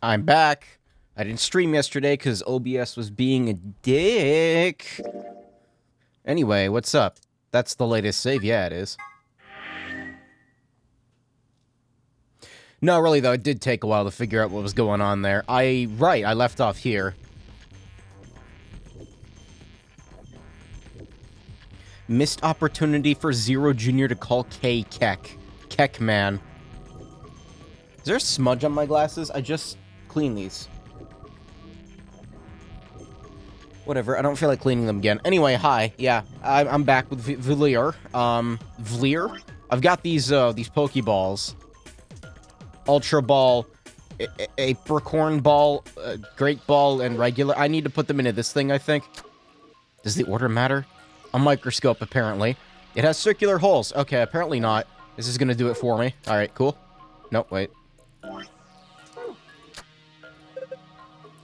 I'm back. I didn't stream yesterday because OBS was being a dick. Anyway, what's up? That's the latest save. Yeah, it is. No, really, though, it did take a while to figure out what was going on there. I left off here. Missed opportunity for Zero Jr. to call K Keck. Keck, man. Is there a smudge on my glasses? I just cleaned these. Whatever, I don't feel like cleaning them again. Anyway, hi. Yeah, I'm back with Vlier. Vlier? I've got these Pokeballs. Ultra Ball, Apricorn Ball, Great Ball, and Regular. I need to put them into this thing, I think. Does the order matter? A microscope, apparently. It has circular holes. Okay, apparently not. This is gonna do it for me. Alright, cool. Nope, wait.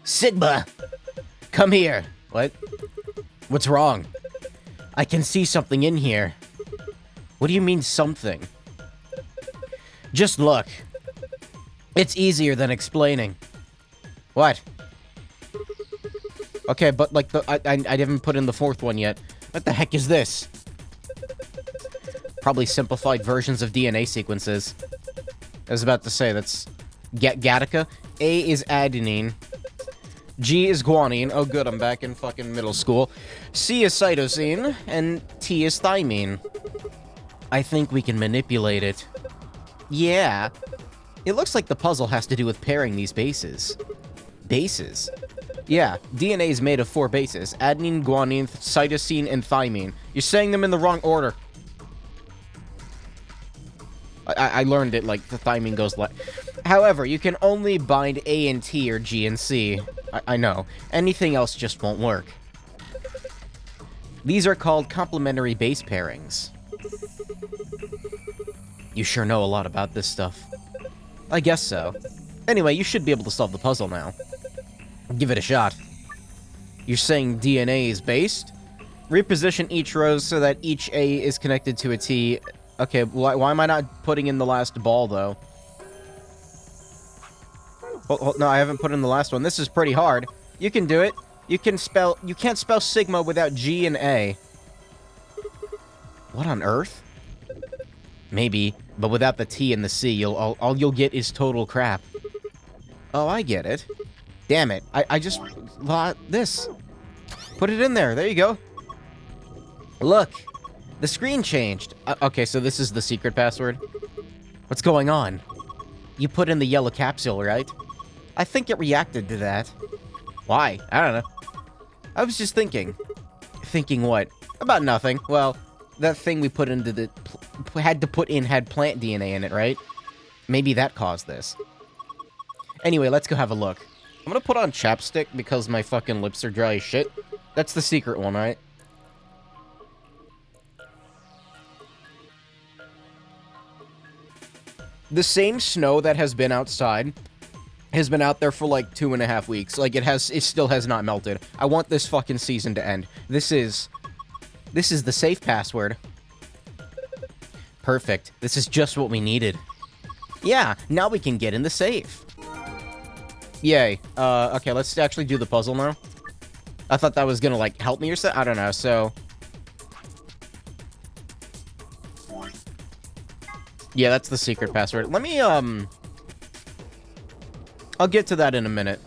Sigma! Come here! What? What's wrong? I can see something in here. What do you mean, something? Just look. It's easier than explaining. What? Okay, but, like, I haven't put in the fourth one yet. What the heck is this? Probably simplified versions of DNA sequences. I was about to say, that's... Gattaca. A is adenine. G is guanine. Oh, good, I'm back in fucking middle school. C is cytosine. And T is thymine. I think we can manipulate it. Yeah. It looks like the puzzle has to do with pairing these bases. Bases? Yeah, DNA is made of 4 bases. Adenine, guanine, cytosine, and thymine. You're saying them in the wrong order. I learned it, like, the thymine goes like... However, you can only bind A and T or G and C. I know. Anything else just won't work. These are called complementary base pairings. You sure know a lot about this stuff. I guess so. Anyway, you should be able to solve the puzzle now. Give it a shot. You're saying DNA is based? Reposition each row so that each A is connected to a T. Okay, why am I not putting in the last ball, though? Oh, no, I haven't put in the last one. This is pretty hard. You can do it. You can't spell Sigma without G and A. What on earth? Maybe, but without the T and the C, all you'll get is total crap. Oh, I get it. Damn it. I just... this. Put it in there. There you go. Look. The screen changed. Okay, so this is the secret password. What's going on? You put in the yellow capsule, right? I think it reacted to that. Why? I don't know. I was just thinking. Thinking what? About nothing. Well, that thing we put into the... had plant DNA in it, right? Maybe that caused this. Anyway, let's go have a look. I'm gonna put on chapstick because my fucking lips are dry as shit. That's the secret one, right? The same snow that has been outside has been out there for like 2.5 weeks. Like, it still has not melted. I want this fucking season to end. This is the safe password. Perfect. This is just what we needed. Yeah, now we can get in the safe. Yay. Okay, let's actually do the puzzle now. I thought that was gonna, like, help me or something. I don't know, so... Yeah, that's the secret password. Let me, I'll get to that in a minute.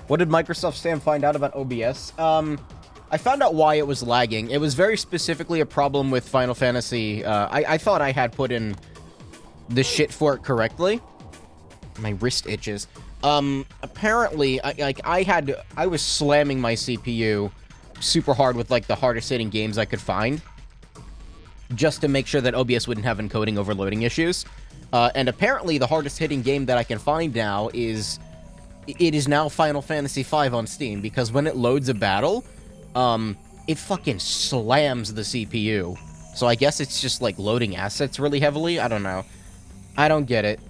What did Microsoft Sam find out about OBS? I found out why it was lagging. It was very specifically a problem with Final Fantasy. I thought I had put in the shit for it correctly. My wrist itches. Apparently, I was slamming my CPU super hard with, like, the hardest hitting games I could find, just to make sure that OBS wouldn't have encoding overloading issues. And apparently the hardest hitting game that I can find now is... It is now Final Fantasy V on Steam, because when it loads a battle, it fucking slams the CPU. So I guess it's just, like, loading assets really heavily? I don't know. I don't get it.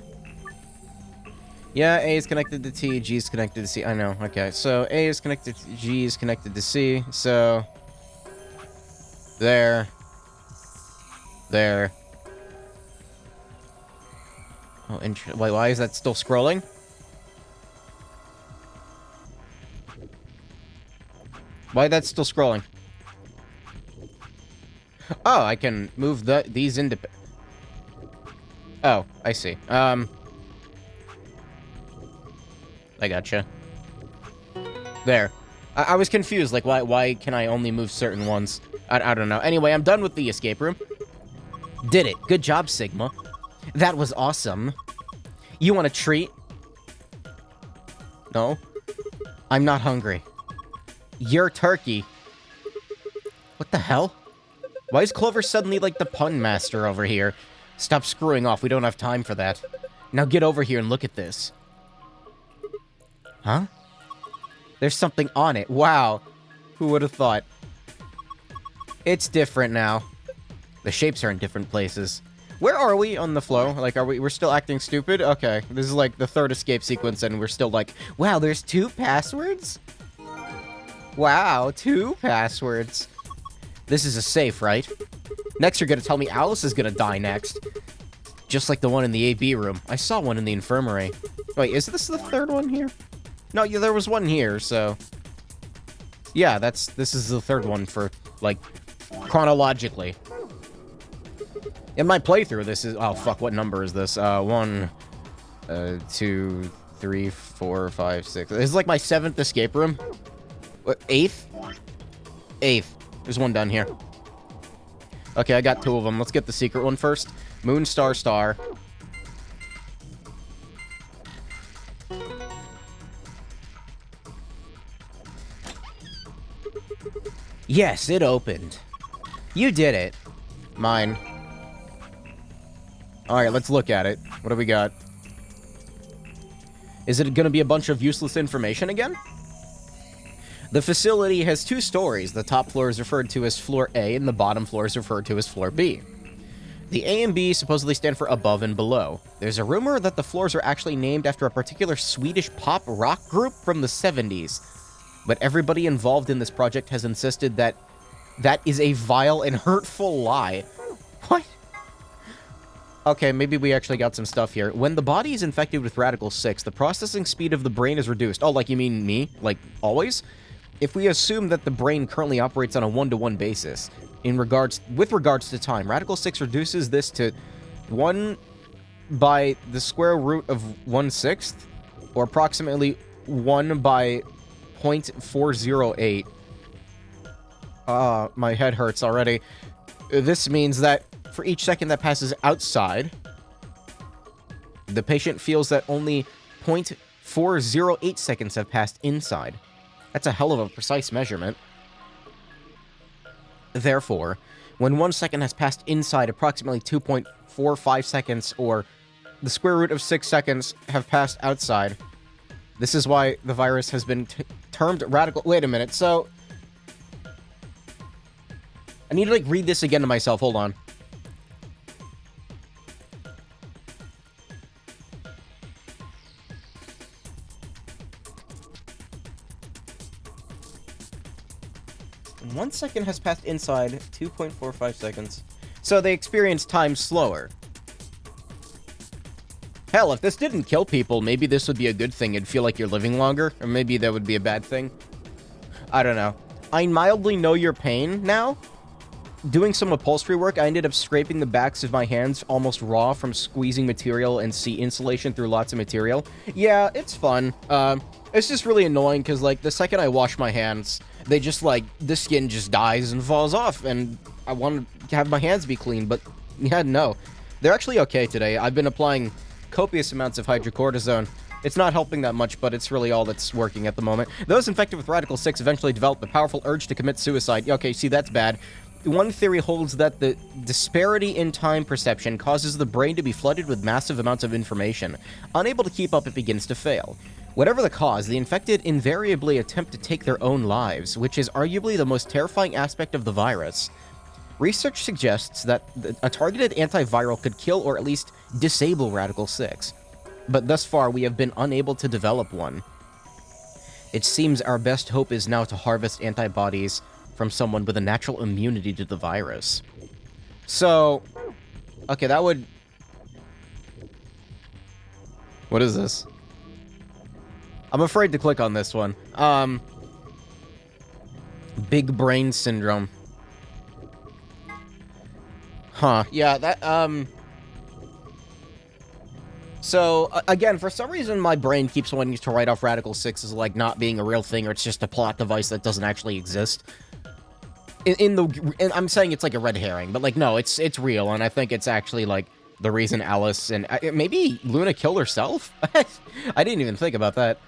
Yeah, A is connected to T, G is connected to C. I know, okay. So A is connected to G is connected to C, so... There. Oh, wait, why is that still scrolling? Why that's still scrolling? Oh, I can move these into... Oh, I see. I gotcha. There. I was confused, like, why can I only move certain ones? I don't know. Anyway, I'm done with the escape room. Did it. Good job, Sigma. That was awesome. You want a treat? No? I'm not hungry. You're turkey. What the hell? Why is Clover suddenly like the pun master over here? Stop screwing off, we don't have time for that. Now get over here and look at this. Huh? There's something on it. Wow. Who would have thought? It's different now. The shapes are in different places. Where are we on the flow? Like, we're still acting stupid? Okay, this is like the third escape sequence and we're still like, wow, there's 2 passwords? Wow, 2 passwords. This is a safe, right? Next, you're gonna tell me Alice is gonna die next. Just like the one in the AB room. I saw one in the infirmary. Wait, is this the third one here? No, yeah, there was one here, so... Yeah, this is the third one for, like, chronologically. In my playthrough, this is... Oh, fuck, what number is this? 1, 2, 3, 4, 5, 6... This is like my 7th escape room. What, 8th? 8th. There's one down here. Okay, I got 2 of them. Let's get the secret one first. Moon, star, star. Yes, it opened. You did it. Mine. Alright, let's look at it. What do we got? Is it gonna be a bunch of useless information again? The facility has 2 stories. The top floor is referred to as Floor A, and the bottom floor is referred to as Floor B. The A and B supposedly stand for above and below. There's a rumor that the floors are actually named after a particular Swedish pop rock group from the 70s. But everybody involved in this project has insisted that that is a vile and hurtful lie. What? Okay, maybe we actually got some stuff here. When the body is infected with Radical 6, the processing speed of the brain is reduced. Oh, like you mean me? Like, always? If we assume that the brain currently operates on a 1-to-1 basis, with regards to time, Radical 6 reduces this to 1 by the square root of 1/6, or approximately 1 by 0.408. My head hurts already. This means that for each second that passes outside, the patient feels that only 0.408 seconds have passed inside. That's a hell of a precise measurement. Therefore, when 1 second has passed inside, approximately 2.45 seconds, or the square root of 6 seconds, have passed outside. This is why the virus has been termed radical... Wait a minute, so... I need to, like, read this again to myself. Hold on. When 1 second has passed inside, 2.45 seconds. So they experience time slower. Hell, if this didn't kill people, maybe this would be a good thing. It'd feel like you're living longer, or maybe that would be a bad thing. I don't know. I mildly know your pain now. Doing some upholstery work, I ended up scraping the backs of my hands almost raw from squeezing material and seat insulation through lots of material. Yeah, it's fun. It's just really annoying because, like, the second I wash my hands, they just, like, the skin just dies and falls off, and I want to have my hands be clean, but, yeah, no. They're actually okay today. I've been applying copious amounts of hydrocortisone. It's not helping that much, but it's really all that's working at the moment. Those infected with Radical 6 eventually develop a powerful urge to commit suicide. Okay, see, that's bad. One theory holds that the disparity in time perception causes the brain to be flooded with massive amounts of information. Unable to keep up, it begins to fail. Whatever the cause, the infected invariably attempt to take their own lives, which is arguably the most terrifying aspect of the virus. Research suggests that a targeted antiviral could kill or at least disable Radical 6. But thus far, we have been unable to develop one. It seems our best hope is now to harvest antibodies from someone with a natural immunity to the virus. So, okay, that would... What is this? I'm afraid to click on this one. Big brain syndrome. Huh. Yeah, that, So, again, for some reason, my brain keeps wanting to write off Radical 6 as, like, not being a real thing, or it's just a plot device that doesn't actually exist. I'm saying it's like a red herring, but, like, no, it's real, and I think it's actually, like, the reason Alice and... maybe Luna killed herself? I didn't even think about that.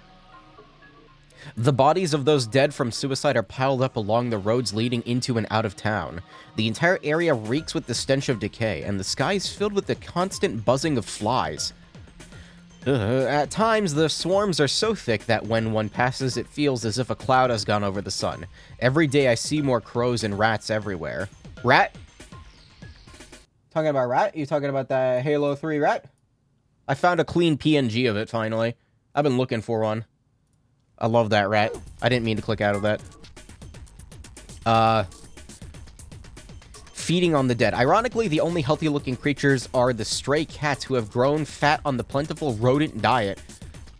The bodies of those dead from suicide are piled up along the roads leading into and out of town. The entire area reeks with the stench of decay, and the sky is filled with the constant buzzing of flies. At times, the swarms are so thick that when one passes, it feels as if a cloud has gone over the sun. Every day I see more crows and rats everywhere. Rat? Talking about rat? You talking about the Halo 3 rat? I found a clean PNG of it, finally. I've been looking for one. I love that rat. I didn't mean to click out of that. Feeding on the dead. Ironically, the only healthy-looking creatures are the stray cats who have grown fat on the plentiful rodent diet.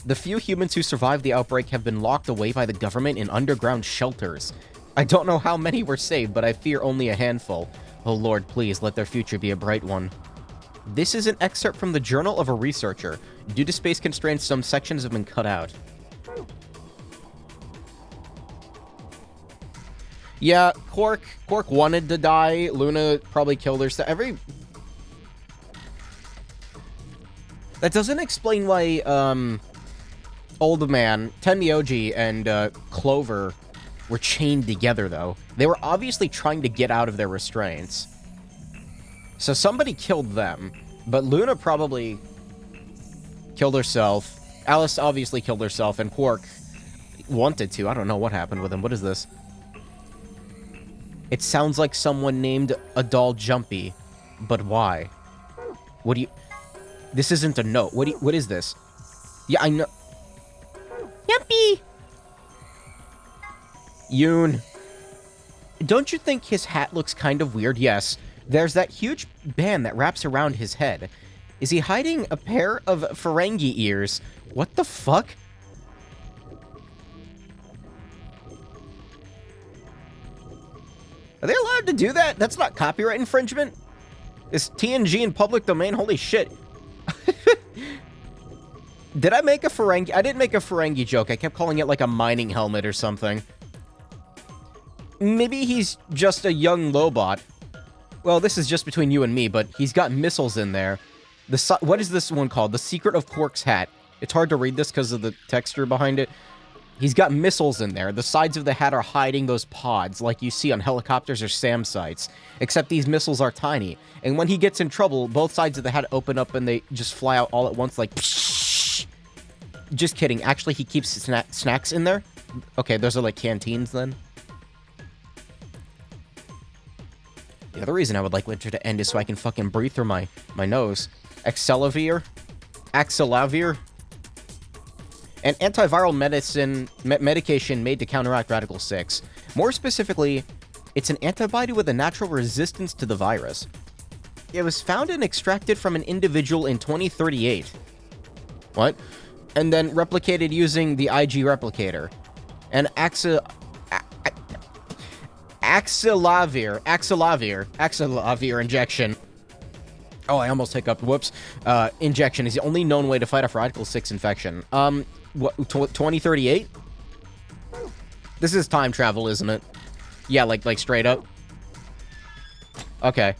The few humans who survived the outbreak have been locked away by the government in underground shelters. I don't know how many were saved, but I fear only a handful. Oh Lord, please, let their future be a bright one. This is an excerpt from the Journal of a Researcher. Due to space constraints, some sections have been cut out. Yeah, Cork wanted to die. Luna probably killed herself. That doesn't explain why, Old Man, Tenmyoji, and, Clover were chained together, though. They were obviously trying to get out of their restraints. So somebody killed them, but Luna probably killed herself. Alice obviously killed herself, and Quark wanted to. I don't know what happened with him. What is this? It sounds like someone named a doll Jumpy, but why? What do you... This isn't a note. What is this? Yeah, I know... Jumpy! Yoon. Don't you think his hat looks kind of weird? Yes. There's that huge band that wraps around his head. Is he hiding a pair of Ferengi ears? What the fuck? Are they allowed to do that? That's not copyright infringement? Is TNG in public domain? Holy shit. Did I make a Ferengi? I didn't make a Ferengi joke. I kept calling it like a mining helmet or something. Maybe he's just a young Lobot. Well, this is just between you and me, but he's got missiles in there. What is this one called? The Secret of Quark's Hat. It's hard to read this because of the texture behind it. He's got missiles in there. The sides of the hat are hiding those pods, like you see on helicopters or SAM sites. Except these missiles are tiny. And when he gets in trouble, both sides of the hat open up and they just fly out all at once like... Psh! Just kidding. Actually, he keeps snacks in there. Okay, those are like canteens then. The other reason I would like winter to end is so I can fucking breathe through my nose. Axelavir? An antiviral medication made to counteract Radical 6. More specifically, it's an antibody with a natural resistance to the virus. It was found and extracted from an individual in 2038. What? And then replicated using the IG replicator. An Axelavir injection. Oh, I almost hiccuped. Whoops. Injection is the only known way to fight off Radical 6 infection. What, 2038? This is time travel, isn't it? Yeah, like straight up. Okay.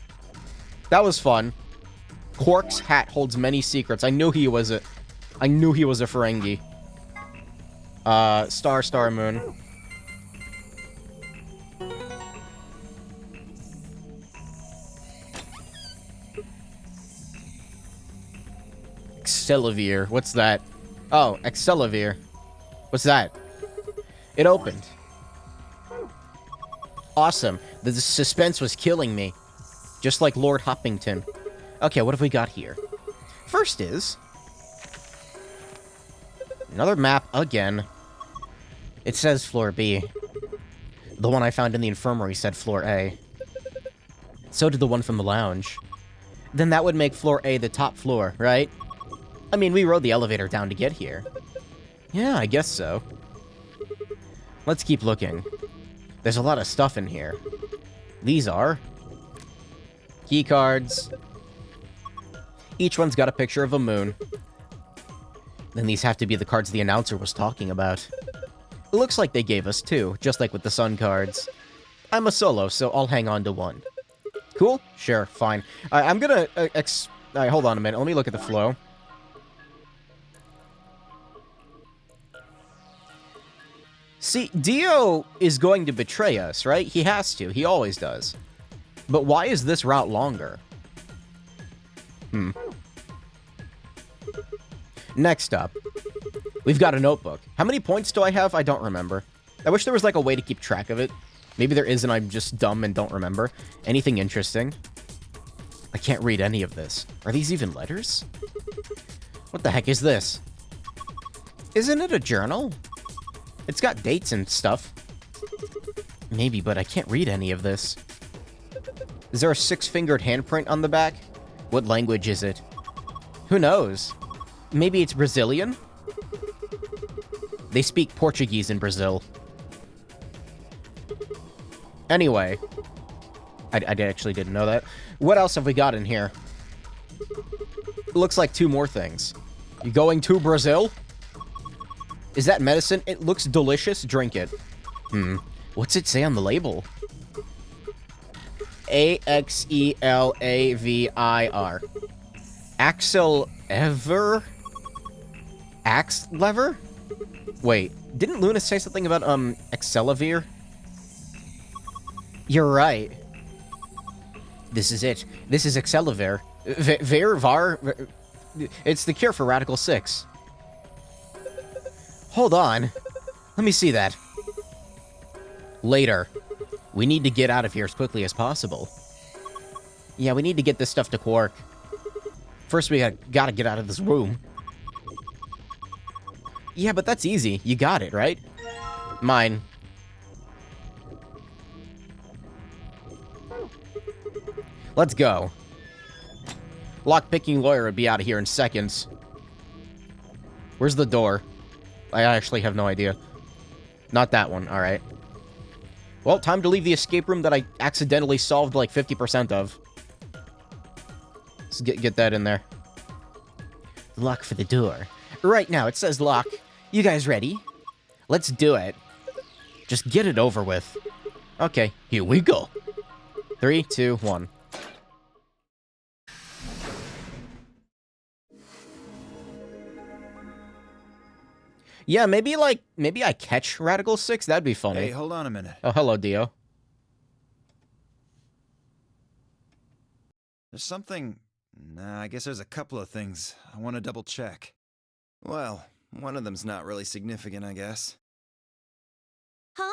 That was fun. Quark's hat holds many secrets. I knew he was a Ferengi. Star, Moon. Axelavir. What's that? Oh, Axelavir. What's that? It opened. Awesome. The suspense was killing me. Just like Lord Hoppington. Okay, what have we got here? First is... another map again. It says Floor B. The one I found in the infirmary said Floor A. So did the one from the lounge. Then that would make Floor A the top floor, right? I mean, we rode the elevator down to get here. Yeah, I guess so. Let's keep looking. There's a lot of stuff in here. These are key cards. Each one's got a picture of a moon. Then these have to be the cards the announcer was talking about. It looks like they gave us two, just like with the sun cards. I'm a solo, so I'll hang on to one. Cool? Sure, fine. I'm gonna... hold on a minute. Let me look at the flow. See, Dio is going to betray us, right? He has to. He always does. But why is this route longer? Next up, we've got a notebook. How many points do I have? I don't remember. I wish there was, like, a way to keep track of it. Maybe there is and I'm just dumb and don't remember. Anything interesting? I can't read any of this. Are these even letters? What the heck is this? Isn't it a journal? It's got dates and stuff. Maybe, but I can't read any of this. Is there a 6-fingered handprint on the back? What language is it? Who knows? Maybe it's Brazilian? They speak Portuguese in Brazil. Anyway. I actually didn't know that. What else have we got in here? It looks like 2 more things. You going to Brazil? Is that medicine? It looks delicious. Drink it. What's it say on the label? Axelavir. Axel Ever? Axe lever? Wait, didn't Luna say something about, Axelavir? You're right. This is it. This is Axelavir. It's the cure for Radical 6. Hold on. Let me see that. Later. We need to get out of here as quickly as possible. Yeah, we need to get this stuff to Cork. First, we gotta get out of this room. Yeah, but that's easy. You got it, right? Mine. Let's go. Lock-picking lawyer would be out of here in seconds. Where's the door? I actually have no idea. Not that one, alright. Well, time to leave the escape room that I accidentally solved like 50% of. Let's get that in there. Lock for the door. Right now, it says lock. You guys ready? Let's do it. Just get it over with. Okay, here we go. 3, 2, 1. Yeah, maybe I catch Radical 6? That'd be funny. Hey, hold on a minute. Oh, hello, Dio. There's something... Nah, I guess there's a couple of things I want to double check. Well, one of them's not really significant, I guess. Huh?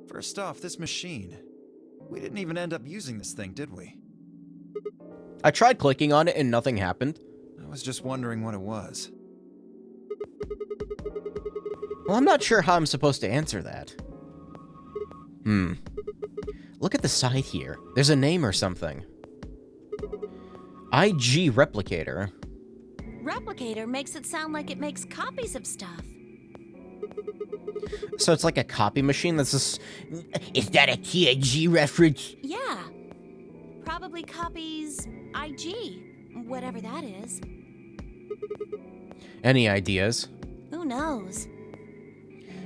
First off, this machine. We didn't even end up using this thing, did we? I tried clicking on it and nothing happened. I was just wondering what it was. Well, I'm not sure how I'm supposed to answer that. Look at the side here. There's a name or something. IG Replicator. Replicator makes it sound like it makes copies of stuff. So it's like a copy machine that's just... Is that a TIG reference? Yeah. Probably copies IG, whatever that is. Any ideas? Who knows?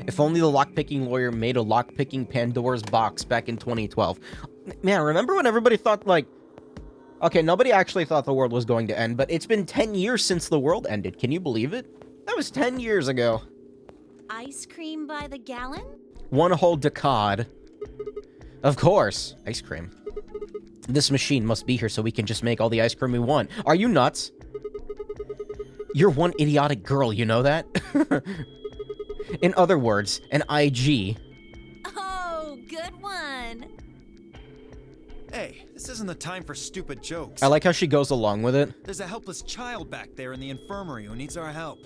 If only the lockpicking lawyer made a lockpicking Pandora's box back in 2012. Man, remember when everybody thought, like... Okay, nobody actually thought the world was going to end, but it's been 10 years since the world ended. Can you believe it? That was 10 years ago. Ice cream by the gallon? One whole decade. Of course. Ice cream. This machine must be here so we can just make all the ice cream we want. Are you nuts? You're one idiotic girl, you know that? In other words, an IG. Oh, good one. Hey, this isn't the time for stupid jokes. I like how she goes along with it. There's a helpless child back there in the infirmary who needs our help.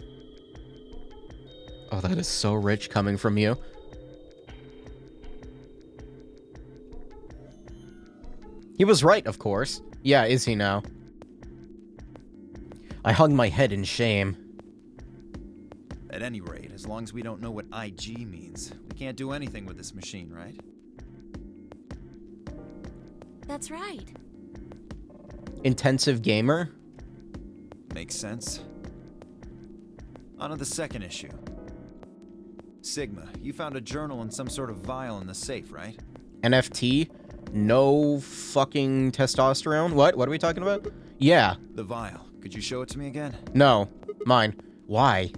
Oh, that is so rich coming from you. He was right, of course. Yeah, is he now? I hung my head in shame. At At any rate, as long as we don't know what IG means, we can't do anything with this machine, right? That's right. Intensive gamer? Makes sense. On to the second issue. Sigma, you found a journal and some sort of vial in the safe, right? NFT? No fucking testosterone? What? What are we talking about? Yeah. The vial. Could you show it to me again? No. Mine. Why?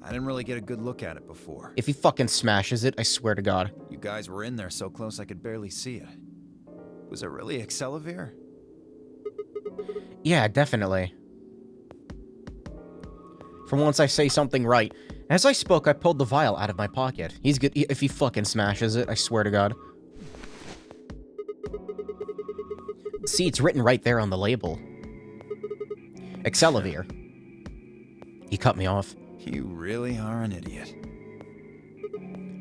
I didn't really get a good look at it before. If he fucking smashes it, I swear to God. You guys were in there so close I could barely see it. Was it really Excelavir? Yeah, definitely. For once I say something right. As I spoke, I pulled the vial out of my pocket. He's good if he fucking smashes it, I swear to God. See, it's written right there on the label. Excelavir. He cut me off. You really are an idiot.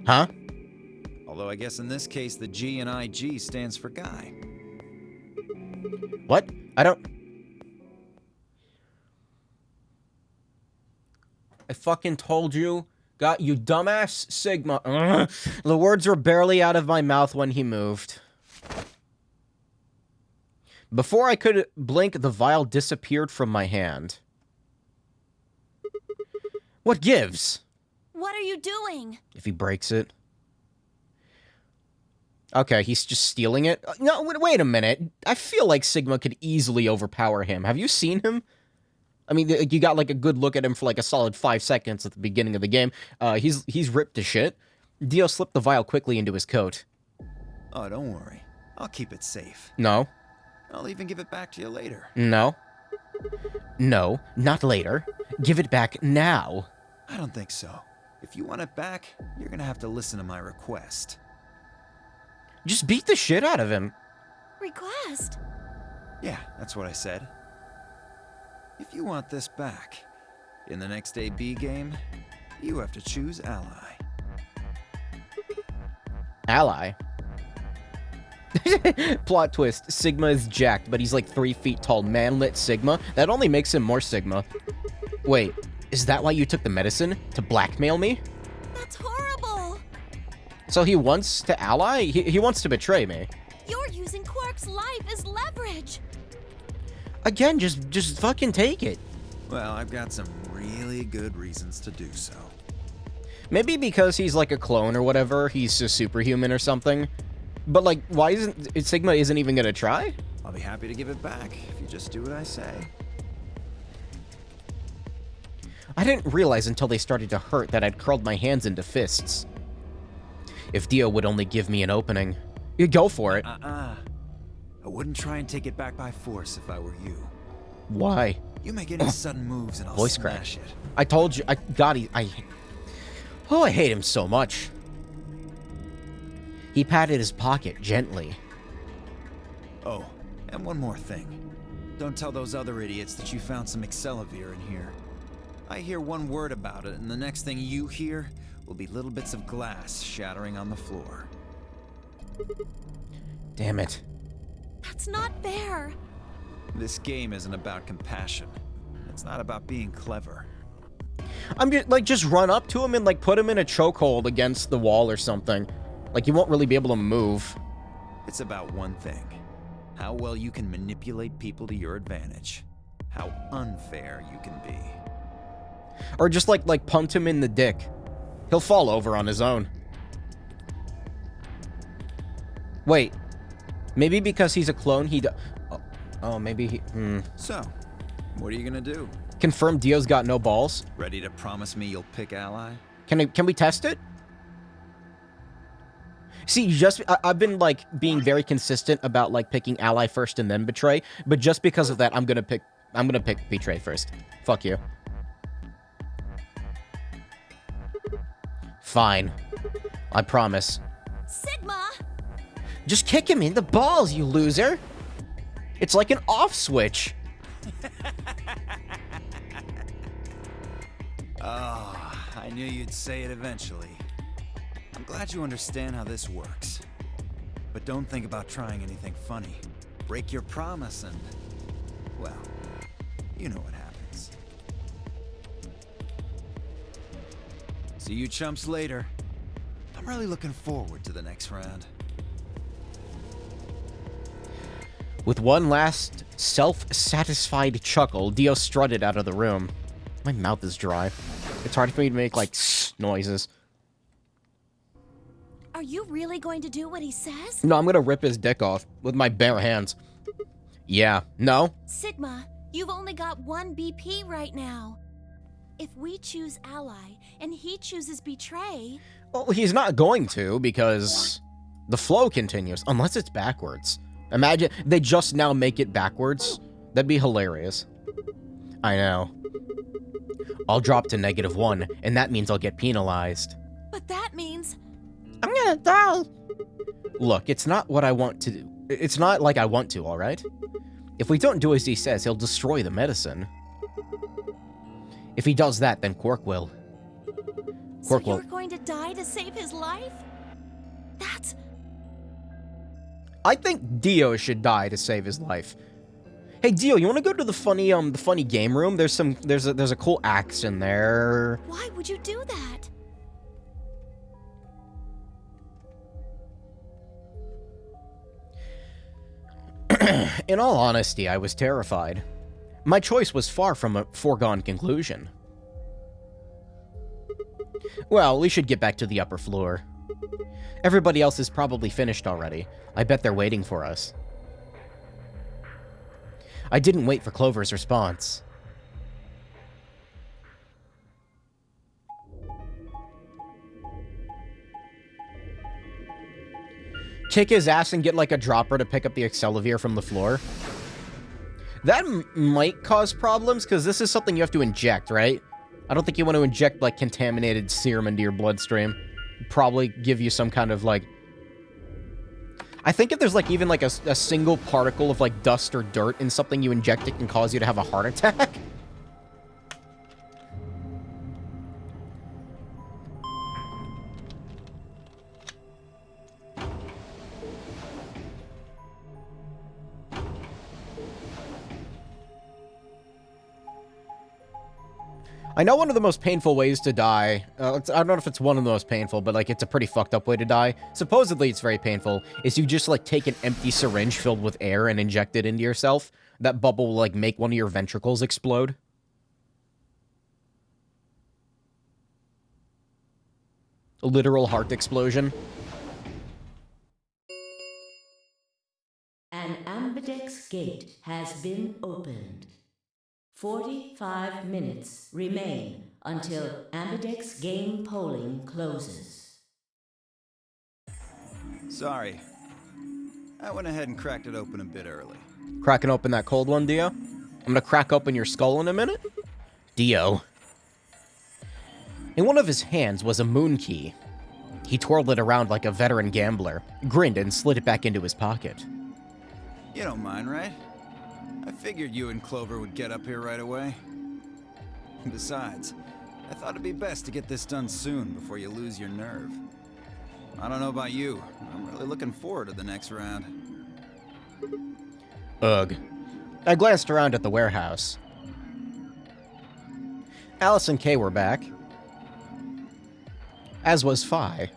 Huh? Although I guess in this case the G in IG stands for guy. What? I don't... I fucking told you. Got you dumbass Sigma. Ugh. The words were barely out of my mouth when he moved. Before I could blink, the vial disappeared from my hand. What gives? What are you doing? If he breaks it. Okay, he's just stealing it. No, wait a minute. I feel like Sigma could easily overpower him. Have you seen him? I mean, you got like a good look at him for like a solid 5 seconds at the beginning of the game. He's ripped to shit. Dio slipped the vial quickly into his coat. Oh, don't worry. I'll keep it safe. No. I'll even give it back to you later. No. No, not later. Give it back now. I don't think so. If you want it back, you're gonna have to listen to my request. Just beat the shit out of him. Request? Yeah, that's what I said. If you want this back, in the next AB game, you have to choose ally. Ally? Plot twist. Sigma is jacked, but he's like 3 feet tall. Manlit Sigma? That only makes him more Sigma. Wait, is that why you took the medicine? To blackmail me? That's horrible! So he wants to ally? He wants to betray me. You're using Quark's life as leverage! Again, just fucking take it. Well, I've got some really good reasons to do so. Maybe because he's like a clone or whatever, he's a superhuman or something. But like, why isn't Sigma isn't even gonna try? I'll be happy to give it back if you just do what I say. I didn't realize until they started to hurt that I'd curled my hands into fists. If Dio would only give me an opening. You'd go for it. I wouldn't try and take it back by force if I were you. Why? You make any sudden moves and I'll Voice crack. smash it. I told you, I hate him so much. He patted his pocket gently. Oh, and one more thing. Don't tell those other idiots that you found some Excelavir in here. I hear one word about it, and the next thing you hear will be little bits of glass shattering on the floor. Damn it. That's not fair. This game isn't about compassion. It's not about being clever. I'm just run up to him and like put him in a chokehold against the wall or something. Like he won't really be able to move. It's about one thing. How well you can manipulate people to your advantage. How unfair you can be. Or just like punt him in the dick. He'll fall over on his own. Wait. Maybe because he's a clone, Oh, maybe he... So, what are you gonna do? Confirm Dio's got no balls? Ready to promise me you'll pick ally? Can we test it? See, I've been, like, being very consistent about, like, picking ally first and then betray, but just because of that, I'm gonna pick betray first. Fuck you. Fine. I promise. Sigma! Just kick him in the balls, you loser! It's like an off switch. Oh, I knew you'd say it eventually. I'm glad you understand how this works. But don't think about trying anything funny. Break your promise and... well, you know what happens. See you chumps later. I'm really looking forward to the next round. With one last self-satisfied chuckle, Dio strutted out of the room. My mouth is dry. It's hard for me to make, like, noises. Are you really going to do what he says? No, I'm gonna rip his dick off with my bare hands. Yeah. No? Sigma, you've only got one BP right now. If we choose ally and he chooses betray... Well, he's not going to, because the flow continues, unless it's backwards. Imagine they just now make it backwards. That'd be hilarious. I know. I'll drop to -1, and that means I'll get penalized. But that means... I'm gonna die! Look, it's not what I want to do. It's not like I want to, alright? If we don't do as he says, he'll destroy the medicine. If he does that, then Cork will. So you're going to die to save his life? That's... I think Dio should die to save his life. Hey, Dio, you want to go to the funny game room? There's a cool axe in there. Why would you do that? In all honesty, I was terrified. My choice was far from a foregone conclusion. Well, we should get back to the upper floor. Everybody else is probably finished already. I bet they're waiting for us. I didn't wait for Clover's response. Kick his ass and get like a dropper to pick up the Accelavir from the floor. That might cause problems, because this is something you have to inject, right? I don't think you want to inject, like, contaminated serum into your bloodstream. Probably give you some kind of, like... I think if there's, like, even, like, a single particle of, like, dust or dirt in something you inject, it can cause you to have a heart attack. I know one of the most painful ways to die, I don't know if it's one of the most painful, but, like, it's a pretty fucked up way to die. Supposedly, it's very painful, is you just, like, take an empty syringe filled with air and inject it into yourself. That bubble will, like, make one of your ventricles explode. A literal heart explosion. An ambidex gate has been opened. 45 minutes remain until ambidex game polling closes. Sorry. I went ahead and cracked it open a bit early. Cracking open that cold one, Dio? I'm gonna crack open your skull in a minute? Dio. In one of his hands was a moon key. He twirled it around like a veteran gambler, grinned and slid it back into his pocket. You don't mind, right? I figured you and Clover would get up here right away. Besides, I thought it'd be best to get this done soon before you lose your nerve. I don't know about you, I'm really looking forward to the next round. Ugh. I glanced around at the warehouse. Alice and Kay were back. As was Phi.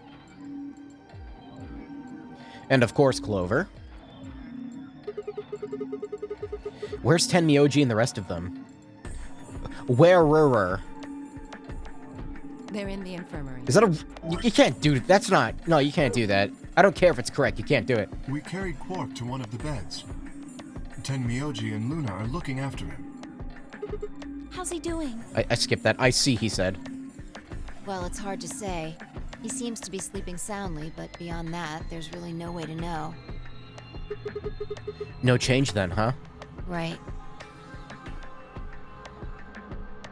And of course, Clover. Where's Tenmyoji and the rest of them? Where-er? They're in the infirmary. Is that a... You can't do... That's not... No, you can't do that. I don't care if it's correct. You can't do it. We carried Quark to one of the beds. Tenmyoji and Luna are looking after him. How's he doing? I skipped that. I see, he said. Well, it's hard to say. He seems to be sleeping soundly, but beyond that, there's really no way to know. No change then, huh? Right.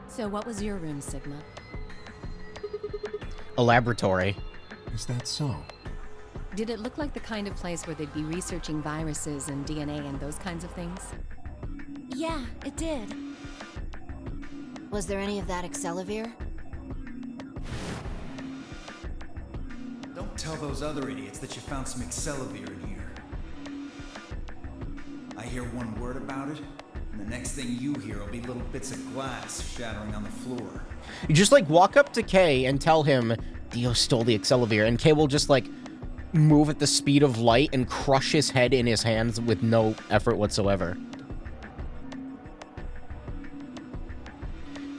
So what was your room, Sigma? A laboratory. Is that so? Did it look like the kind of place where they'd be researching viruses and DNA and those kinds of things? Yeah, it did. Was there any of that Accelavir? Don't tell those other idiots that you found some Accelavir in here. I hear one word about it, and The next thing you hear will be little bits of glass shattering on the floor. You just, like, walk up to Kay and tell him Dio stole the Excelivir, and Kay will just, like, move at the speed of light and crush his head in his hands with no effort whatsoever.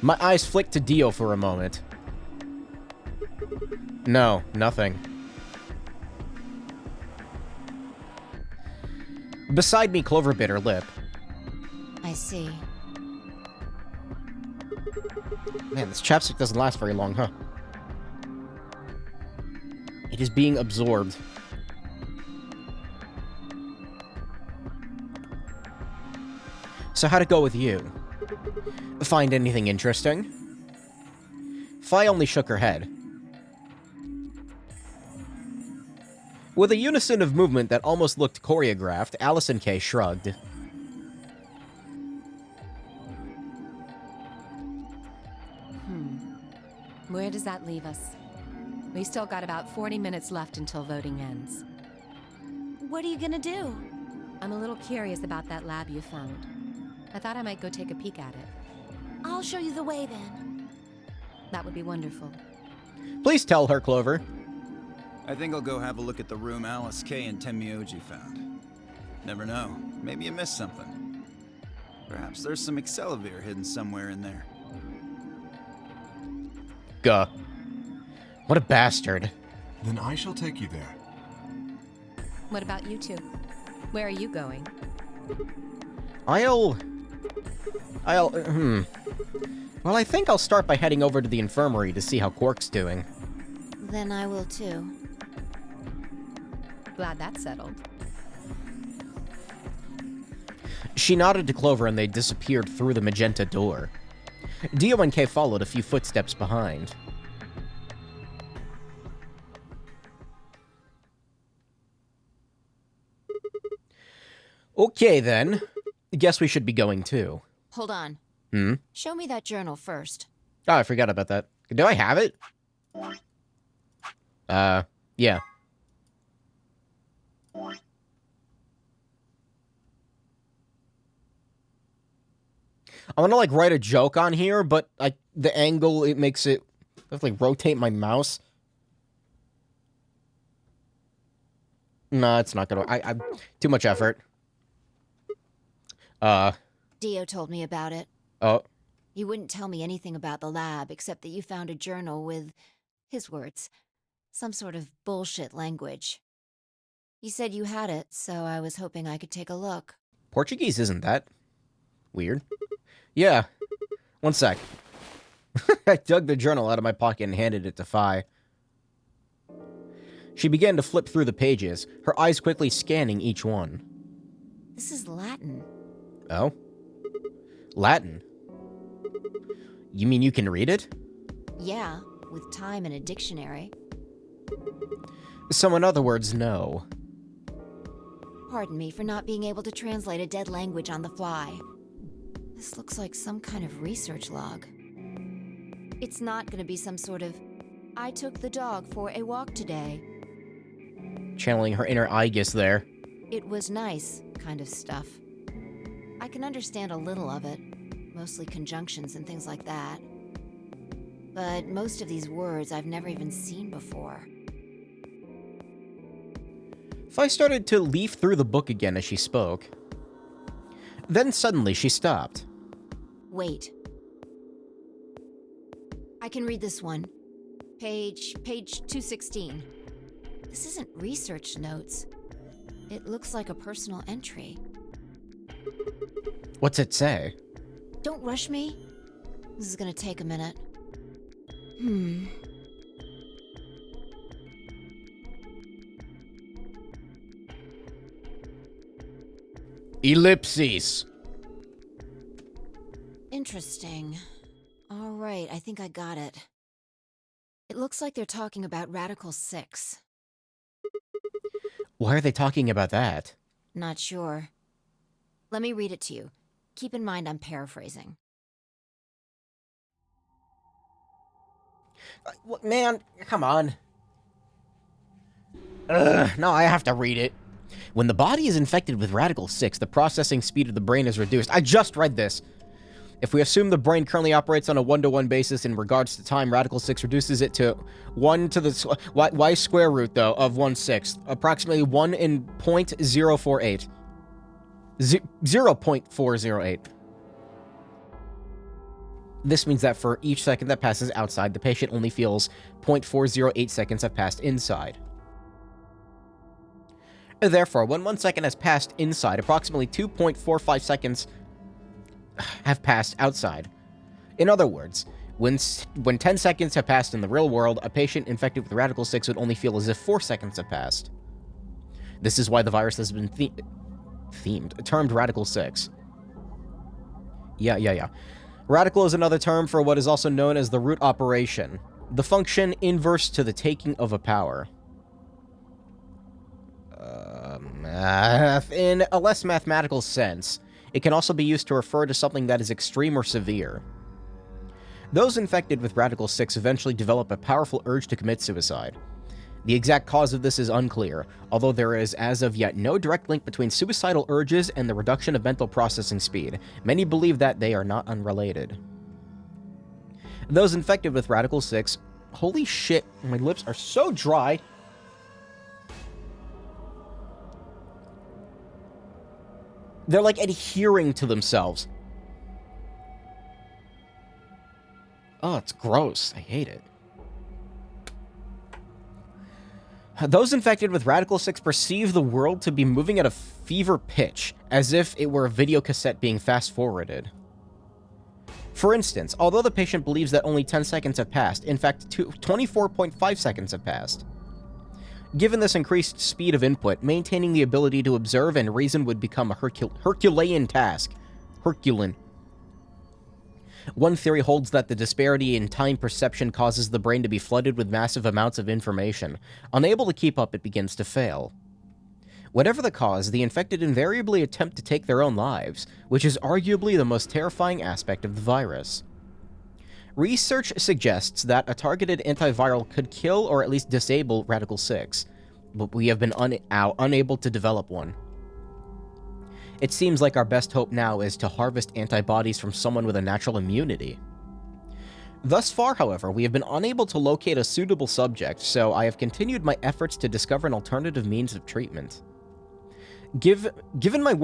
My eyes flicked to Dio for a moment. No, nothing. Beside me, Clover bit her lip. I see. Man, this chapstick doesn't last very long, huh? It is being absorbed. So how'd it go with you? Find anything interesting? Fi only shook her head. With a unison of movement that almost looked choreographed, Allison Kay shrugged. Where does that leave us? We still got about 40 minutes left until voting ends. What are you gonna do? I'm a little curious about that lab you found. I thought I might go take a peek at it. I'll show you the way then. That would be wonderful. Please tell her, Clover. I think I'll go have a look at the room Alice Kay and Tenmyoji found. Never know. Maybe you missed something. Perhaps there's some Excelivir hidden somewhere in there. Gah. What a bastard. Then I shall take you there. What about you two? Where are you going? Well, I think I'll start by heading over to the infirmary to see how Cork's doing. Then I will too. Glad that's settled. She nodded to Clover and they disappeared through the magenta door. Dio and Kay followed a few footsteps behind. Okay, then. Guess we should be going too. Hold on. Hmm? Show me that journal first. Oh, I forgot about that. Do I have it? Yeah. I want to, like, write a joke on here, but, like, the angle, it makes it... I have to, like, rotate my mouse. No, it's not gonna... I too much effort. Dio told me about it. Oh. He wouldn't tell me anything about the lab, except that you found a journal with, his words, some sort of bullshit language. He said you had it, so I was hoping I could take a look. Portuguese isn't that weird. Yeah. One sec. I dug the journal out of my pocket and handed it to Fi. She began to flip through the pages, her eyes quickly scanning each one. This is Latin. Oh? Latin? You mean you can read it? Yeah, with time and a dictionary. So in other words, no. Pardon me for not being able to translate a dead language on the fly. This looks like some kind of research log. It's not gonna be some sort of, I took the dog for a walk today. Channeling her inner Aegis there. It was nice kind of stuff. I can understand a little of it, mostly conjunctions and things like that. But most of these words I've never even seen before. Fi started to leaf through the book again as she spoke. Then suddenly she stopped. Wait. I can read this one. Page 216. This isn't research notes. It looks like a personal entry. What's it say? Don't rush me. This is gonna take a minute. Ellipses. Interesting. All right, I think I got it. It looks like they're talking about Radical 6. Why are they talking about that? Not sure. Let me read it to you. Keep in mind I'm paraphrasing. Man, come on. Ugh, no, I have to read it. When the body is infected with Radical 6, the processing speed of the brain is reduced. I just read this. If we assume the brain currently operates on a 1-to-1 basis in regards to time, Radical 6 reduces it to 1 to the y square root, though, of 1/6, approximately 1 in 0.048. 0.408. This means that for each second that passes outside, the patient only feels 0.408 seconds have passed inside. Therefore, when 1 second has passed inside, approximately 2.45 seconds have passed outside. In other words, when 10 seconds have passed in the real world, a patient infected with Radical 6 would only feel as if 4 seconds have passed. This is why the virus has been termed Radical 6. Yeah. Radical is another term for what is also known as the root operation, the function inverse to the taking of a power. In a less mathematical sense, it can also be used to refer to something that is extreme or severe. Those infected with Radical 6 eventually develop a powerful urge to commit suicide. The exact cause of this is unclear, although there is as of yet no direct link between suicidal urges and the reduction of mental processing speed. Many believe that they are not unrelated. Those infected with Radical 6... Holy shit, my lips are so dry. They're like adhering to themselves. Oh, it's gross. I hate it. Those infected with Radical 6 perceive the world to be moving at a fever pitch, as if it were a video cassette being fast-forwarded. For instance, although the patient believes that only 10 seconds have passed, in fact, 24.5 seconds have passed. Given this increased speed of input, maintaining the ability to observe and reason would become a Herculean task. Herculean. One theory holds that the disparity in time perception causes the brain to be flooded with massive amounts of information. Unable to keep up, it begins to fail. Whatever the cause, the infected invariably attempt to take their own lives, which is arguably the most terrifying aspect of the virus. Research suggests that a targeted antiviral could kill or at least disable Radical 6, but we have been unable to develop one. It seems like our best hope now is to harvest antibodies from someone with a natural immunity. Thus far, however, we have been unable to locate a suitable subject, so I have continued my efforts to discover an alternative means of treatment. Given my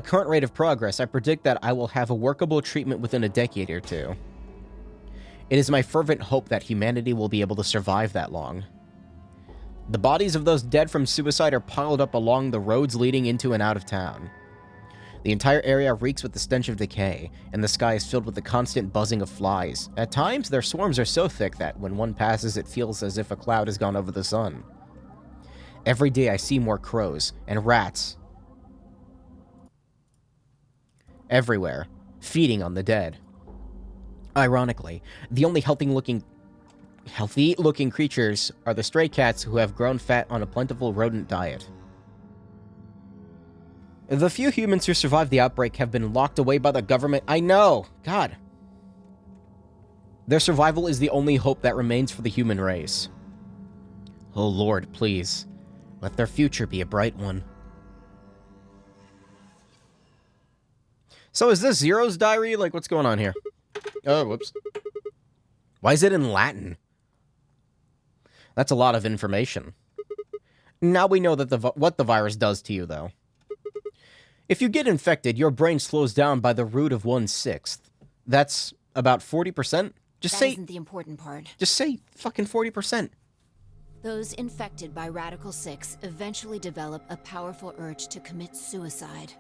current rate of progress, I predict that I will have a workable treatment within a decade or two. It is my fervent hope that humanity will be able to survive that long. The bodies of those dead from suicide are piled up along the roads leading into and out of town. The entire area reeks with the stench of decay, and the sky is filled with the constant buzzing of flies. At times, their swarms are so thick that when one passes, it feels as if a cloud has gone over the sun. Every day I see more crows and rats everywhere, feeding on the dead. Ironically, the only healthy-looking creatures are the stray cats who have grown fat on a plentiful rodent diet. The few humans who survived the outbreak have been locked away by the government. I know! God. Their survival is the only hope that remains for the human race. Oh Lord, please, let their future be a bright one. So is this Zero's diary? Like, what's going on here? Oh, whoops. Why is it in Latin? That's a lot of information. Now we know that what the virus does to you, though. If you get infected, your brain slows down by the root of 1/6. That's about 40%. That isn't the important part. Just say fucking 40%. Those infected by Radical 6 eventually develop a powerful urge to commit suicide.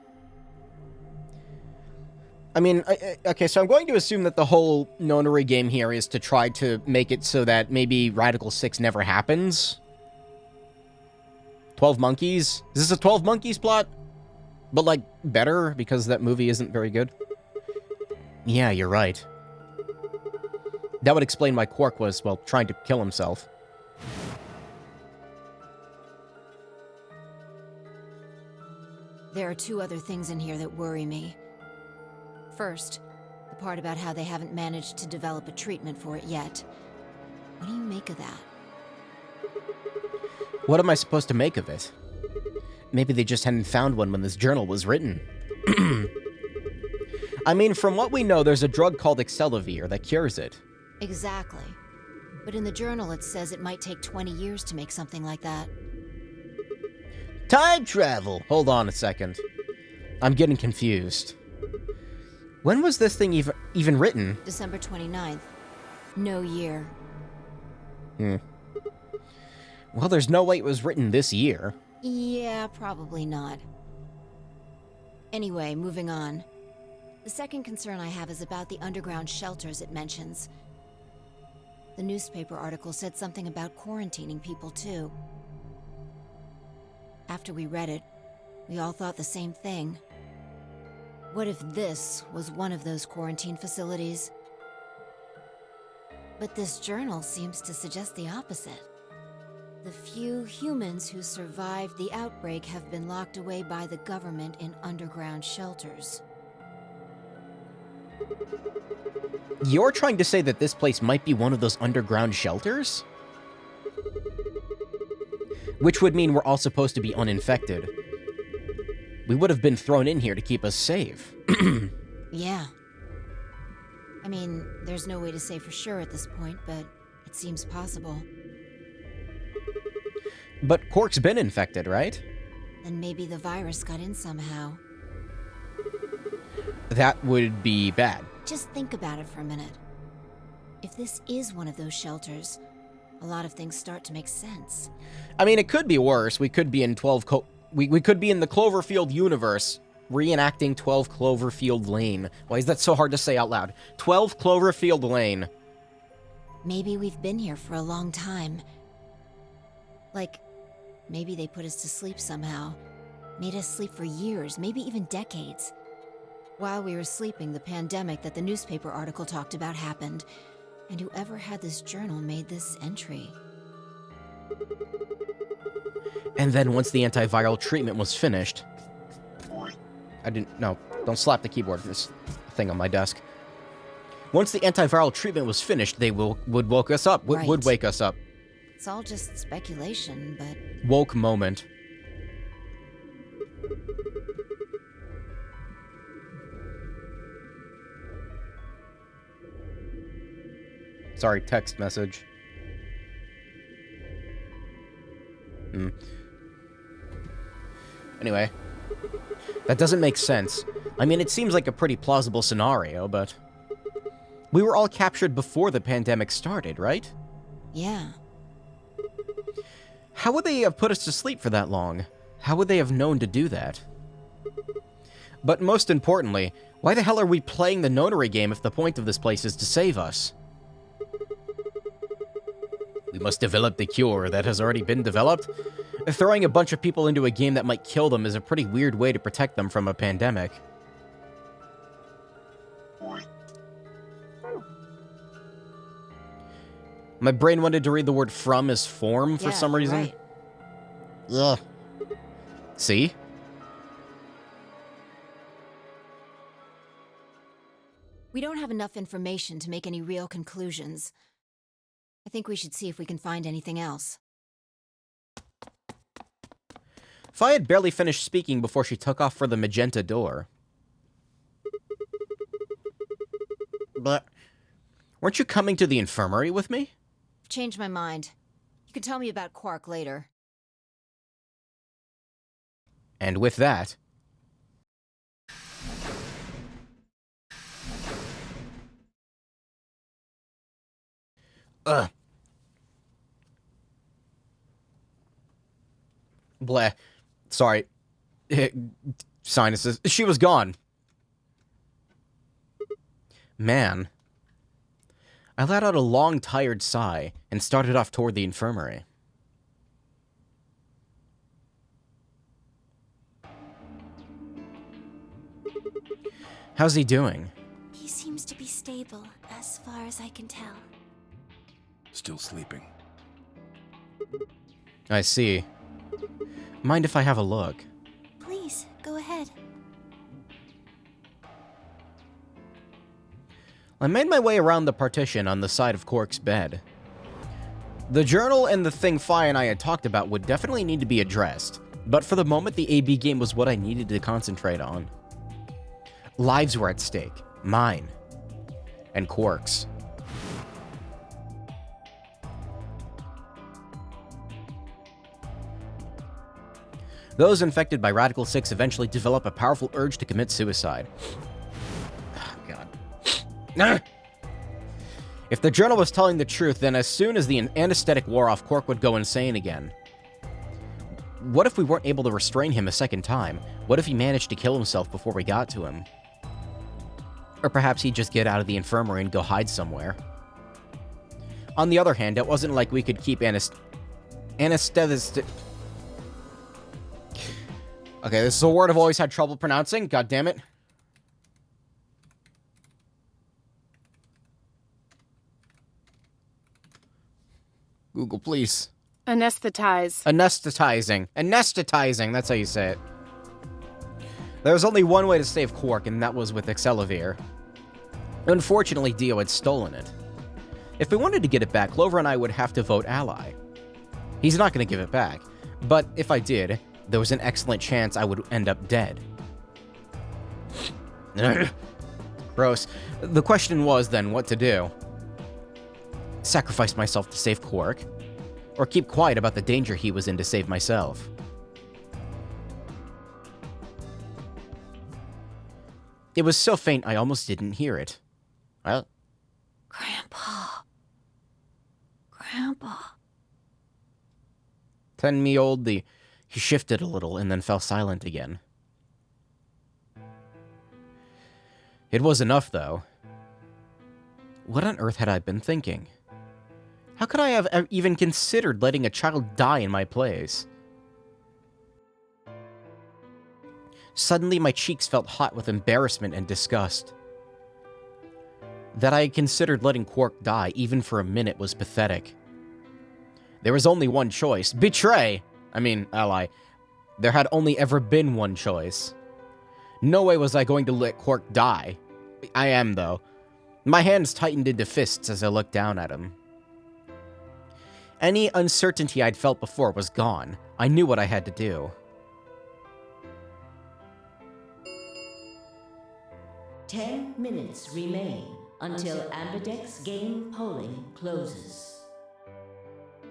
I mean, okay, so I'm going to assume that the whole nonary game here is to try to make it so that maybe Radical 6 never happens. 12 Monkeys? Is this a 12 Monkeys plot? But, like, better, because that movie isn't very good? Yeah, you're right. That would explain why Cork was, well, trying to kill himself. There are two other things in here that worry me. First, the part about how they haven't managed to develop a treatment for it yet. What do you make of that? What am I supposed to make of it? Maybe they just hadn't found one when this journal was written. I mean, from what we know, there's a drug called Excelavir that cures it. Exactly. But in the journal it says it might take 20 years to make something like that. Time travel! Hold on a second. I'm getting confused. When was this thing even written? December 29th. No year. Well, there's no way it was written this year. Yeah, probably not. Anyway, moving on. The second concern I have is about the underground shelters it mentions. The newspaper article said something about quarantining people, too. After we read it, we all thought the same thing. What if this was one of those quarantine facilities? But this journal seems to suggest the opposite. The few humans who survived the outbreak have been locked away by the government in underground shelters. You're trying to say that this place might be one of those underground shelters? Which would mean we're all supposed to be uninfected. We would have been thrown in here to keep us safe. Yeah. I mean, there's no way to say for sure at this point, but it seems possible. But Cork's been infected, right? Then maybe the virus got in somehow. That would be bad. Just think about it for a minute. If this is one of those shelters, a lot of things start to make sense. I mean, it could be worse. We could be in we could be in the Cloverfield universe, reenacting 12 Cloverfield Lane. Why is that so hard to say out loud? 12 Cloverfield Lane. Maybe we've been here for a long time. Like, maybe they put us to sleep somehow. Made us sleep for years, maybe even decades. While we were sleeping, the pandemic that the newspaper article talked about happened, and whoever had this journal made this entry. And then once the antiviral treatment was finished... No, don't slap the keyboard, this thing on my desk. Once the antiviral treatment was finished, they would woke us up, Right. would wake us up. It's all just speculation, but... Woke moment. Sorry, text message. Anyway. That doesn't make sense. I mean, it seems like a pretty plausible scenario, but... We were all captured before the pandemic started, right? Yeah. How would they have put us to sleep for that long? How would they have known to do that? But most importantly, why the hell are we playing the notary game if the point of this place is to save us? We must develop the cure that has already been developed? Throwing a bunch of people into a game that might kill them is a pretty weird way to protect them from a pandemic. My brain wanted to read the word from as form for some reason. Right. Ugh. See? We don't have enough information to make any real conclusions. I think we should see if we can find anything else. If I had barely finished speaking before she took off for the magenta door. But weren't you coming to the infirmary with me? Changed my mind. You can tell me about Cork later. And with that... Ugh. Bleh. Sorry. Sinuses. She was gone. Man. I let out a long, tired sigh and started off toward the infirmary. How's he doing? He seems to be stable, as far as I can tell. Still sleeping. I see. Mind if I have a look? Please, go ahead. I made my way around the partition on the side of Cork's bed. The journal and the thing Fi and I had talked about would definitely need to be addressed, but for the moment the AB game was what I needed to concentrate on. Lives were at stake. Mine. And Quark's. Those infected by Radical 6 eventually develop a powerful urge to commit suicide. Oh, God. If the journal was telling the truth, then as soon as the anesthetic wore off, Cork would go insane again. What if we weren't able to restrain him a second time? What if he managed to kill himself before we got to him? Or perhaps he'd just get out of the infirmary and go hide somewhere. On the other hand, it wasn't like we could keep anesthetic... Okay, this is a word I've always had trouble pronouncing. God damn it. Google, please. Anesthetize. Anesthetizing. Anesthetizing, that's how you say it. There was only one way to save Quark, and that was with Excelavir. Unfortunately, Dio had stolen it. If we wanted to get it back, Clover and I would have to vote ally. He's not going to give it back, but if I did, there was an excellent chance I would end up dead. Gross. The question was, then, what to do. Sacrifice myself to save Quark, or keep quiet about the danger he was in to save myself. It was so faint I almost didn't hear it. Well, Grandpa. Grandpa. 10-me-old, he shifted a little and then fell silent again. It was enough, though. What on earth had I been thinking? How could I have even considered letting a child die in my place? Suddenly, my cheeks felt hot with embarrassment and disgust. That I had considered letting Quark die, even for a minute, was pathetic. There was only one choice. Betray! Ally. There had only ever been one choice. No way was I going to let Quark die. I am, though. My hands tightened into fists as I looked down at him. Any uncertainty I'd felt before was gone. I knew what I had to do. 10 minutes remain until Ambidex game polling closes.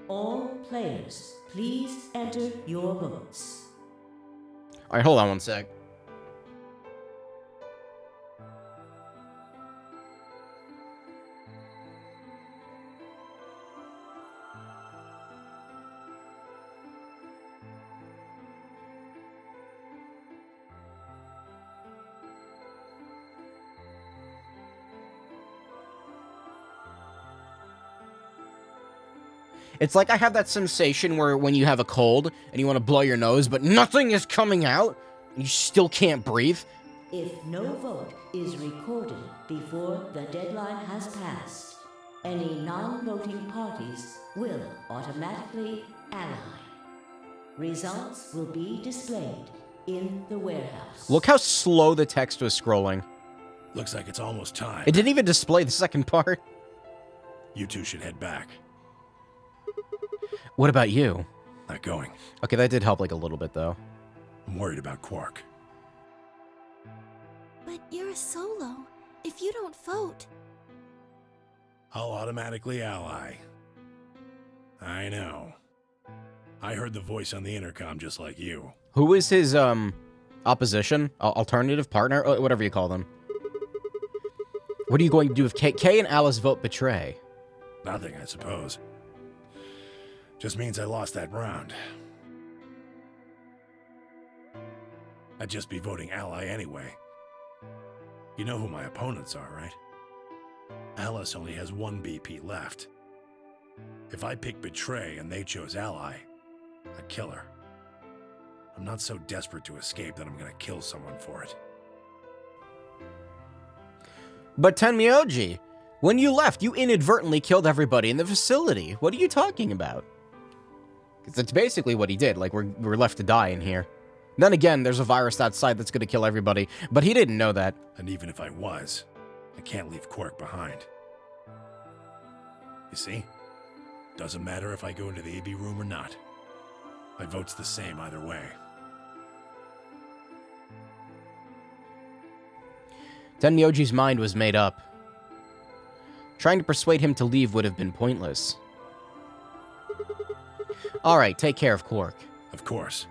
All players, please enter your votes. Alright, hold on one sec. It's like I have that sensation where when you have a cold and you want to blow your nose, but nothing is coming out, and you still can't breathe. If no vote is recorded before the deadline has passed, any non-voting parties will automatically ally. Results will be displayed in the warehouse. Look how slow the text was scrolling. Looks like it's almost time. It didn't even display the second part. You two should head back. What about you? Not going. Okay, that did help like a little bit, though. I'm worried about Quark. But you're a solo. If you don't vote... I'll automatically ally. I know. I heard the voice on the intercom just like you. Who is his, opposition? Alternative partner? Whatever you call them. What are you going to do if Kay and Alice vote betray? Nothing, I suppose. Just means I lost that round. I'd just be voting ally anyway. You know who my opponents are, right? Alice only has one BP left. If I pick betray and they chose ally, I'd kill her. I'm not so desperate to escape that I'm gonna kill someone for it. But Tenmyoji, when you left, you inadvertently killed everybody in the facility. What are you talking about? Because that's basically what he did. Like, we're left to die in here. Then again, there's a virus outside that's going to kill everybody. But he didn't know that. And even if I was, I can't leave Cork behind. You see? Doesn't matter if I go into the AB room or not. My vote's the same either way. Tenmyoji's mind was made up. Trying to persuade him to leave would have been pointless. Alright, take care of Cork. Of course.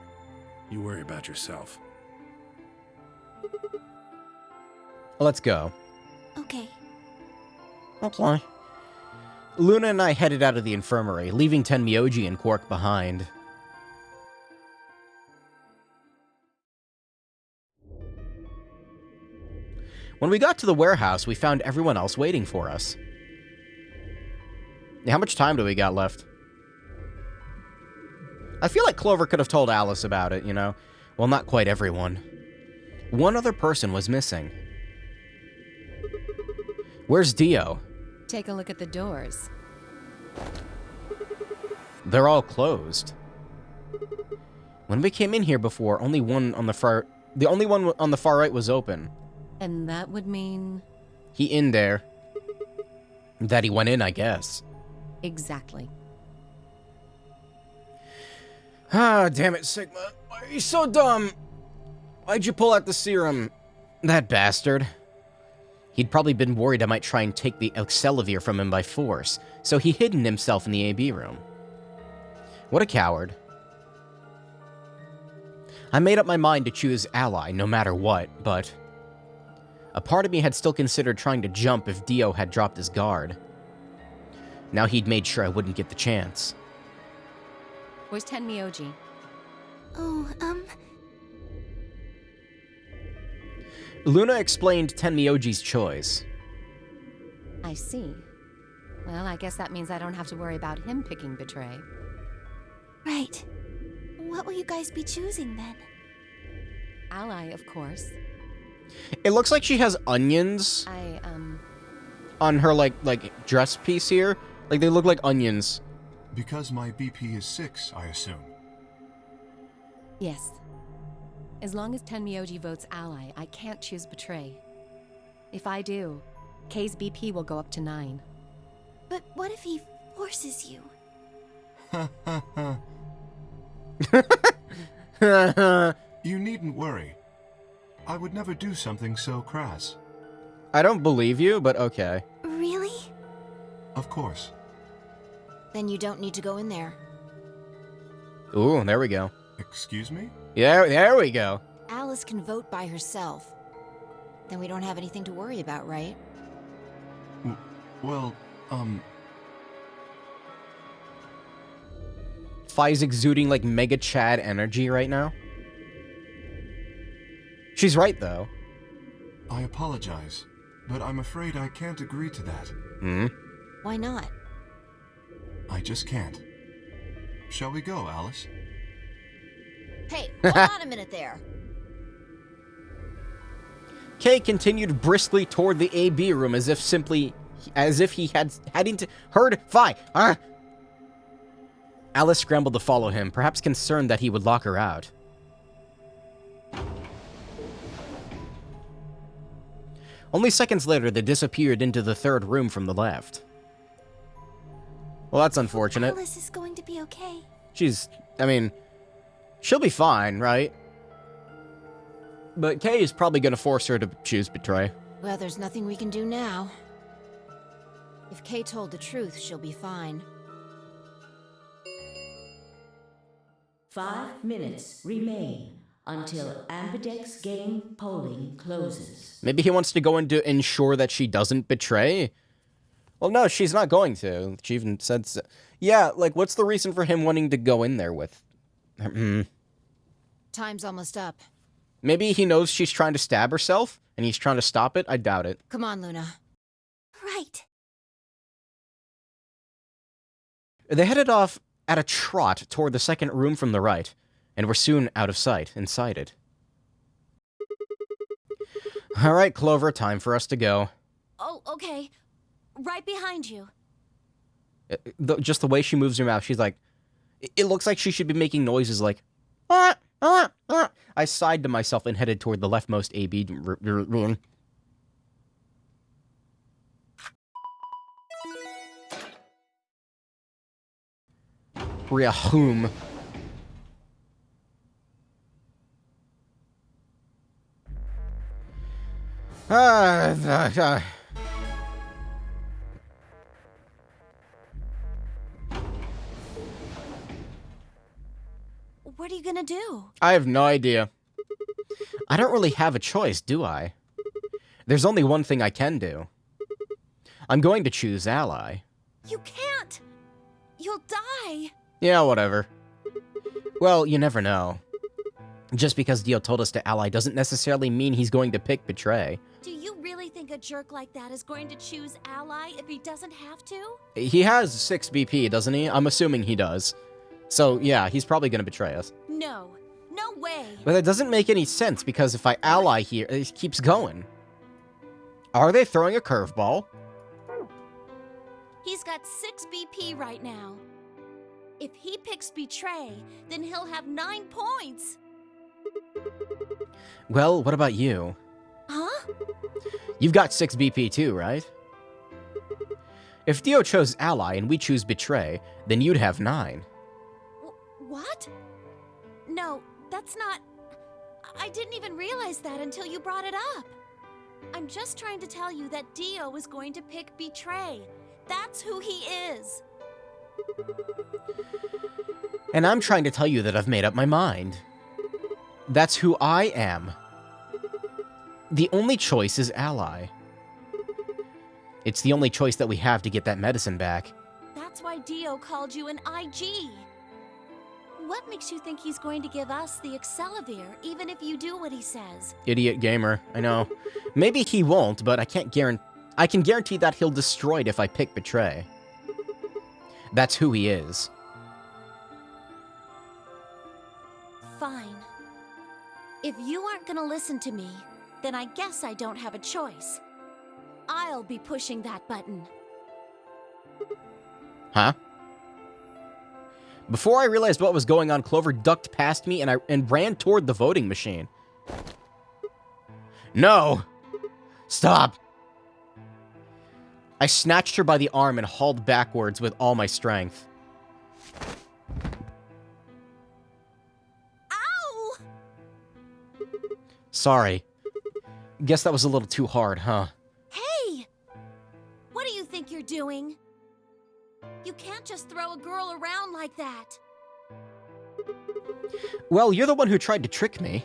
You worry about yourself. Let's go. Okay. Okay. Luna and I headed out of the infirmary, leaving Tenmyoji and Cork behind. When we got to the warehouse, we found everyone else waiting for us. How much time do we got left? I feel like Clover could have told Alice about it, you know? Well, not quite everyone. One other person was missing. Where's Dio? Take a look at the doors. They're all closed. When we came in here before, the only one on the far right was open. And that would mean... He in there. That he went in, I guess. Exactly. Ah, damn it, Sigma. Why are you so dumb? Why'd you pull out the serum? That bastard. He'd probably been worried I might try and take the Excelavir from him by force, so he hidden himself in the AB room. What a coward. I made up my mind to choose Ally no matter what, but... a part of me had still considered trying to jump if Dio had dropped his guard. Now he'd made sure I wouldn't get the chance. Where's Tenmyoji? Oh, Luna explained Tenmyoji's choice. I see. Well, I guess that means I don't have to worry about him picking Betray. right. What will you guys be choosing then? Ally, of course. It looks like she has onions on her, like dress piece here. Like, they look like onions. Because my BP is 6, I assume. Yes. As long as Tenmyoji votes Ally, I can't choose Betray. If I do, K's BP will go up to 9. But what if he forces you? You needn't worry. I would never do something so crass. I don't believe you, but okay. Really? Of course. Then you don't need to go in there. Ooh, there we go. Excuse me? Yeah, there we go. Alice can vote by herself. Then we don't have anything to worry about, right? Well, Phi's exuding, like, Mega Chad energy right now. She's right, though. I apologize, but I'm afraid I can't agree to that. Hmm? Why not? I just can't. Shall we go, Alice? Hey, hold on a minute there. Kay continued briskly toward the AB room as if he hadn't heard Phi. Alice scrambled to follow him, perhaps concerned that he would lock her out. Only seconds later, they disappeared into the third room from the left. Well, that's unfortunate. Alice is going to be okay. She'll be fine, right? But Kay is probably going to force her to choose Betray. Well, there's nothing we can do now. If Kay told the truth, she'll be fine. 5 minutes remain until Ambidex game polling closes. Maybe he wants to go in to ensure that she doesn't betray? Well, no, she's not going to. She even said so. Yeah, like, what's the reason for him wanting to go in there with... Time's almost up. Maybe he knows she's trying to stab herself, and he's trying to stop it? I doubt it. Come on, Luna. Right. They headed off at a trot toward the second room from the right, and were soon out of sight inside it. All right, Clover, time for us to go. Oh, okay. Right behind you. Just the way she moves her mouth, she's like... It looks like she should be making noises like... Ah, ah, ah. I sighed to myself and headed toward the leftmost AB room. Riahum. What are you gonna do? I have no idea. I don't really have a choice, do I? There's only one thing I can do. I'm going to choose Ally. You can't! You'll die! Yeah, whatever. Well, you never know. Just because Dio told us to Ally doesn't necessarily mean he's going to pick Betray. Do you really think a jerk like that is going to choose Ally if he doesn't have to? He has 6 BP, doesn't he? I'm assuming he does. So, yeah, he's probably going to betray us. No. No way! But that doesn't make any sense, because if I Ally here, it keeps going. Are they throwing a curveball? He's got 6 BP right now. If he picks Betray, then he'll have 9 points! Well, what about you? Huh? You've got 6 BP too, right? If Dio chose Ally and we choose Betray, then you'd have 9. What? No, that's not... I didn't even realize that until you brought it up. I'm just trying to tell you that Dio is going to pick Betray. That's who he is. And I'm trying to tell you that I've made up my mind. That's who I am. The only choice is Ally. It's the only choice that we have to get that medicine back. That's why Dio called you an IG. What makes you think he's going to give us the Excelavir, even if you do what he says? Idiot gamer, I know. Maybe he won't, but I can guarantee that he'll destroy it if I pick Betray. That's who he is. Fine. If you aren't gonna listen to me, then I guess I don't have a choice. I'll be pushing that button. Huh? Before I realized what was going on, Clover ducked past me and ran toward the voting machine. No! Stop! I snatched her by the arm and hauled backwards with all my strength. Ow! Sorry. Guess that was a little too hard, huh? Hey! What do you think you're doing? You can't just throw a girl around like that. Well, you're the one who tried to trick me.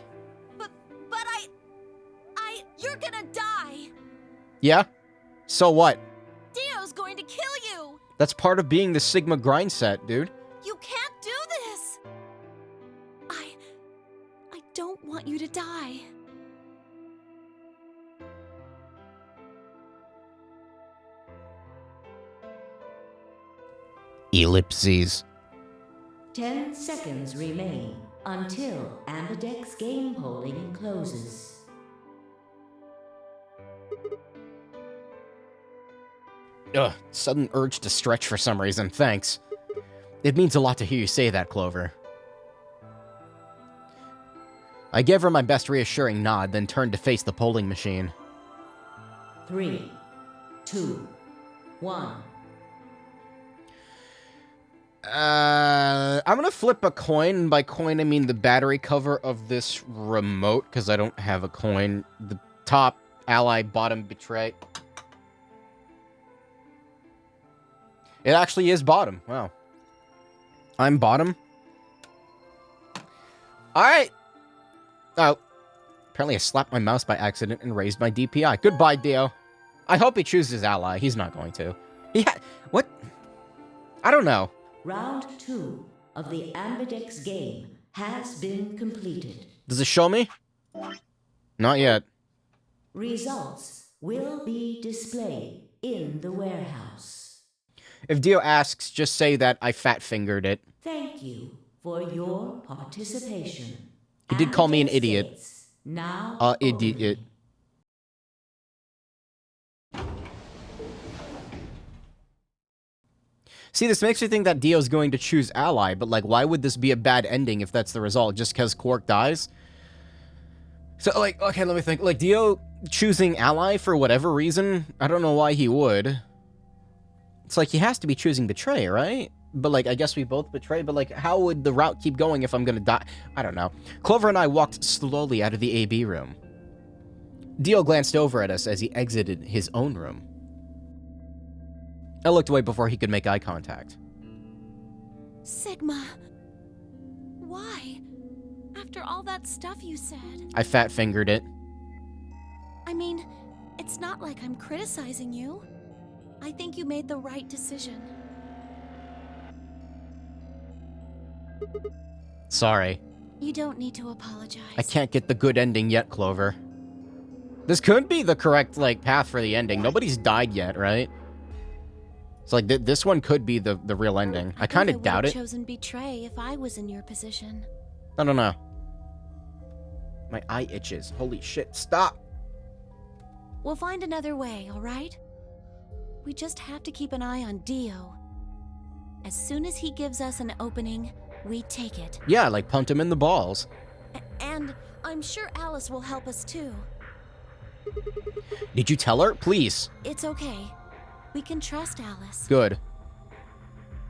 But you're gonna die. Yeah? So what? Dio's going to kill you. That's part of being the Sigma grind set, dude. You can't do this. I don't want you to die. Ellipses. 10 seconds remain until Ambidex game polling closes. Ugh, sudden urge to stretch for some reason, thanks. It means a lot to hear you say that, Clover. I gave her my best reassuring nod, then turned to face the polling machine. 3, 2, 1. I'm gonna flip a coin, and by coin I mean the battery cover of this remote, because I don't have a coin. The top, Ally, bottom, Betray. It actually is bottom, wow. I'm bottom? Alright! Oh, apparently I slapped my mouse by accident and raised my DPI. Goodbye, Dio. I hope he chooses Ally, he's not going to. What? I don't know. Round 2 of the Ambidex game has been completed. Does it show me? Not yet. Results will be displayed in the warehouse. If Dio asks, just say that I fat-fingered it. Thank you for your participation. He did call me an Ambidex idiot. gates now Idiot. See, this makes me think that Dio's going to choose Ally, but, like, why would this be a bad ending if that's the result? Just because Cork dies? So, like, okay, let me think. Like, Dio choosing Ally for whatever reason? I don't know why he would. It's like, he has to be choosing Betray, right? but, like, I guess we both betray, but, like, how would the route keep going if I'm gonna die? I don't know. Clover and I walked slowly out of the AB room. Dio glanced over at us as he exited his own room. I looked away before he could make eye contact. Sigma. Why? After all that stuff you said. I fat-fingered it. I mean, it's not like I'm criticizing you. I think you made the right decision. Sorry. You don't need to apologize. I can't get the good ending yet, Clover. This could be the correct, like, path for the ending. Nobody's died yet, right? It's like, this one could be the real ending. I kind of doubt it. I would have chosen betray if I was in your position. I don't know. My eye itches. Holy shit, stop! We'll find another way, alright? We just have to keep an eye on Dio. As soon as he gives us an opening, we take it. Yeah, like punt him in the balls. And I'm sure Alice will help us too. Did you tell her? Please. It's okay. We can trust Alice. Good.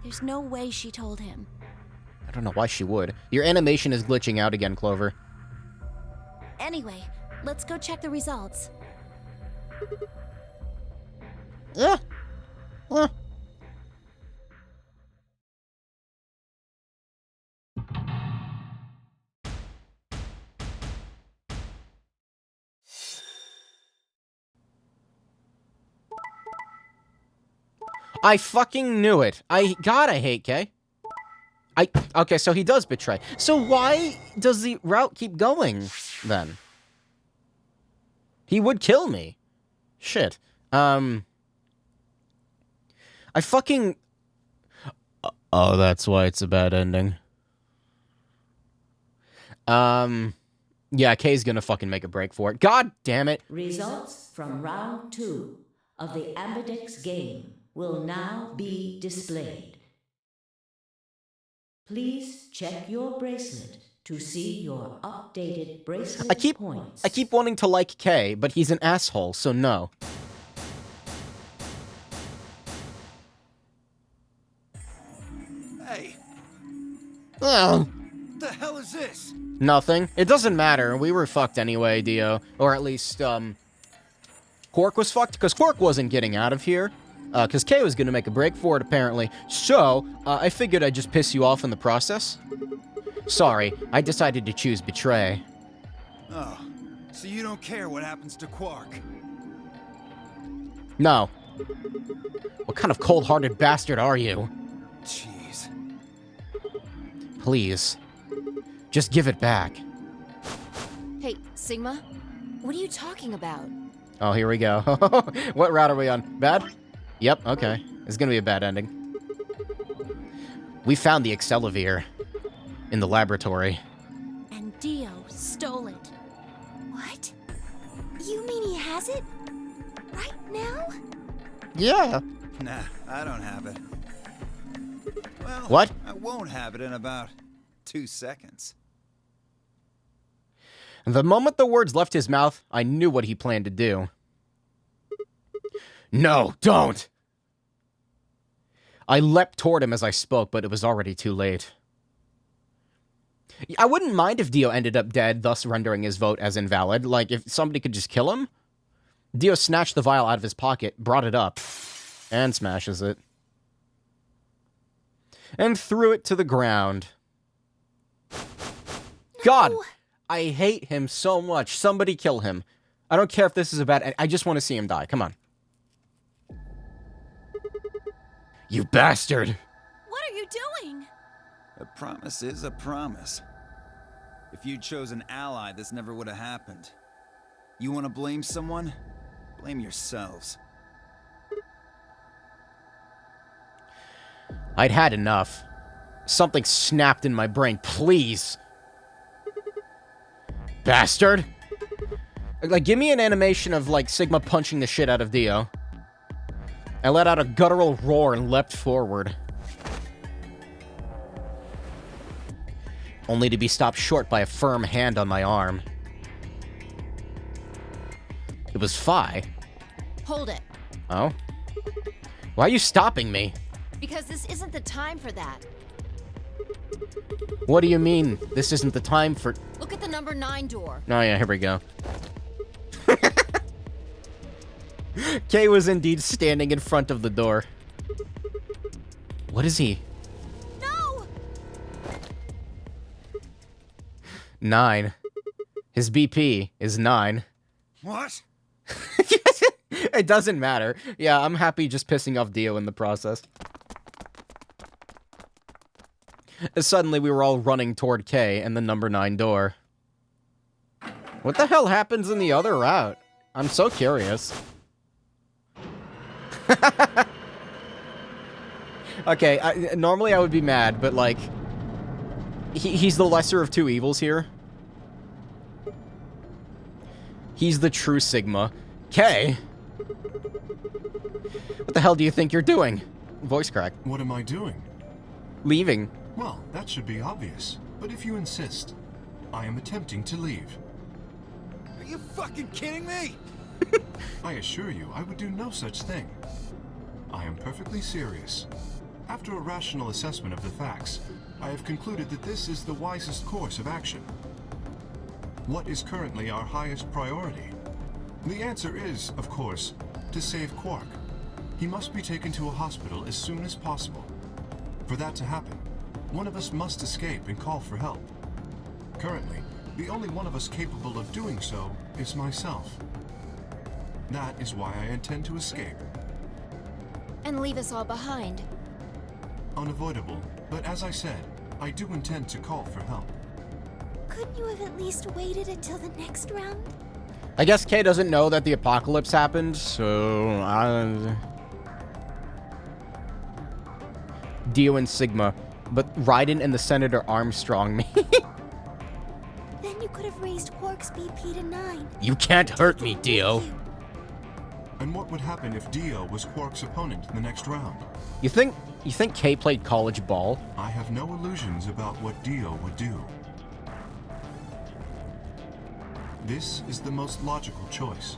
There's no way she told him. I don't know why she would. Your animation is glitching out again, Clover. Anyway, let's go check the results. Yeah. I fucking knew it. God, I hate Kay. Okay, so he does betray. So why does the route keep going, then? He would kill me. Shit. I fucking... Oh, that's why it's a bad ending. Yeah, Kay's gonna fucking make a break for it. God damn it. Results from round 2 of the Ambidex game will now be displayed. Please check your bracelet to see your updated bracelet points. I keep wanting to like Kay, but he's an asshole, so no. Hey, Oh. what the hell is this? Nothing. It doesn't matter. We were fucked anyway, Dio. Or at least, Cork was fucked, because Cork wasn't getting out of here. Because Kay was gonna make a break for it, apparently. So, I figured I'd just piss you off in the process. Sorry, I decided to choose betray. Oh, so you don't care what happens to Quark? No. What kind of cold-hearted bastard are you? Jeez. Please. Just give it back. Hey, Sigma? What are you talking about? Oh, here we go. What route are we on? Bad? Yep, okay. It's gonna be a bad ending. We found the Excelivir in the laboratory. And Dio stole it. What? You mean he has it? Right now? Yeah. Nah, I don't have it. Well, What? I won't have it in about 2 seconds. The moment the words left his mouth, I knew what he planned to do. No, don't! I leapt toward him as I spoke, but it was already too late. I wouldn't mind if Dio ended up dead, thus rendering his vote as invalid. Like, if somebody could just kill him? Dio snatched the vial out of his pocket, brought it up, and smashes it. And threw it to the ground. God! I hate him so much. Somebody kill him. I don't care if this is a bad... I just want to see him die. Come on. You bastard! What are you doing? A promise is a promise. If you'd chosen ally, this never would have happened. You want to blame someone? Blame yourselves. I'd had enough. Something snapped in my brain. Please. Bastard! Like, give me an animation of, like, Sigma punching the shit out of Dio. I let out a guttural roar and leapt forward. Only to be stopped short by a firm hand on my arm. It was Phi. Hold it. Oh? Why are you stopping me? Because this isn't the time for that. What do you mean? This isn't the time for... Look at the number 9 door. Oh yeah, here we go. Kay was indeed standing in front of the door. What is he? No! 9. His BP is 9. What? It doesn't matter. Yeah, I'm happy just pissing off Dio in the process. Suddenly, we were all running toward Kay and the number 9 door. What the hell happens in the other route? I'm so curious. Okay, normally I would be mad, but, like... He's the lesser of two evils here. He's the true Sigma. Kay? What the hell do you think you're doing? Voice crack. What am I doing? Leaving. Well, that should be obvious. But if you insist, I am attempting to leave. Are you fucking kidding me? I assure you, I would do no such thing. I am perfectly serious. After a rational assessment of the facts, I have concluded that this is the wisest course of action. What is currently our highest priority? The answer is, of course, to save Quark. He must be taken to a hospital as soon as possible. For that to happen, one of us must escape and call for help. Currently, the only one of us capable of doing so is myself. That is why I intend to escape. And leave us all behind. Unavoidable, but as I said, I do intend to call for help. Couldn't you have at least waited until the next round? I guess Kay doesn't know that the apocalypse happened, so... Dio and Sigma, but Raiden and the Senator Armstrong me. Then you could have raised Quark's BP to 9. You can't hurt me, Dio. And what would happen if Dio was Quark's opponent in the next round? You think Kay played college ball? I have no illusions about what Dio would do. This is the most logical choice.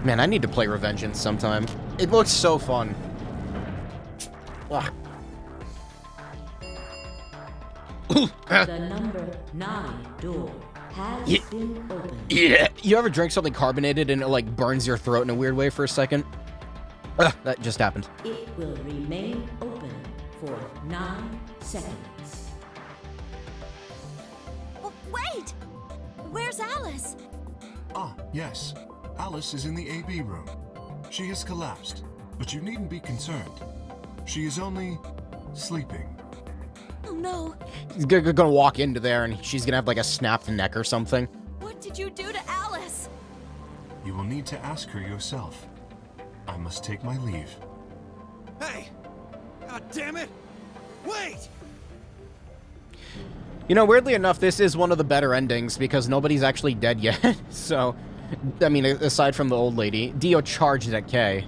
Man, I need to play Revengeance sometime. It looks so fun. Ugh. The number 9 door has been opened. Yeah. You ever drink something carbonated and it like burns your throat in a weird way for a second? Ugh, that just happened. It will remain open for 9 seconds. Oh, wait! Where's Alice? Ah, yes. Alice is in the AB room. She has collapsed, but you needn't be concerned. She is only sleeping. Oh no. He's gonna walk into there and she's gonna have like a snapped neck or something. What did you do to Alice? You will need to ask her yourself. I must take my leave. Hey! God damn it! Wait! You know, weirdly enough, this is one of the better endings because nobody's actually dead yet. So, I mean, aside from the old lady, Dio charged at Kay.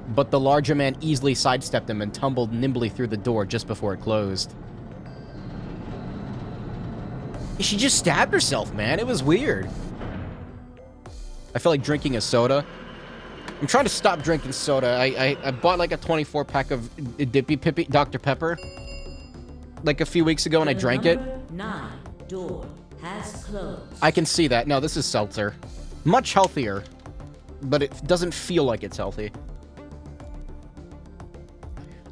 But the larger man easily sidestepped him and tumbled nimbly through the door just before it closed. She just stabbed herself, man. It was weird. I felt like drinking a soda. I'm trying to stop drinking soda. I bought like a 24-pack of Dippy Pippy Dr. Pepper like a few weeks ago and I drank it. 9 door has closed. I can see that. No, this is seltzer. Much healthier, but it doesn't feel like it's healthy.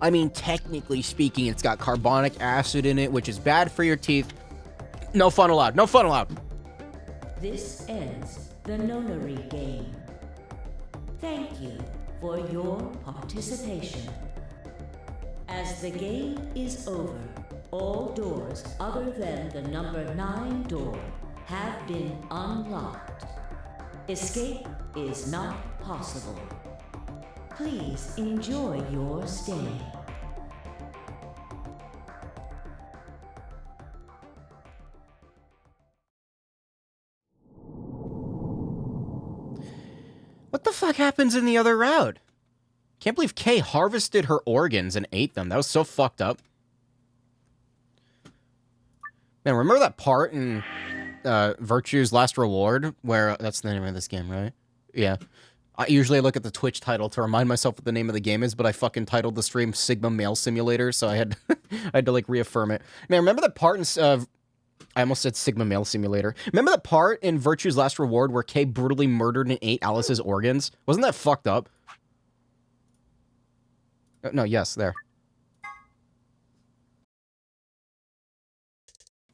I mean, technically speaking, it's got carbonic acid in it, which is bad for your teeth. No fun allowed. No fun allowed. This ends the nonary game. Thank you for your participation. As the game is over, all doors other than the number 9 door have been unlocked. Escape is not possible. Please enjoy your stay. What the fuck happens in the other route? Can't believe Kay harvested her organs and ate them. That was so fucked up. Man, remember that part in Virtue's Last Reward where that's the name of this game, right? Yeah. I usually look at the Twitch title to remind myself what the name of the game is, but I fucking titled the stream Sigma Male Simulator, so I had I had to like reaffirm it. Man, remember that part in I almost said Sigma Male Simulator. Remember that part in Virtue's Last Reward where Kay brutally murdered and ate Alice's organs? Wasn't that fucked up? No, yes, there.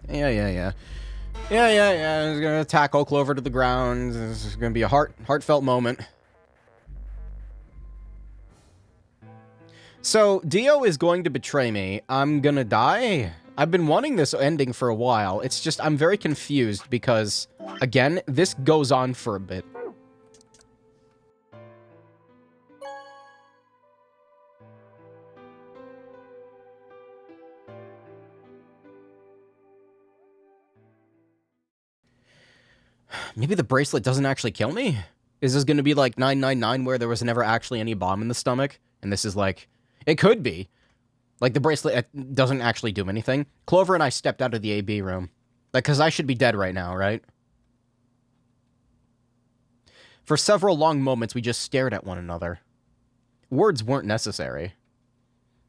Yeah. He's gonna tackle Clover to the ground. This is gonna be a heartfelt moment. So, Dio is going to betray me. I'm gonna die? I've been wanting this ending for a while. It's just, I'm very confused because, again, this goes on for a bit. Maybe the bracelet doesn't actually kill me? Is this gonna be like 999 where there was never actually any bomb in the stomach? And this is like... It could be. Like, the bracelet doesn't actually do anything. Clover and I stepped out of the AB room. Like, because I should be dead right now, right? For several long moments, we just stared at one another. Words weren't necessary.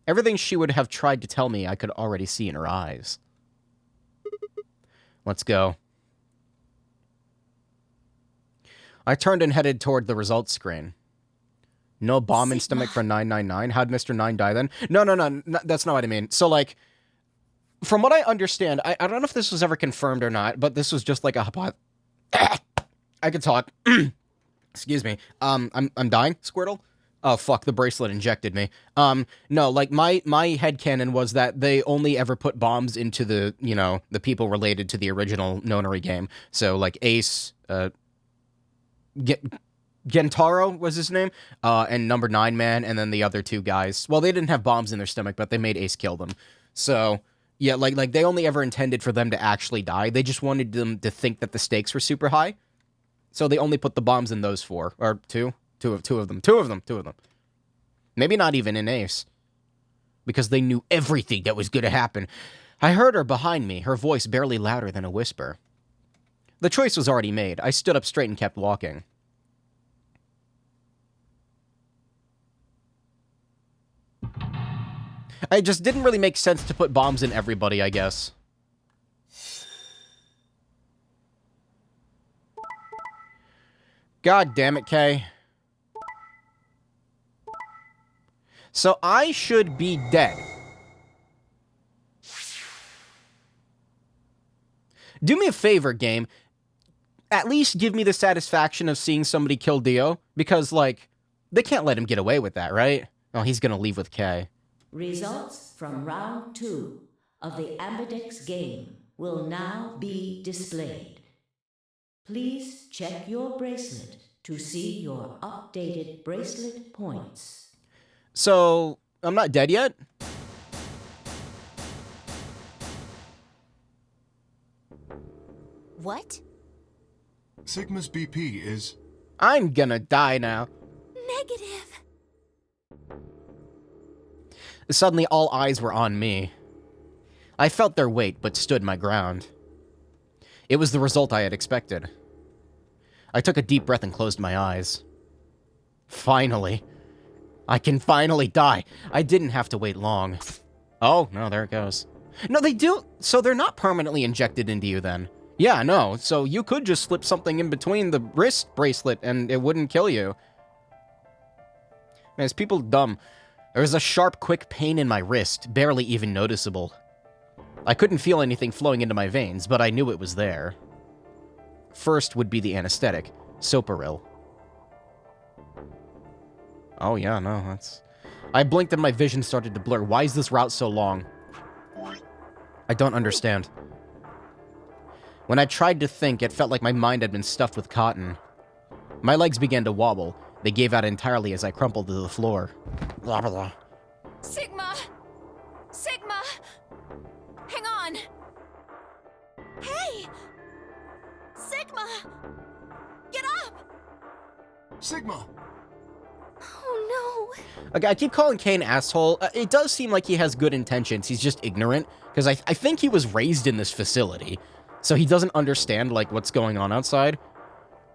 Everything she would have tried to tell me, I could already see in her eyes. Let's go. I turned and headed toward the results screen. No bomb in stomach for 999. How'd Mr. 9 die then? No, that's not what I mean. So, like, from what I understand, I don't know if this was ever confirmed or not, but this was just like a... I could talk. Excuse me. I'm dying, Squirtle? Oh, fuck, the bracelet injected me. No, like, my headcanon was that they only ever put bombs into the, you know, the people related to the original Nonary game. So, like, Ace, Gentaro was his name, and Number 9 Man, and then the other two guys. Well, they didn't have bombs in their stomach, but they made Ace kill them. So, yeah, like they only ever intended for them to actually die. They just wanted them to think that the stakes were super high. So they only put the bombs in those four. Or two of them. Maybe not even in Ace. Because they knew everything that was going to happen. I heard her behind me, her voice barely louder than a whisper. The choice was already made. I stood up straight and kept walking. It just didn't really make sense to put bombs in everybody, I guess. God damn it, Kay. So I should be dead. Do me a favor, game. At least give me the satisfaction of seeing somebody kill Dio. Because, like, they can't let him get away with that, right? Oh, he's gonna leave with Kay. Results from round 2 of the Ambidex game will now be displayed. Please check your bracelet to see your updated bracelet points. So, I'm not dead yet? What? Sigma's BP is... I'm gonna die now. Negative. Suddenly, all eyes were on me. I felt their weight, but stood my ground. It was the result I had expected. I took a deep breath and closed my eyes. Finally. I can finally die. I didn't have to wait long. Oh, no, there it goes. No, they do... So they're not permanently injected into you, then. Yeah, no, so you could just slip something in between the wrist bracelet and it wouldn't kill you. Man, is people dumb. There was a sharp, quick pain in my wrist, barely even noticeable. I couldn't feel anything flowing into my veins, but I knew it was there. First would be the anesthetic, Soparil. Oh yeah, no, that's... I blinked and my vision started to blur. Why is this route so long? I don't understand. When I tried to think, it felt like my mind had been stuffed with cotton. My legs began to wobble. They gave out entirely as I crumpled to the floor. Blah, blah, blah. Sigma! Sigma! Hang on! Hey! Sigma! Get up! Sigma! Oh no! Okay, I keep calling Kay an asshole. It does seem like he has good intentions. He's just ignorant. Because I think he was raised in this facility. So he doesn't understand, like, what's going on outside.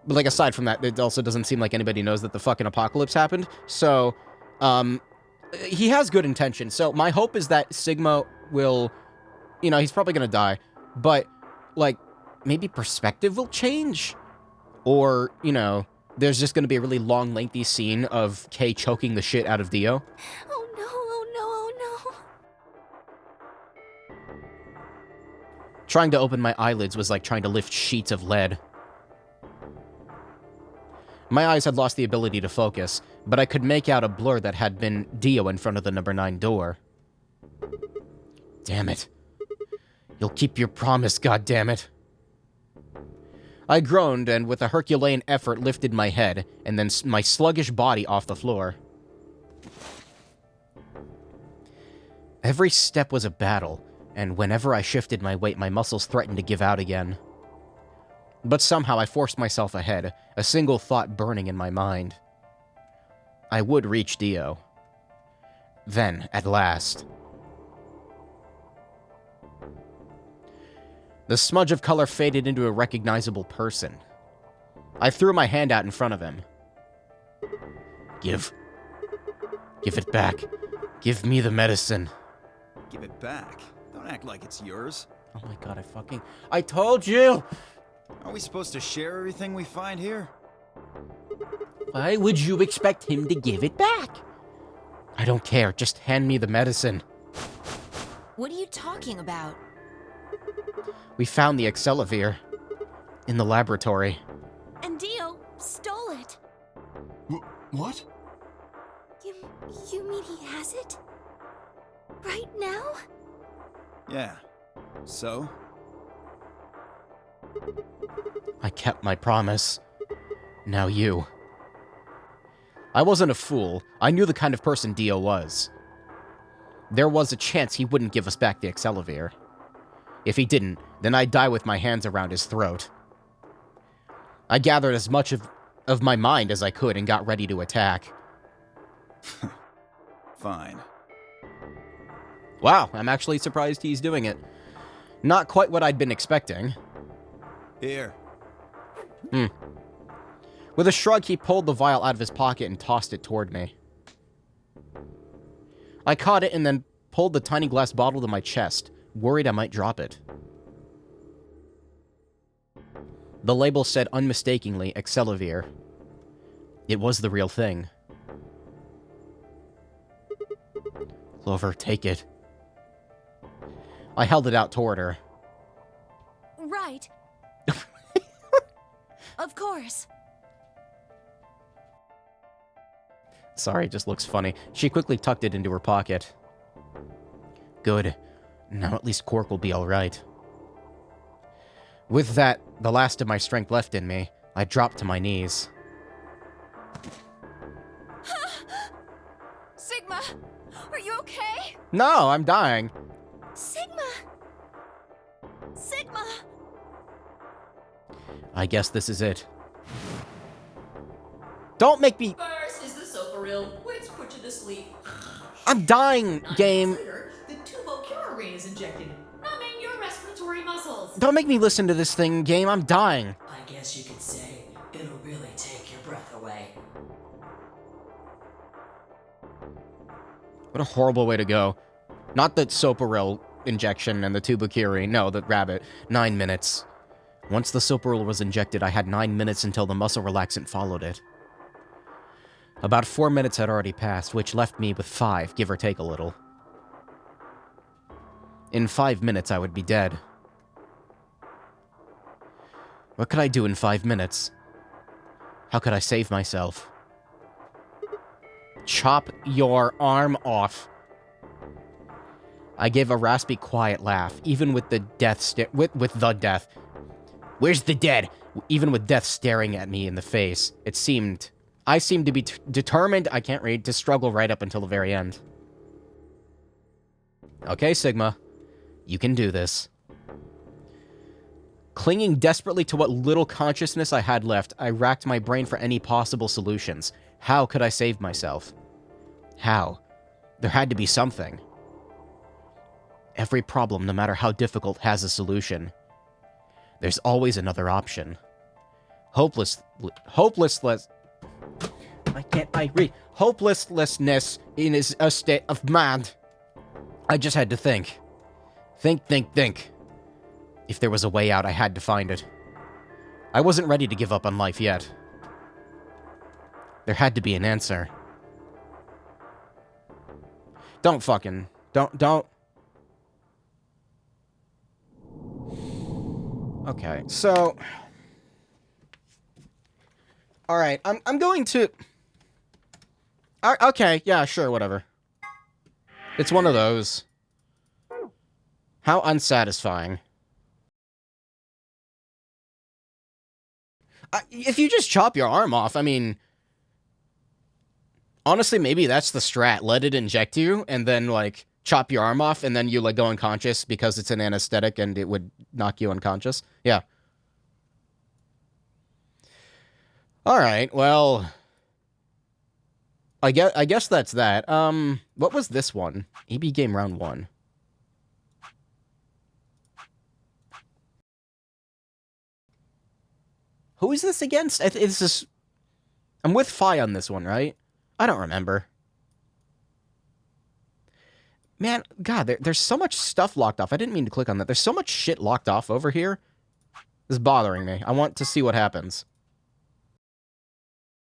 But, like, aside from that, it also doesn't seem like anybody knows that the fucking apocalypse happened. So, he has good intentions. So, my hope is that Sigma will, you know, he's probably gonna die. But, like, maybe perspective will change? Or, you know, there's just gonna be a really long, lengthy scene of Kay choking the shit out of Dio. Oh no, oh no, oh no. Trying to open my eyelids was like trying to lift sheets of lead. My eyes had lost the ability to focus, but I could make out a blur that had been Dio in front of the number 9 door. Damn it. You'll keep your promise, goddammit. I groaned and with a Herculean effort lifted my head and then my sluggish body off the floor. Every step was a battle, and whenever I shifted my weight, my muscles threatened to give out again. But somehow I forced myself ahead, a single thought burning in my mind. I would reach Dio. Then, at last. The smudge of color faded into a recognizable person. I threw my hand out in front of him. Give it back. Give me the medicine. Give it back. Don't act like it's yours. Oh my god, I told you! Are we supposed to share everything we find here? Why would you expect him to give it back? I don't care, just hand me the medicine. What are you talking about? We found the Excelavir in the laboratory. And Dio stole it. What? You mean he has it? Right now? Yeah. So? I kept my promise. Now you. I wasn't a fool. I knew the kind of person Dio was. There was a chance he wouldn't give us back the Excelavir. If he didn't, then I'd die with my hands around his throat. I gathered as much of my mind as I could and got ready to attack. Fine. Wow, I'm actually surprised he's doing it. Not quite what I'd been expecting. Here. With a shrug, he pulled the vial out of his pocket and tossed it toward me. I caught it and then pulled the tiny glass bottle to my chest, worried I might drop it. The label said unmistakably Excelavir. It was the real thing. Clover, take it. I held it out toward her. Right. Of course. Sorry, it just looks funny. She quickly tucked it into her pocket. Good. Now at least Cork will be alright. With that, the last of my strength left in me, I dropped to my knees. Sigma, are you okay? No, I'm dying. Sigma! Sigma! I guess this is it. Don't make me... First, is the sofa real? Let's put you to sleep. I'm dying, 9 game. minutes later, the tubocurarine is injected, numbing your respiratory muscles. Don't make me listen to this thing, game. I'm dying. I guess you could say it'll really take your breath away. What a horrible way to go. Not the Soparil injection and the tubocurine. No, the rabbit. 9 minutes. Once the Soparil was injected, I had 9 minutes until the muscle relaxant followed it. About 4 minutes had already passed, which left me with 5, give or take a little. In 5 minutes, I would be dead. What could I do in 5 minutes? How could I save myself? Chop your arm off. I gave a raspy, quiet laugh, even with the death with the death. Where's the dead? Even with death staring at me in the face, I seemed to be determined, I can't read, to struggle right up until the very end. Okay, Sigma. You can do this. Clinging desperately to what little consciousness I had left, I racked my brain for any possible solutions. How could I save myself? How? There had to be something. Every problem, no matter how difficult, has a solution. There's always another option. Hopelessness. I read? Hopelessness in a state of mind. I just had to think. Think. If there was a way out, I had to find it. I wasn't ready to give up on life yet. There had to be an answer. Don't. Okay, so... Alright, I'm going to... Okay, yeah, sure, whatever. It's one of those. How unsatisfying. If you just chop your arm off, I mean... Honestly, maybe that's the strat. Let it inject you, and then, like, chop your arm off, and then you, like, go unconscious because it's an anesthetic and it would knock you unconscious. Yeah. Alright, well... I guess that's that. What was this one? EB Game Round 1. Who is this against? It's this... I'm with Fi on this one, right? I don't remember. Man, God, there's so much stuff locked off. I didn't mean to click on that. There's so much shit locked off over here. This is bothering me. I want to see what happens.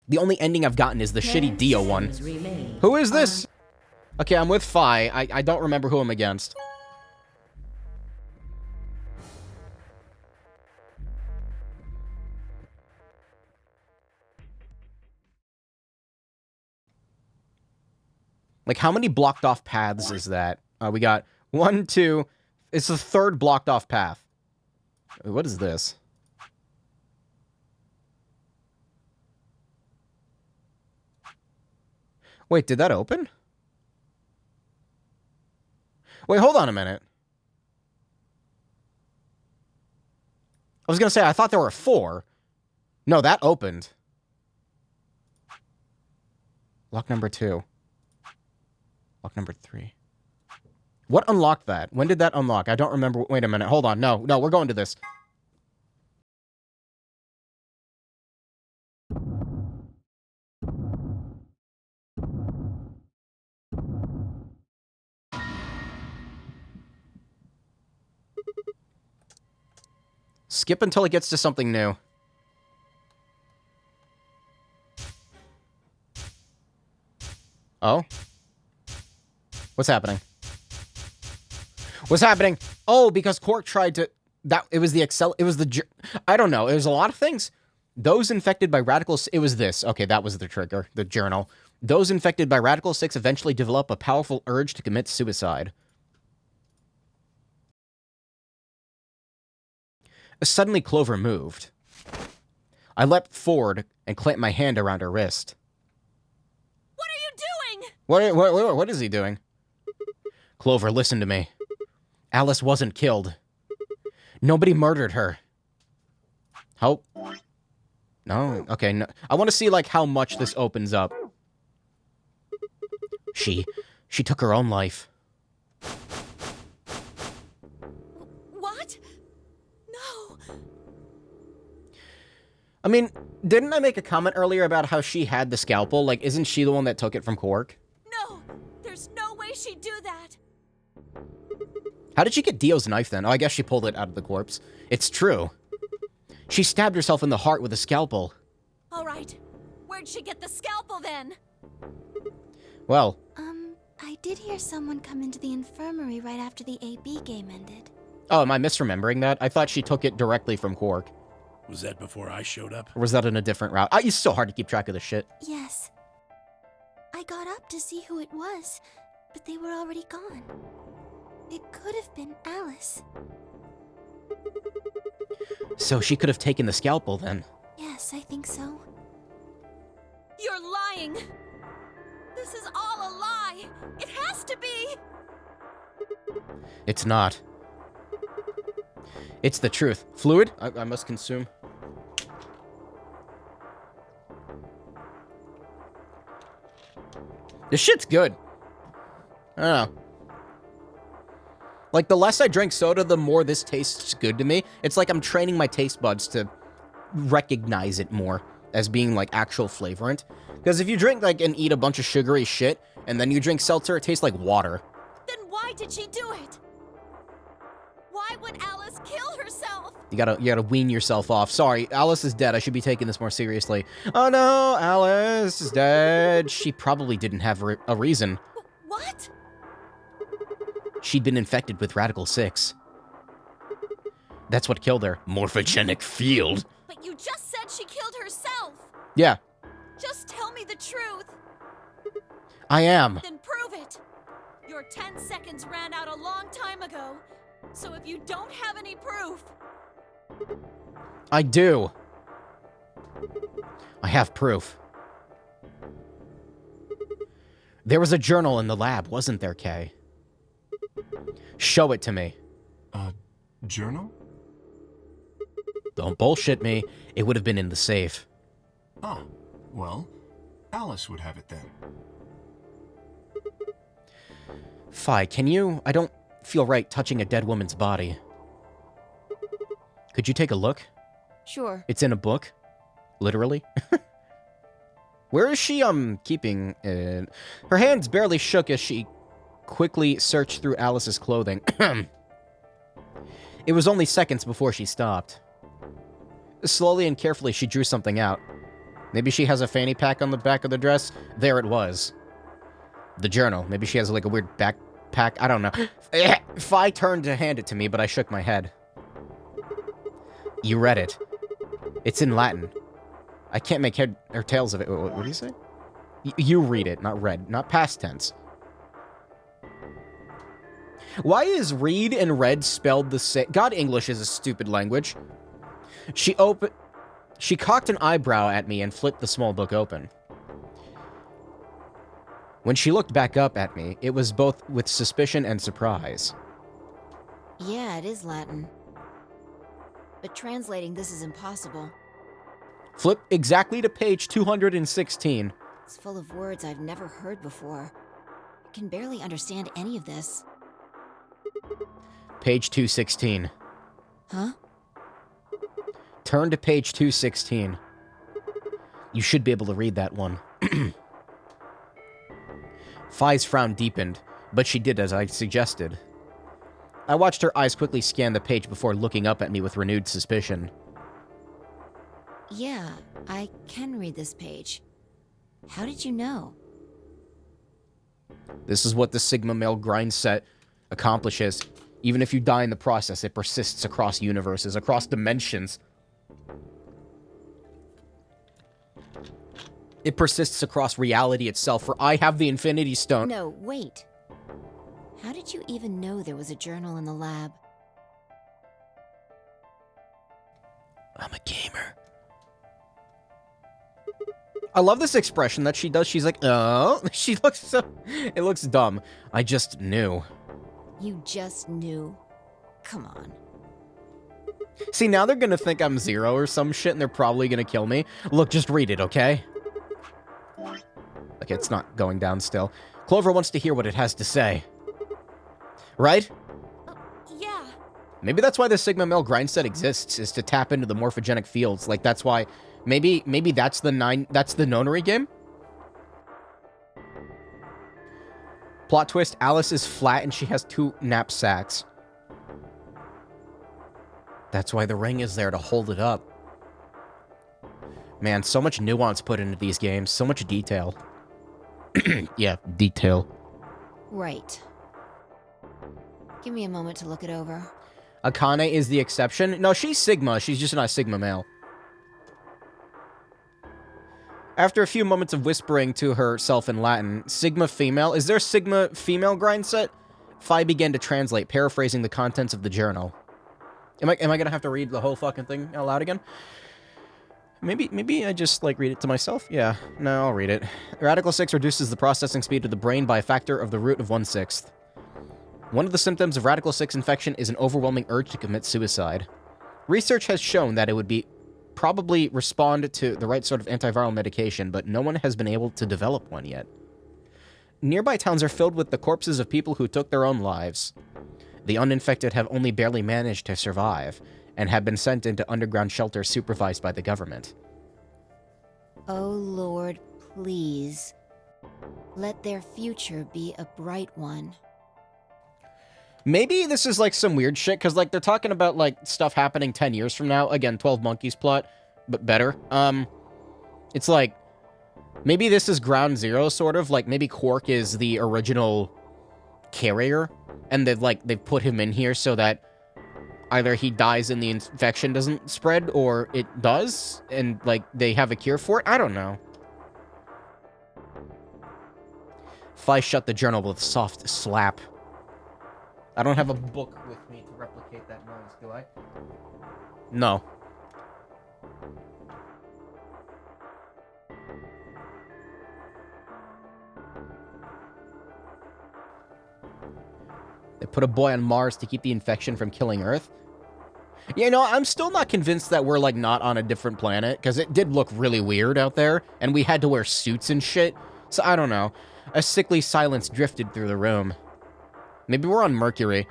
The only ending I've gotten is the shitty Dio one. Who is this? Okay, I'm with Fi. I don't remember who I'm against. Like, how many blocked off paths is that? We got 1, 2... It's the third blocked off path. What is this? Wait, did that open? Wait, hold on a minute. I was gonna say, I thought there were 4. No, that opened. Lock number 2. Lock number 3. What unlocked that? When did that unlock? I don't remember. Wait a minute. Hold on. No, we're going to this. Skip until it gets to something new. Oh? What's happening? What's happening? Oh, because Cork tried to... It was the... I don't know. It was a lot of things. Those infected by Radical... It was this. Okay, that was the trigger. The journal. Those infected by Radical 6 eventually develop a powerful urge to commit suicide. Suddenly, Clover moved. I leapt forward and clamped my hand around her wrist. What are you doing? What is he doing? Clover, listen to me. Alice wasn't killed. Nobody murdered her. How? No. Okay, no. I want to see, like, how much this opens up. She took her own life. What? No. I mean, didn't I make a comment earlier about how she had the scalpel? Like, isn't she the one that took it from Cork? No, there's no way she'd do that. How did she get Dio's knife then? Oh, I guess she pulled it out of the corpse. It's true. She stabbed herself in the heart with a scalpel. All right. Where'd she get the scalpel then? Well... I did hear someone come into the infirmary right after the AB game ended. Oh, am I misremembering that? I thought she took it directly from Cork. Was that before I showed up? Or was that in a different route? It's so hard to keep track of this shit. Yes. I got up to see who it was, but they were already gone. It could have been Alice. So she could have taken the scalpel then? Yes, I think so. You're lying! This is all a lie! It has to be! It's not. It's the truth. Fluid? I must consume. This shit's good. I don't know. Like, the less I drink soda, the more this tastes good to me. It's like I'm training my taste buds to recognize it more as being, like, actual flavorant. Because if you drink, like, and eat a bunch of sugary shit, and then you drink seltzer, it tastes like water. Then why did she do it? Why would Alice kill herself? You gotta wean yourself off. Sorry, Alice is dead. I should be taking this more seriously. Oh no, Alice is dead. She probably didn't have a reason. What? She'd been infected with Radical 6. That's what killed her. Morphogenic field. But you just said she killed herself. Yeah. Just tell me the truth. I am. Then prove it. Your 10 seconds ran out a long time ago. So if you don't have any proof... I do. I have proof. There was a journal in the lab, wasn't there, Kay? Show it to me. Journal? Don't bullshit me. It would have been in the safe. Oh, well, Alice would have it then. Fi, can you? I don't feel right touching a dead woman's body. Could you take a look? Sure. It's in a book. Literally. Where is she, keeping it? Her hands barely shook as she quickly searched through Alice's clothing. It was only seconds before she stopped. Slowly and carefully, she drew something out. Maybe she has a fanny pack on the back of the dress. There it was. The journal. Maybe she has, like, a weird backpack. I don't know. Fi turned to hand it to me, but I shook my head. You read it. It's in Latin. I can't make head or tails of it. What do you say? You read it, not read. Not past tense. Why is read and read spelled the same? God, English is a stupid language. She cocked an eyebrow at me and flipped the small book open. When she looked back up at me, it was both with suspicion and surprise. Yeah, it is Latin. But translating this is impossible. Flip exactly to page 216. It's full of words I've never heard before. I can barely understand any of this. Page 216. Huh? Turn to page 216. You should be able to read that one. Fi's frown deepened, but she did as I suggested. I watched her eyes quickly scan the page before looking up at me with renewed suspicion. Yeah, I can read this page. How did you know? This is what the Sigma male grind set accomplishes. Even if you die in the process, it persists across universes, across dimensions. It persists across reality itself, for I have the Infinity Stone. No, wait. How did you even know there was a journal in the lab? I'm a gamer. I love this expression that she does. She's like, oh, she looks so... It looks dumb. I just knew. You just knew? Come on. See, now they're gonna think I'm Zero or some shit, and they're probably gonna kill me. Look, just read it, okay? Okay, it's not going down still. Clover wants to hear what it has to say. Right? Yeah. Maybe that's why the Sigma male grind set exists, is to tap into the morphogenic fields. Like, that's why... Maybe that's the nonary game? Plot twist, Alice is flat and she has 2 knapsacks. That's why the ring is there, to hold it up. Man, so much nuance put into these games. So much detail. Yeah, detail. Right. Give me a moment to look it over. Akane is the exception. No, she's Sigma. She's just not Sigma male. After a few moments of whispering to herself in Latin, Sigma female. Is there a Sigma female grind set? Fi began to translate, paraphrasing the contents of the journal. Am I gonna have to read the whole fucking thing out loud again? Maybe I just, like, read it to myself? Yeah, no, I'll read it. Radical 6 reduces the processing speed of the brain by a factor of the root of 1/6. One of the symptoms of Radical 6 infection is an overwhelming urge to commit suicide. Research has shown that it would probably respond to the right sort of antiviral medication, but no one has been able to develop one yet. Nearby towns are filled with the corpses of people who took their own lives. The uninfected have only barely managed to survive, and have been sent into underground shelters supervised by the government. Oh Lord, please. Let their future be a bright one. Maybe this is like some weird shit, because like they're talking about like stuff happening 10 years from now. Again, 12 Monkeys plot, but better. It's like, maybe this is ground zero, sort of. Like, maybe Cork is the original carrier, and they've put him in here so that either he dies and the infection doesn't spread, or it does, and, like, they have a cure for it? I don't know. Fi shut the journal with a soft slap. I don't have a book with me to replicate that noise, do I? No. They put a boy on Mars to keep the infection from killing Earth. You know, I'm still not convinced that we're, like, not on a different planet, because it did look really weird out there, and we had to wear suits and shit, so I don't know. A sickly silence drifted through the room. Maybe we're on Mercury.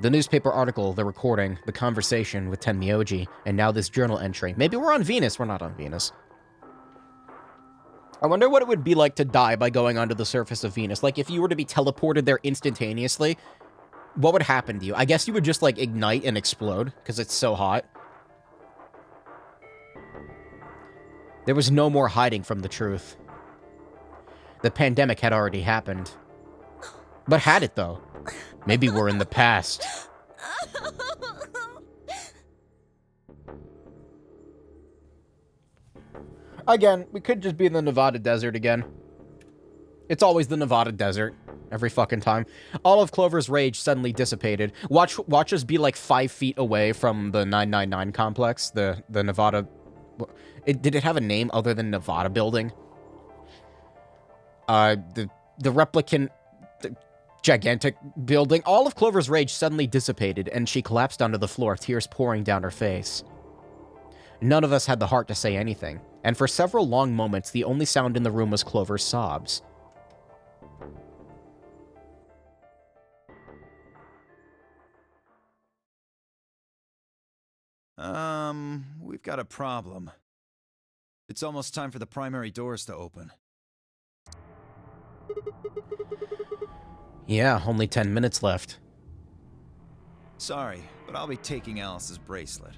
The newspaper article, the recording, the conversation with Tenmyoji, and now this journal entry. Maybe we're on Venus. We're not on Venus. I wonder what it would be like to die by going onto the surface of Venus. Like, if you were to be teleported there instantaneously, what would happen to you? I guess you would just, like, ignite and explode, because it's so hot. There was no more hiding from the truth. The pandemic had already happened. But had it, though? Maybe we're in the past. Again, we could just be in the Nevada desert again. It's always the Nevada desert. Every fucking time. All of Clover's rage suddenly dissipated. Watch us be like 5 feet away from the 999 complex. The Nevada... did it have a name other than Nevada building? The replicant... gigantic building. All of Clover's rage suddenly dissipated, and she collapsed onto the floor, tears pouring down her face. None of us had the heart to say anything, and for several long moments, the only sound in the room was Clover's sobs. We've got a problem. It's almost time for the primary doors to open. Yeah, only 10 minutes left. Sorry, but I'll be taking Alice's bracelet.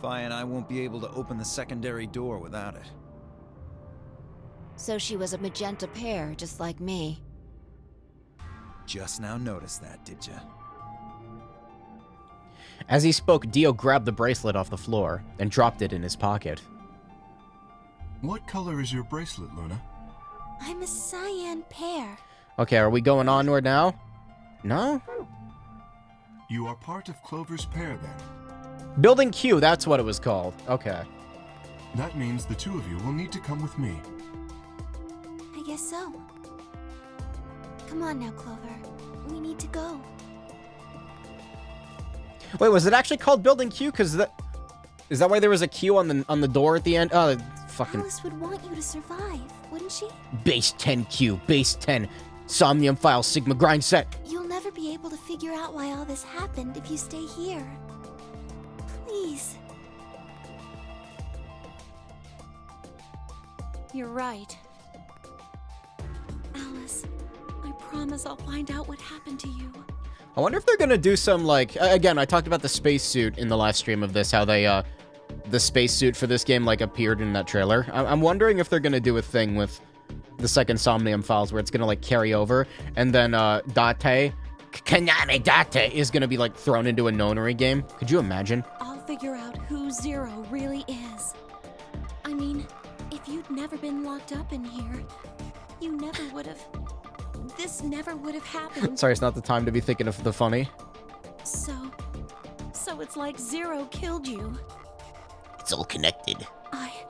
Vi and I won't be able to open the secondary door without it. So she was a magenta pair, just like me. Just now noticed that, did ya? As he spoke, Dio grabbed the bracelet off the floor and dropped it in his pocket. What color is your bracelet, Luna? I'm a cyan pair. Okay, are we going onward now? No? You are part of Clover's pair, then. Building Q, that's what it was called. Okay. That means the two of you will need to come with me. I guess so. Come on now, Clover. We need to go. Wait, was it actually called Building Q? Because is that why there was a Q on the door at the end? Oh, fucking... Alice would want you to survive, wouldn't she? Base 10Q, base 10. Somnium file, Sigma grind set. You'll never be able to figure out why all this happened if you stay here. Please. You're right. Alice, I promise I'll find out what happened to you. I wonder if they're gonna do some, like... Again, I talked about the spacesuit in the last stream of this, how they, the spacesuit for this game, like, appeared in that trailer. I'm wondering if they're gonna do a thing with the second Somnium Files where it's gonna, like, carry over, and then, Date, Kaname Date, is gonna be, like, thrown into a nonary game. Could you imagine? I'll figure out who Zero really is. I mean, if you'd never been locked up in here, you never would have... This never would have happened. Sorry, it's not the time to be thinking of the funny. So it's like Zero killed you. It's all connected. I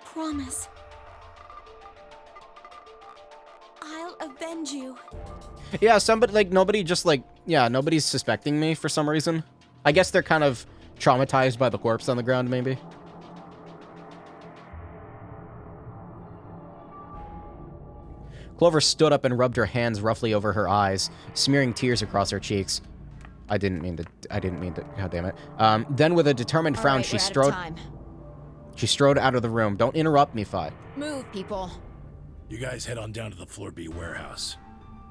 promise. I'll avenge you. Yeah, somebody, like, nobody just, like... Yeah, nobody's suspecting me for some reason. I guess they're kind of traumatized by the corpse on the ground, maybe. Clover stood up and rubbed her hands roughly over her eyes, smearing tears across her cheeks. I didn't mean to, god damn it. Then with a determined frown, Alright, she we're out of strode... time. She strode out of the room. Don't interrupt me, Fi. Move, people. You guys head on down to the Floor B warehouse.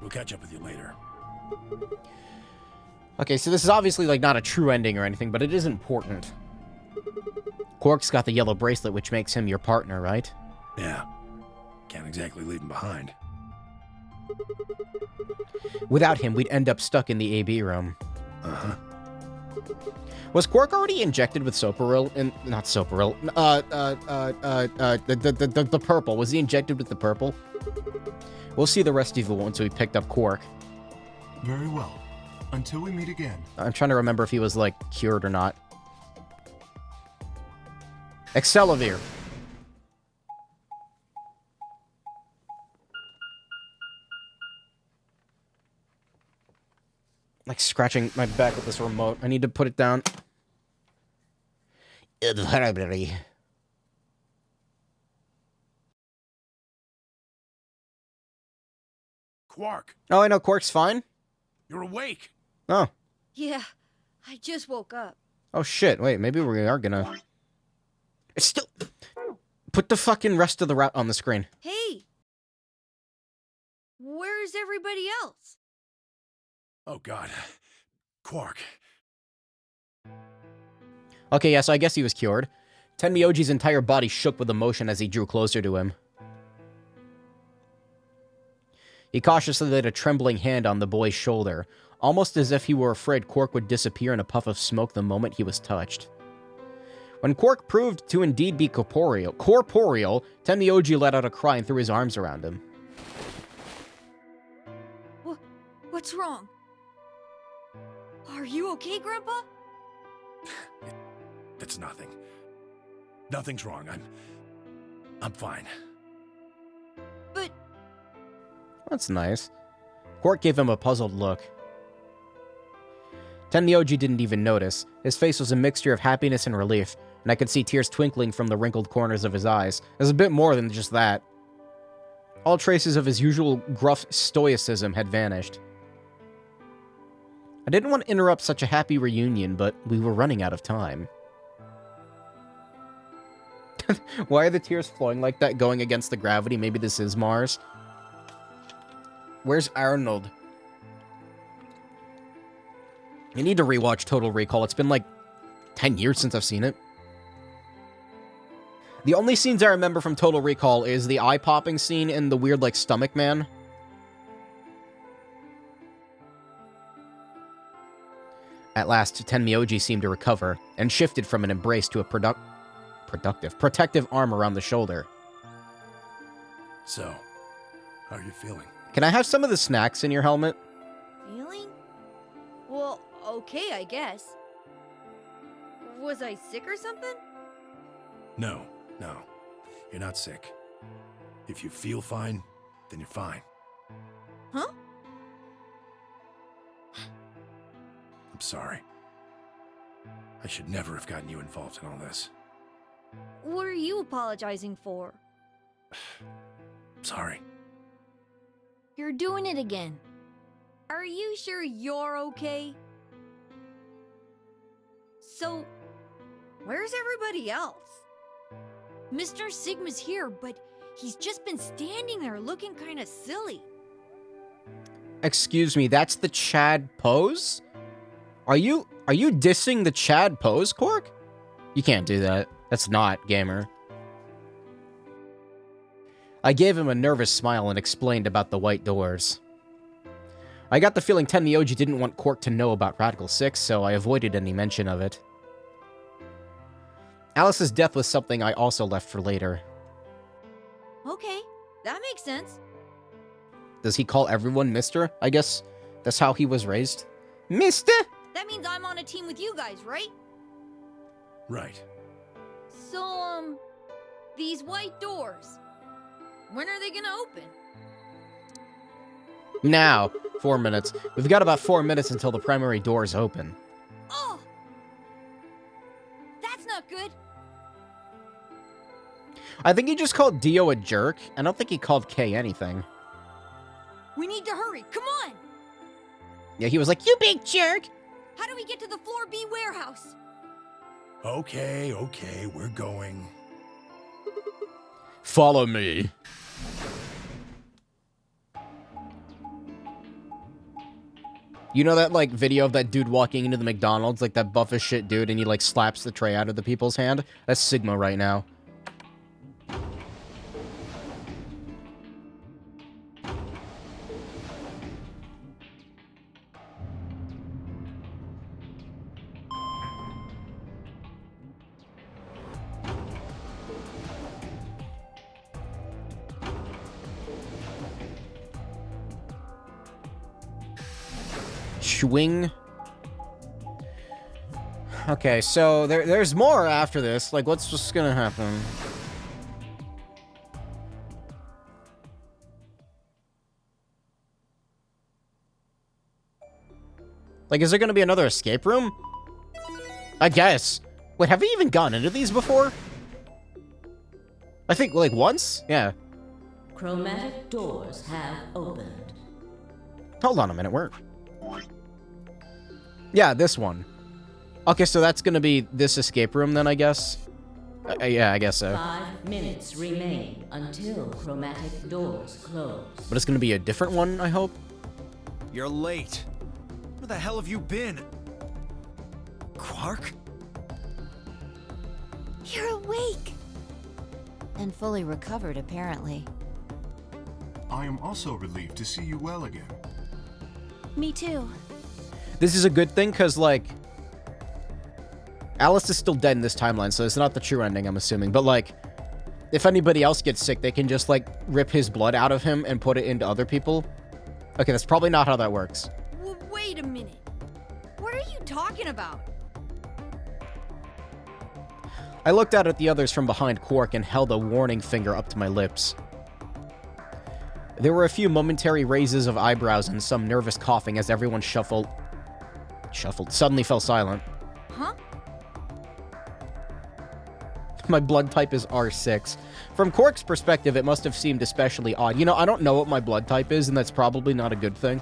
We'll catch up with you later. Okay, so this is obviously, like, not a true ending or anything, but it is important. Cork's got the yellow bracelet, which makes him your partner, right? Yeah. Can't exactly leave him behind. Without him, we'd end up stuck in the AB room. Uh-huh. Was Cork already injected with Soparil? Not Soparil. The purple. Was he injected with the purple? We'll see the rest of you once we picked up Cork. Very well. Until we meet again. I'm trying to remember if he was, like, cured or not. Excelavir. Like scratching my back with this remote. I need to put it down. Quark, Oh, I know Cork's fine. you're awake. Oh. Yeah, I just woke up. Oh shit, wait, maybe we are gonna... It's still... Put the fucking rest of the route on the screen. Hey! Where's everybody else? Oh god. Quark. Okay, yeah, so I guess he was cured. Tenmyoji's entire body shook with emotion as he drew closer to him. He cautiously laid a trembling hand on the boy's shoulder, almost as if he were afraid Cork would disappear in a puff of smoke the moment he was touched. When Cork proved to indeed be corporeal, Tenmyoji let out a cry and threw his arms around him. What's wrong? Are you okay, Grandpa? It's nothing. Nothing's wrong. I'm fine. But... That's nice. Cork gave him a puzzled look. Tenmyoji didn't even notice. His face was a mixture of happiness and relief, and I could see tears twinkling from the wrinkled corners of his eyes. It was a bit more than just that. All traces of his usual gruff stoicism had vanished. I didn't want to interrupt such a happy reunion, but we were running out of time. Why are the tears flowing like that, going against the gravity? Maybe this is Mars. Where's Arnold? I need to rewatch Total Recall. It's been like 10 years since I've seen it. The only scenes I remember from Total Recall is the eye-popping scene and the weird, like, stomach man. At last, Tenmyoji seemed to recover, and shifted from an embrace to a protective arm around the shoulder. So, how are you feeling? Can I have some of the snacks in your helmet? Feeling? Well, okay, I guess. Was I sick or something? No. You're not sick. If you feel fine, then you're fine. Huh? I'm sorry. I should never have gotten you involved in all this. What are you apologizing for? Sorry. You're doing it again. Are you sure you're okay? So, where's everybody else? Mr. Sigma's here, but he's just been standing there looking kind of silly. Excuse me, that's the Chad pose? Are you dissing the Chad pose, Cork? You can't do that. That's not gamer. I gave him a nervous smile and explained about the white doors. I got the feeling Tenmyoji didn't want Cork to know about Radical 6, so I avoided any mention of it. Alice's death was something I also left for later. Okay, that makes sense. Does he call everyone Mister? I guess that's how he was raised. Mister? That means I'm on a team with you guys, right? Right. So, these white doors, when are they gonna open? Now, 4 minutes. We've got about 4 minutes until the primary doors open. Oh! That's not good. I think he just called Dio a jerk. I don't think he called Kay anything. We need to hurry, come on! Yeah, he was like, you big jerk! How do we get to the Floor B warehouse? Okay, we're going. Follow me. You know that, like, video of that dude walking into the McDonald's, like that buff as shit dude, and he, like, slaps the tray out of the people's hand? That's Sigma right now. Swing. Okay, so there's more after this. Like, what's just gonna happen? Like, is there gonna be another escape room? I guess. Wait, have we even gone into these before? I think, like, once? Yeah. Chromatic doors have opened. Hold on a minute, where? Yeah, this one. Okay, so that's gonna be this escape room then, I guess? Yeah, I guess so. 5 minutes remain until chromatic doors close. But it's gonna be a different one, I hope? You're late. Where the hell have you been? Quark? You're awake. And fully recovered, apparently. I am also relieved to see you well again. Me too. This is a good thing, because, like, Alice is still dead in this timeline, so it's not the true ending, I'm assuming. But, like, if anybody else gets sick, they can just, like, rip his blood out of him and put it into other people. Okay, that's probably not how that works. Wait a minute. What are you talking about? I looked out at the others from behind Cork and held a warning finger up to my lips. There were a few momentary raises of eyebrows and some nervous coughing as everyone suddenly fell silent. Huh? My blood type is R6. From Cork's perspective, it must have seemed especially odd. You know, I don't know what my blood type is, and that's probably not a good thing.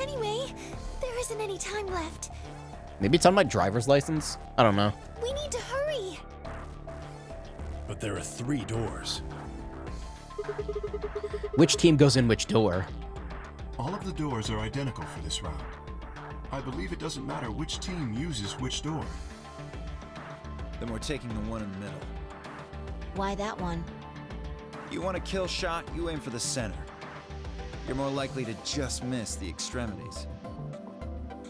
Anyway, there isn't any time left. Maybe it's on my driver's license? I don't know. We need to hurry. But there are 3 doors. Which team goes in which door? All of the doors are identical for this round. I believe it doesn't matter which team uses which door. Then we're taking the one in the middle. Why that one? You want a kill shot, you aim for the center. You're more likely to just miss the extremities.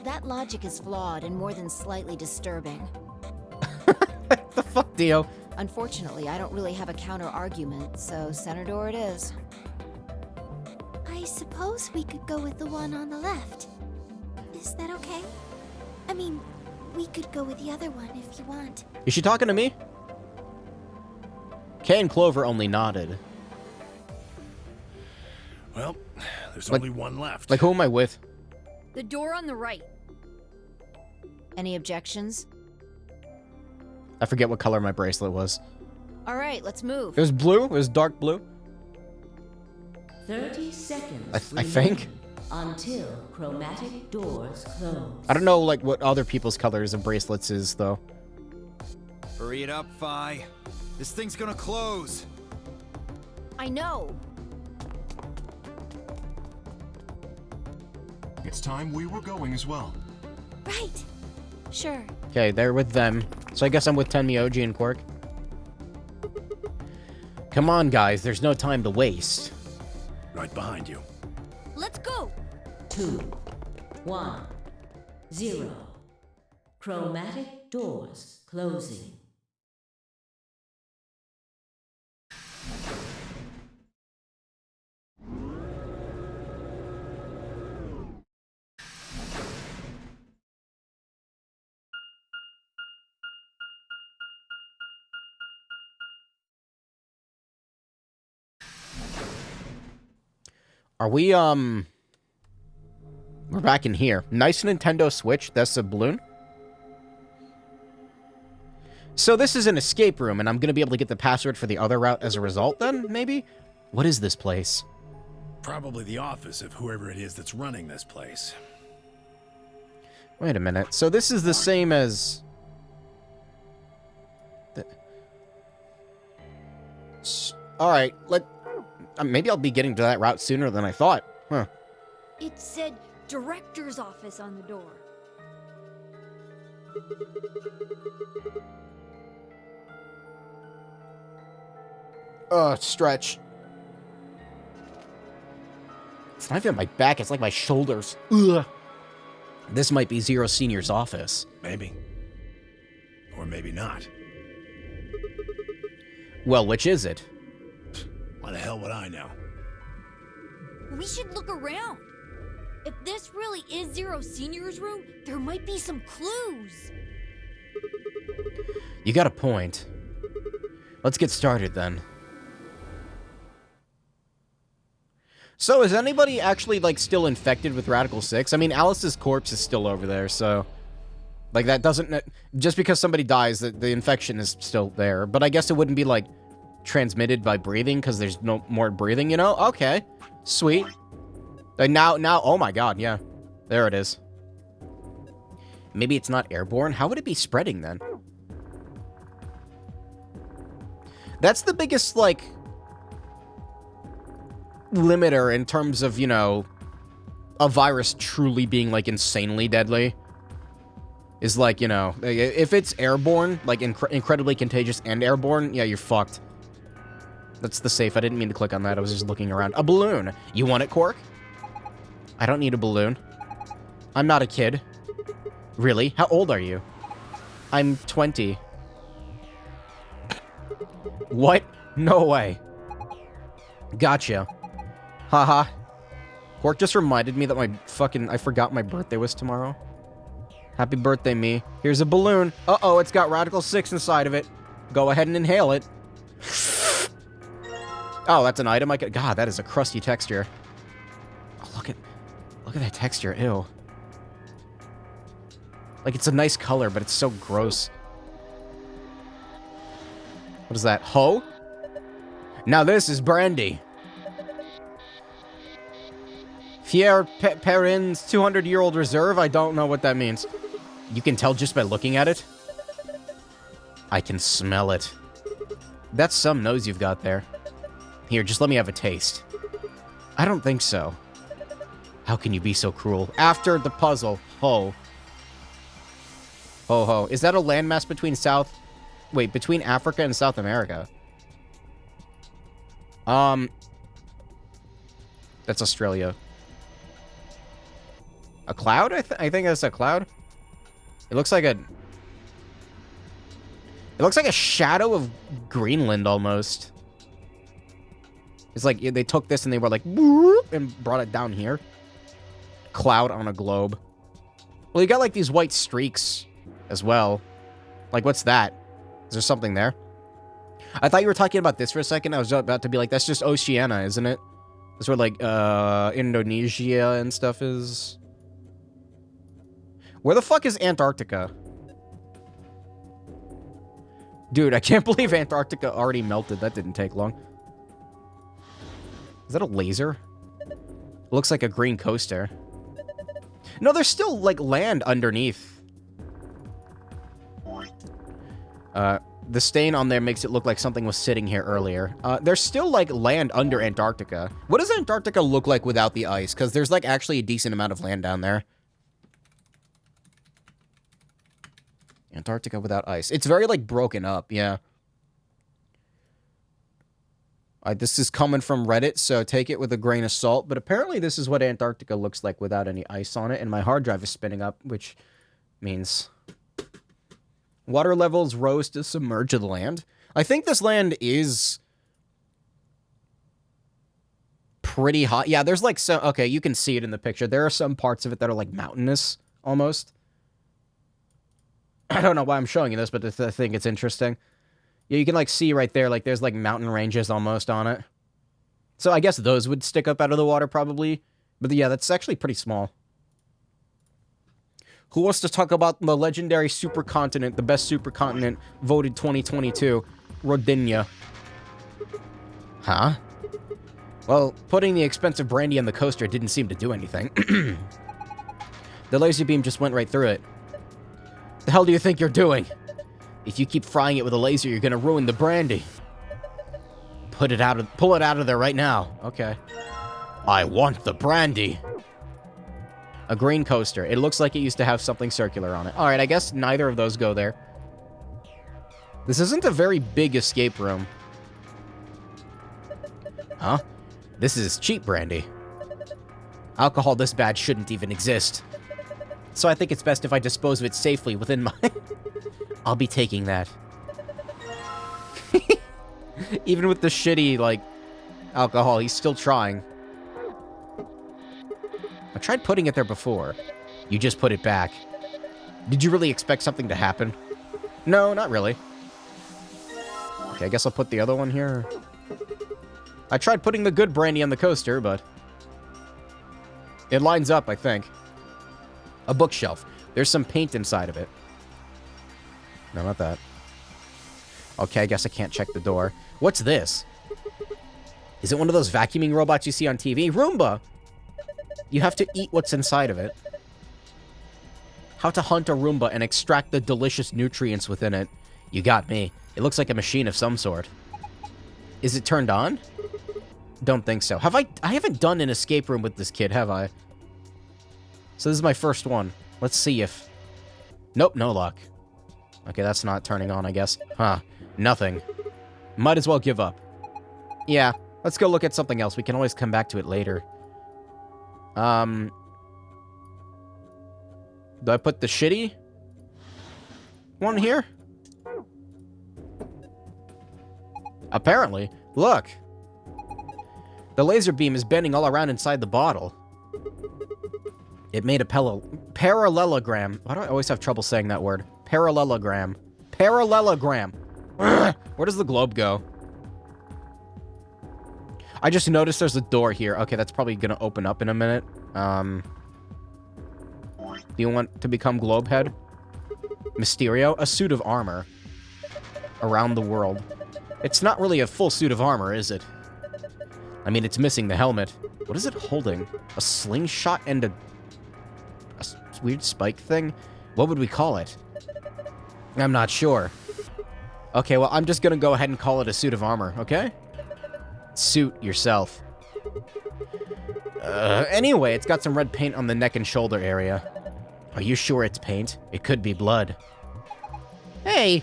That logic is flawed and more than slightly disturbing. The fuck, Dio? Unfortunately, I don't really have a counter-argument, so center door it is. I suppose we could go with the one on the left. Is that okay? I mean, we could go with the other one if you want. Is she talking to me? Kay and Clover only nodded. Well, there's only one left. Like, who am I with? The door on the right. Any objections? I forget what color my bracelet was. All right, let's move. It was blue? It was dark blue? 30 seconds I think. until chromatic doors close. I don't know, like, what other people's colors of bracelets is, though. Hurry it up, Phi. This thing's gonna close. I know. It's time we were going as well. Right. Sure. Okay, they're with them. So I guess I'm with Tenmyoji and Cork. Come on, guys. There's no time to waste. Right behind you. Let's go. 2, 1, 0. Chromatic doors closing. Are we, we're back in here. Nice Nintendo Switch. That's a balloon. So this is an escape room, and I'm going to be able to get the password for the other route as a result, then, maybe? What is this place? Probably the office of whoever it is that's running this place. Wait a minute. So this is the same as... Alright, maybe I'll be getting to that route sooner than I thought. Huh. It said director's office on the door. Stretch. It's not even my back, it's like my shoulders. Ugh. This might be Zero Senior's office. Maybe. Or maybe not. Well, which is it? Why the hell would I know? We should look around. If this really is Zero Senior's room, there might be some clues. You got a point. Let's get started then. So, is anybody actually, like, still infected with Radical 6? I mean, Alice's corpse is still over there, so... Like, that doesn't... Just because somebody dies, the infection is still there. But I guess it wouldn't be, like, transmitted by breathing, because there's no more breathing, you know? Okay. Sweet. And now, oh my god, yeah. There it is. Maybe it's not airborne? How would it be spreading, then? That's the biggest, like... limiter in terms of, you know, a virus truly being, like, insanely deadly. Is like, you know, if it's airborne, like incredibly contagious and airborne, yeah, you're fucked. That's the safe. I didn't mean to click on that. I was just looking around. A balloon. You want it, Cork? I don't need a balloon. I'm not a kid. Really? How old are you? I'm 20. What? No way. Gotcha. Haha. Cork just reminded me that I forgot my birthday was tomorrow. Happy birthday, me. Here's a balloon. Uh-oh, it's got Radical 6 inside of it. Go ahead and inhale it. Oh, that's an item I could... God, that is a crusty texture. Oh, look at that texture. Ew. Like, it's a nice color, but it's so gross. What is that? Ho? Now this is brandy. Pairings 200-year-old reserve? I don't know what that means. You can tell just by looking at it. I can smell it. That's some nose you've got there. Here, just let me have a taste. I don't think so. How can you be so cruel? After the puzzle. Ho. Ho ho. Is that a landmass between between Africa and South America? That's Australia. A cloud? I think that's a cloud. It looks like a shadow of Greenland almost. It's like they took this and they were like boop, and brought it down here. Cloud on a globe. Well, you got like these white streaks as well. Like, what's that? Is there something there? I thought you were talking about this for a second. I was about to be like, that's just Oceania, isn't it? That's where like Indonesia and stuff is. Where the fuck is Antarctica? Dude, I can't believe Antarctica already melted. That didn't take long. Is that a laser? It looks like a green coaster. No, there's still, like, land underneath. The stain on there makes it look like something was sitting here earlier. There's still, like, land under Antarctica. What does Antarctica look like without the ice? Because there's, like, actually a decent amount of land down there. Antarctica without ice. It's very, like, broken up, yeah. This is coming from Reddit, so take it with a grain of salt. But apparently this is what Antarctica looks like without any ice on it. And my hard drive is spinning up, which means water levels rose to submerge the land. I think this land is pretty hot. Yeah, there's like some... Okay, you can see it in the picture. There are some parts of it that are like mountainous, almost. I don't know why I'm showing you this, but I think it's interesting. Yeah, you can, like, see right there, like, there's, like, mountain ranges almost on it. So I guess those would stick up out of the water, probably. But, yeah, that's actually pretty small. Who wants to talk about the legendary supercontinent, the best supercontinent, voted 2022? Rodinia. Huh? Well, putting the expensive brandy on the coaster didn't seem to do anything. The laser beam just went right through it. The hell do you think you're doing? If you keep frying it with a laser, you're gonna ruin the brandy. Pull it out of there right now. Okay. I want the brandy. A green coaster. It looks like it used to have something circular on it. Alright, I guess neither of those go there. This isn't a very big escape room. Huh? This is cheap brandy. Alcohol this bad shouldn't even exist. So I think it's best if I dispose of it safely within my... I'll be taking that. Even with the shitty, like, alcohol, he's still trying. I tried putting it there before. You just put it back. Did you really expect something to happen? No, not really. Okay, I guess I'll put the other one here. I tried putting the good brandy on the coaster, but... it lines up, I think. A bookshelf. There's some paint inside of it. No, not that. Okay, I guess I can't check the door. What's this? Is it one of those vacuuming robots you see on TV? Roomba! You have to eat what's inside of it. How to hunt a Roomba and extract the delicious nutrients within it. You got me. It looks like a machine of some sort. Is it turned on? Don't think so. I haven't done an escape room with this kid, have I? So this is my first one. Let's see if... Nope, no luck. Okay, that's not turning on, I guess. Huh. Nothing. Might as well give up. Yeah, let's go look at something else. We can always come back to it later. Do I put the shitty one here? Apparently. Look. The laser beam is bending all around inside the bottle. It made a parallelogram. Why do I always have trouble saying that word? Parallelogram. Parallelogram. Where does the globe go? I just noticed there's a door here. Okay, that's probably gonna open up in a minute. Do you want to become Globehead? Mysterio? A suit of armor. Around the world. It's not really a full suit of armor, is it? I mean, it's missing the helmet. What is it holding? A slingshot and a weird spike thing? What would we call it? I'm not sure. Okay, well, I'm just gonna go ahead and call it a suit of armor, okay? Suit yourself. Anyway, it's got some red paint on the neck and shoulder area. Are you sure it's paint? It could be blood. Hey!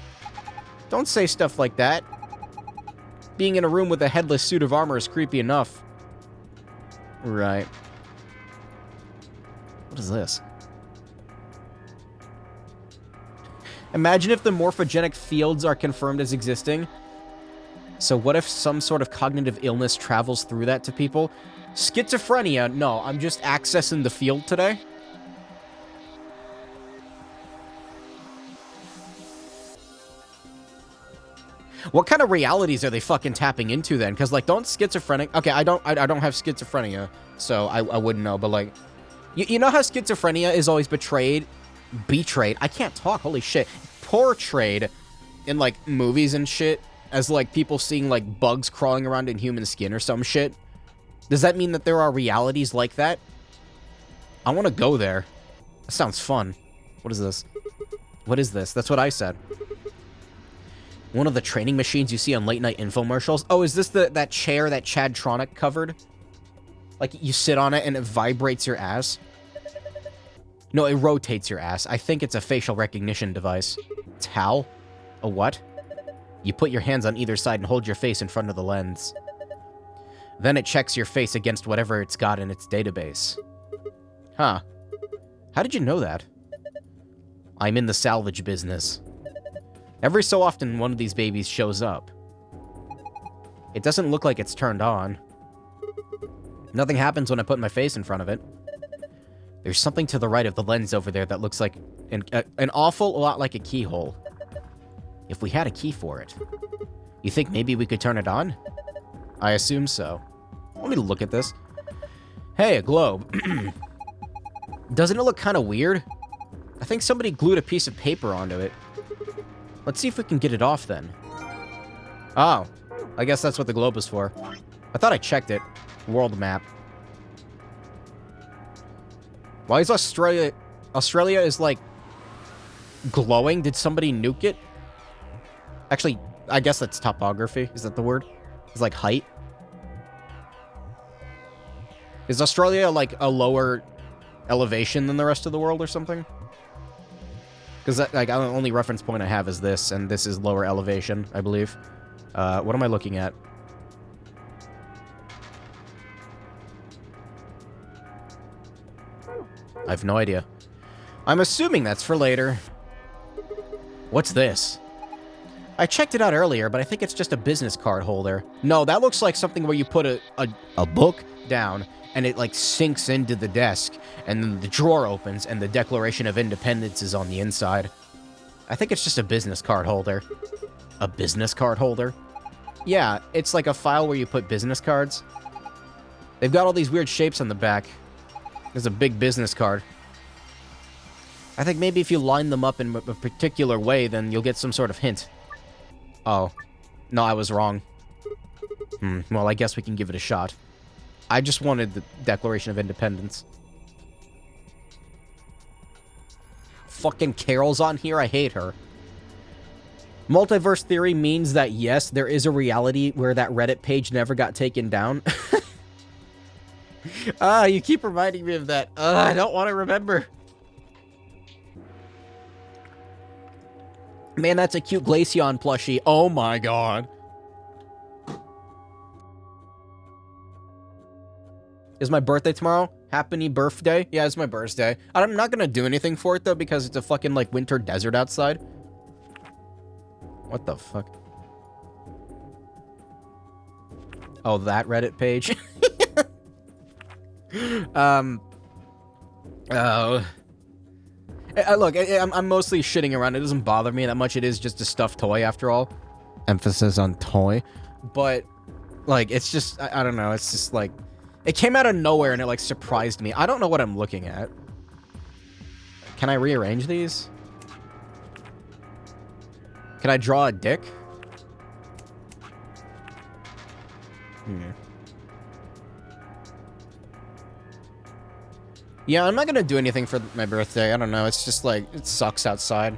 Don't say stuff like that. Being in a room with a headless suit of armor is creepy enough. Right. What is this? Imagine if the morphogenic fields are confirmed as existing. So what if some sort of cognitive illness travels through that to people? Schizophrenia? No, I'm just accessing the field today. What kind of realities are they fucking tapping into then? Because, like, don't schizophrenic... Okay, I don't have schizophrenia, so I wouldn't know, but, like... You know how schizophrenia is always betrayed? I can't talk, holy shit. Portrayed in, like, movies and shit as, like, people seeing, like, bugs crawling around in human skin or some shit. Does that mean that there are realities like that? I want to go there. That sounds fun. What is this? What is this? That's what I said. One of the training machines you see on late-night infomercials. Oh, is this that chair that Chadtronic covered? Like, you sit on it and it vibrates your ass? No, it rotates your ass. I think it's a facial recognition device. Towel? A what? You put your hands on either side and hold your face in front of the lens. Then it checks your face against whatever it's got in its database. Huh. How did you know that? I'm in the salvage business. Every so often, one of these babies shows up. It doesn't look like it's turned on. Nothing happens when I put my face in front of it. There's something to the right of the lens over there that looks like an awful lot like a keyhole. If we had a key for it. You think maybe we could turn it on? I assume so. Let me look at this. Hey, a globe. Doesn't it look kind of weird? I think somebody glued a piece of paper onto it. Let's see if we can get it off then. Oh, I guess that's what the globe is for. I thought I checked it. World map. Why is Australia Australia is, like, glowing. Did somebody nuke it? Actually, I guess that's topography. Is that the word? It's like height. Is Australia, like, a lower elevation than the rest of the world or something? Because, like, the only reference point I have is this, and this is lower elevation, I believe. What am I looking at? I have no idea. I'm assuming that's for later. What's this? I checked it out earlier, but I think it's just a business card holder. No, that looks like something where you put a book down, and it, like, sinks into the desk, and then the drawer opens, and the Declaration of Independence is on the inside. I think it's just a business card holder. A business card holder? Yeah, it's like a file where you put business cards. They've got all these weird shapes on the back. There's a big business card. I think maybe if you line them up in a particular way, then you'll get some sort of hint. Oh. No, I was wrong. Well, I guess we can give it a shot. I just wanted the Declaration of Independence. Fucking Carol's on here, I hate her. Multiverse theory means that, yes, there is a reality where that Reddit page never got taken down. You keep reminding me of that. I don't want to remember. Man, that's a cute Glaceon plushie. Oh my god. Is my birthday tomorrow? Happy birthday? Yeah, it's my birthday. I'm not gonna do anything for it, though, because it's a fucking, like, winter desert outside. What the fuck? Oh, that Reddit page? Look, I'm mostly shitting around. It doesn't bother me that much. It is just a stuffed toy, after all. Emphasis on toy. But, like, it's just, I don't know. It's just, like, it came out of nowhere and it, like, surprised me. I don't know what I'm looking at. Can I rearrange these? Can I draw a dick? Yeah, I'm not gonna do anything for my birthday. I don't know. It's just like, it sucks outside.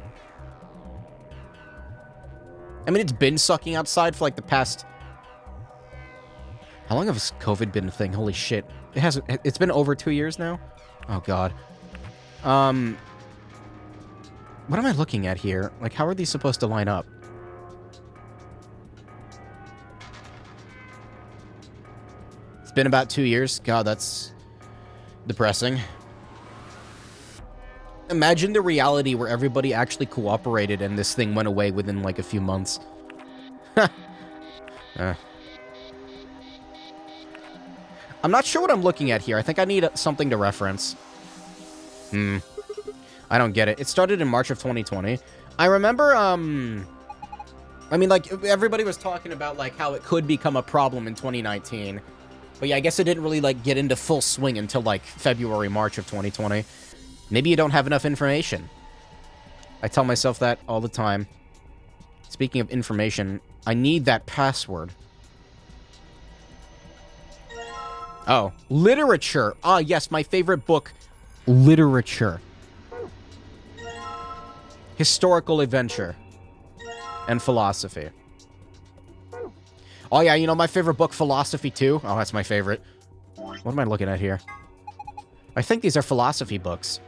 I mean, it's been sucking outside for like the past... How long has COVID been a thing? Holy shit. It's been over 2 years now? Oh, God. What am I looking at here? Like, how are these supposed to line up? It's been about 2 years. God, that's depressing. Imagine the reality where everybody actually cooperated and this thing went away within, like, a few months. I'm not sure what I'm looking at here. I think I need something to reference. I don't get it. It started in March of 2020. I remember, I mean, like, everybody was talking about, like, how it could become a problem in 2019. But yeah, I guess it didn't really, like, get into full swing until, like, February, March of 2020. Maybe you don't have enough information. I tell myself that all the time. Speaking of information, I need that password. Oh, literature. Ah, yes, my favorite book. Literature. Historical adventure. And philosophy. Oh, yeah, you know my favorite book, philosophy, too? Oh, that's my favorite. What am I looking at here? I think these are philosophy books.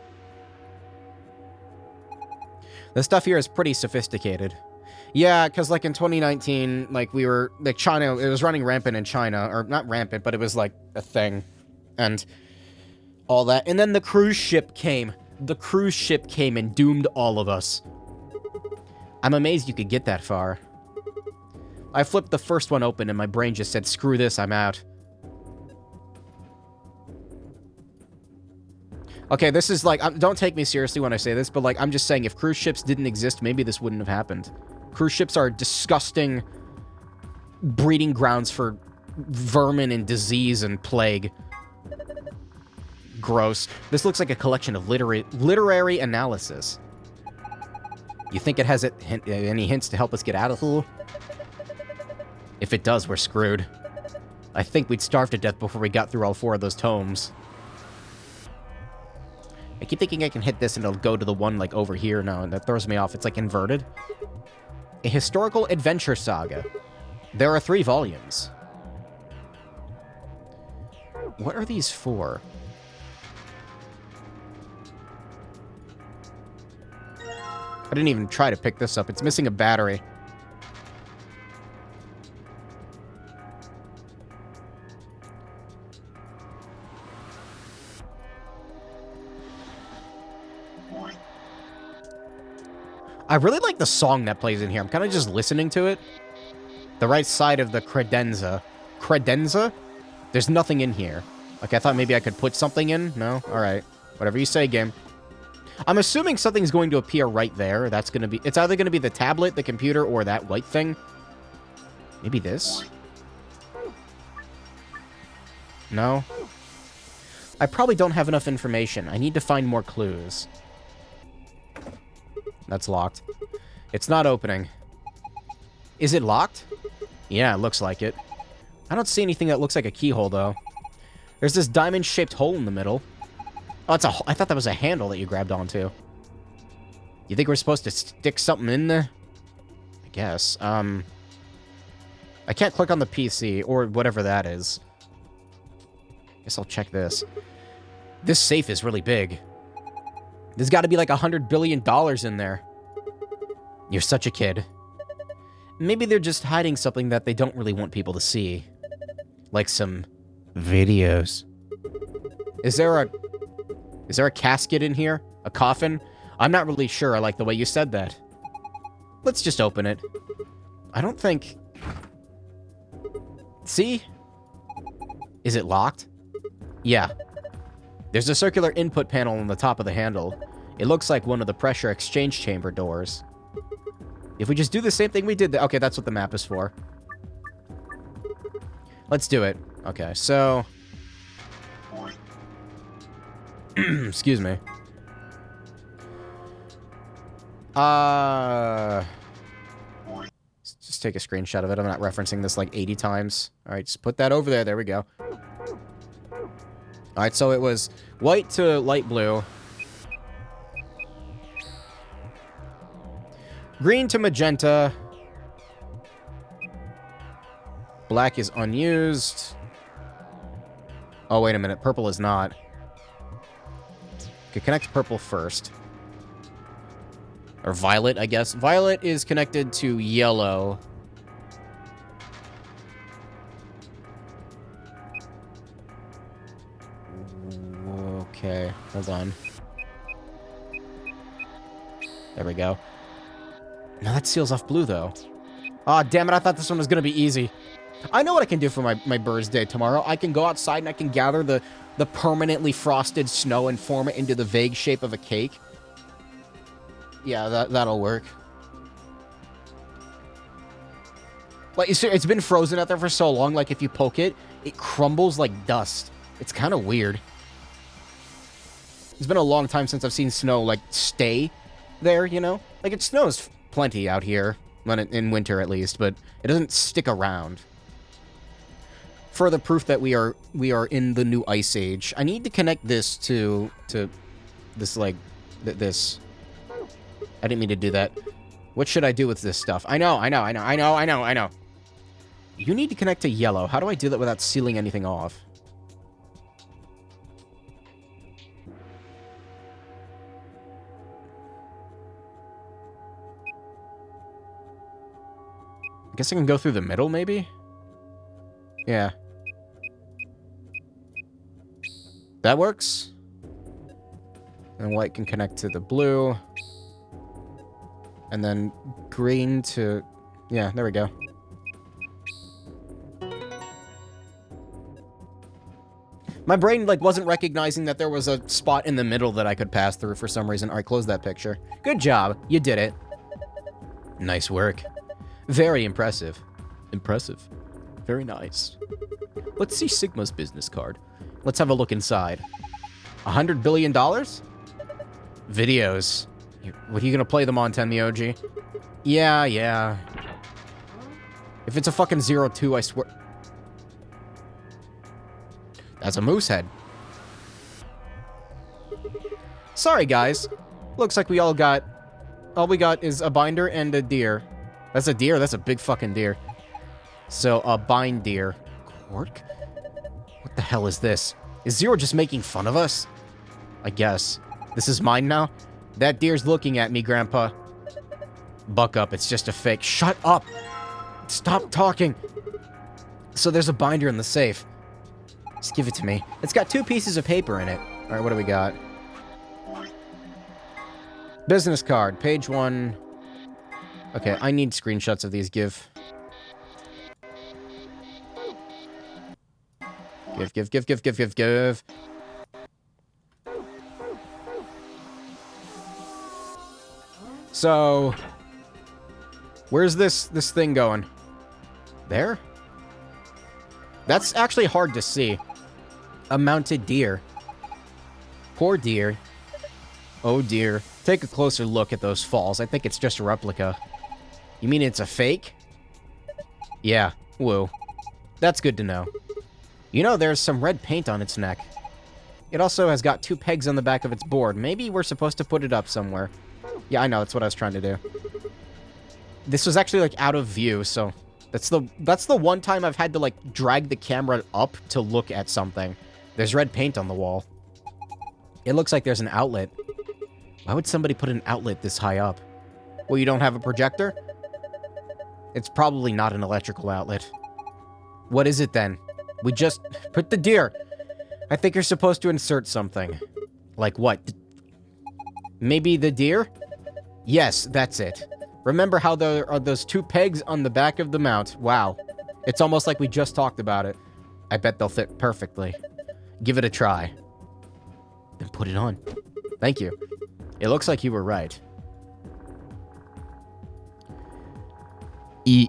This stuff here is pretty sophisticated. Yeah, because, like, in 2019, like, we were, like, China, it was running rampant in China, or not rampant, but it was, like, a thing, and all that. And then the cruise ship came. The cruise ship came and doomed all of us. I'm amazed you could get that far. I flipped the first one open, and my brain just said, screw this, I'm out. Okay, this is, like, don't take me seriously when I say this, but, like, I'm just saying, if cruise ships didn't exist, maybe this wouldn't have happened. Cruise ships are disgusting breeding grounds for vermin and disease and plague. Gross. This looks like a collection of literary analysis. You think it has any hints to help us get out of here? If it does, we're screwed. I think we'd starve to death before we got through all 4 of those tomes. I keep thinking I can hit this and it'll go to the one, like, over here. No, that throws me off. It's, like, inverted. A historical adventure saga. There are 3 volumes. What are these for? I didn't even try to pick this up. It's missing a battery. I really like the song that plays in here. I'm kind of just listening to it. The right side of the credenza. Credenza? There's nothing in here. Okay, I thought maybe I could put something in. No? Alright. Whatever you say, game. I'm assuming something's going to appear right there. That's going to be... It's either going to be the tablet, the computer, or that white thing. Maybe this? No? I probably don't have enough information. I need to find more clues. That's locked. It's not opening. Is it locked? Yeah, it looks like it. I don't see anything that looks like a keyhole, though. There's this diamond-shaped hole in the middle. Oh, it's a... I thought that was a handle that you grabbed onto. You think we're supposed to stick something in there? I guess. I can't click on the PC, or whatever that is. Guess I'll check this. This safe is really big. There's got to be like $100 billion in there. You're such a kid. Maybe they're just hiding something that they don't really want people to see. Like some videos. Is there a casket in here? A coffin? I'm not really sure I like the way you said that. Let's just open it. I don't think... See? Is it locked? Yeah. There's a circular input panel on the top of the handle. It looks like one of the pressure exchange chamber doors. If we just do the same thing we did... Okay, that's what the map is for. Let's do it. Okay, so... Excuse me. Let's just take a screenshot of it. I'm not referencing this like 80 times. Alright, just put that over there. There we go. Alright, so it was white to light blue. Green to magenta. Black is unused. Oh, wait a minute. Purple is not. Okay, connect purple first. Or violet, I guess. Violet is connected to yellow. Okay, hold on. There we go. Now that seals off blue, though. Aw, damn it, I thought this one was gonna be easy. I know what I can do for my birthday tomorrow. I can go outside and I can gather the permanently frosted snow and form it into the vague shape of a cake. Yeah, that'll work. Like, it's been frozen out there for so long, like, if you poke it, it crumbles like dust. It's kind of weird. It's been a long time since I've seen snow, like, stay there, you know? Like, it snows plenty out here, in winter at least, but it doesn't stick around. Further proof that we are in the new ice age. I need to connect this to this, like, this. I didn't mean to do that. What should I do with this stuff? I know. You need to connect to yellow. How do I do that without sealing anything off? I guess I can go through the middle, maybe? Yeah. That works. And white can connect to the blue. And then green to... Yeah, there we go. My brain, like, wasn't recognizing that there was a spot in the middle that I could pass through for some reason. Alright, close that picture. Good job. You did it. Nice work. Very impressive. Impressive. Very nice. Let's see Sigma's business card. Let's have a look inside. $100 billion? Videos. What are you gonna play them on, Tenmyoji? Yeah. If it's a fucking 02, I swear... That's a moose head. Sorry, guys. Looks like all we got is a binder and a deer. That's a deer? That's a big fucking deer. So, a bind deer. Cork? What the hell is this? Is Zero just making fun of us? I guess. This is mine now? That deer's looking at me, Grandpa. Buck up, it's just a fake. Shut up! Stop talking! So there's a binder in the safe. Just give it to me. It's got 2 pieces of paper in it. Alright, what do we got? Business card, page 1. Okay, I need screenshots of these. Give. Give. So, where's this thing going? There? That's actually hard to see. A mounted deer. Poor deer. Oh dear. Take a closer look at those falls. I think it's just a replica. You mean it's a fake? Yeah. Woo. That's good to know. You know, there's some red paint on its neck. It also has got 2 pegs on the back of its board. Maybe we're supposed to put it up somewhere. Yeah, I know. That's what I was trying to do. This was actually, like, out of view, so... That's the one time I've had to, like, drag the camera up to look at something. There's red paint on the wall. It looks like there's an outlet. Why would somebody put an outlet this high up? Well, you don't have a projector? It's probably not an electrical outlet. What is it, then? We just... Put the deer! I think you're supposed to insert something. Like what? Maybe the deer? Yes, that's it. Remember how there are those 2 pegs on the back of the mount? Wow. It's almost like we just talked about it. I bet they'll fit perfectly. Give it a try. Then put it on. Thank you. It looks like you were right. E.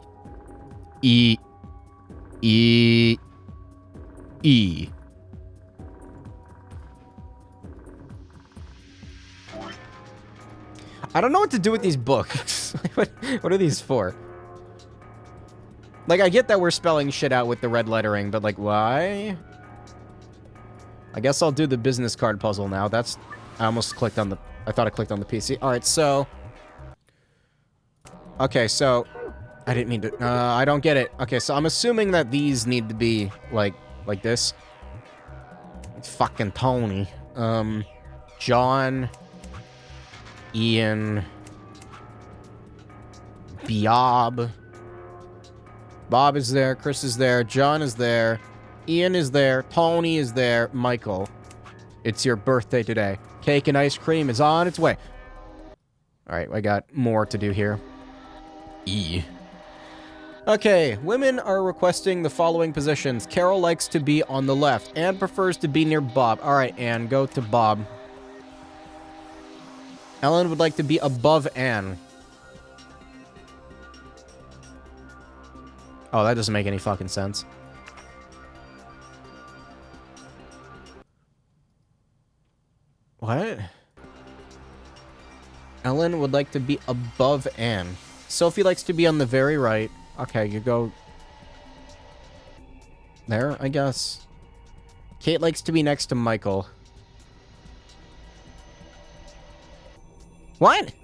I don't know what to do with these books. What are these for? Like, I get that we're spelling shit out with the red lettering, but, like, why? I guess I'll do the business card puzzle now. That's... I almost clicked on the... I thought I clicked on the PC. Alright, so... Okay, so... I didn't mean to... I don't get it. Okay, so I'm assuming that these need to be, like this. It's fucking Tony. John... Ian... Bob... Bob is there, Chris is there, John is there, Ian is there, Tony is there, Michael. It's your birthday today. Cake and ice cream is on its way. Alright, I got more to do here. E. Okay, women are requesting the following positions. Carol likes to be on the left. Anne prefers to be near Bob. Alright, Anne, go to Bob. Ellen would like to be above Anne. Oh, that doesn't make any fucking sense. What? Ellen would like to be above Anne. Sophie likes to be on the very right. Okay, you go... there, I guess. Kate likes to be next to Michael. What?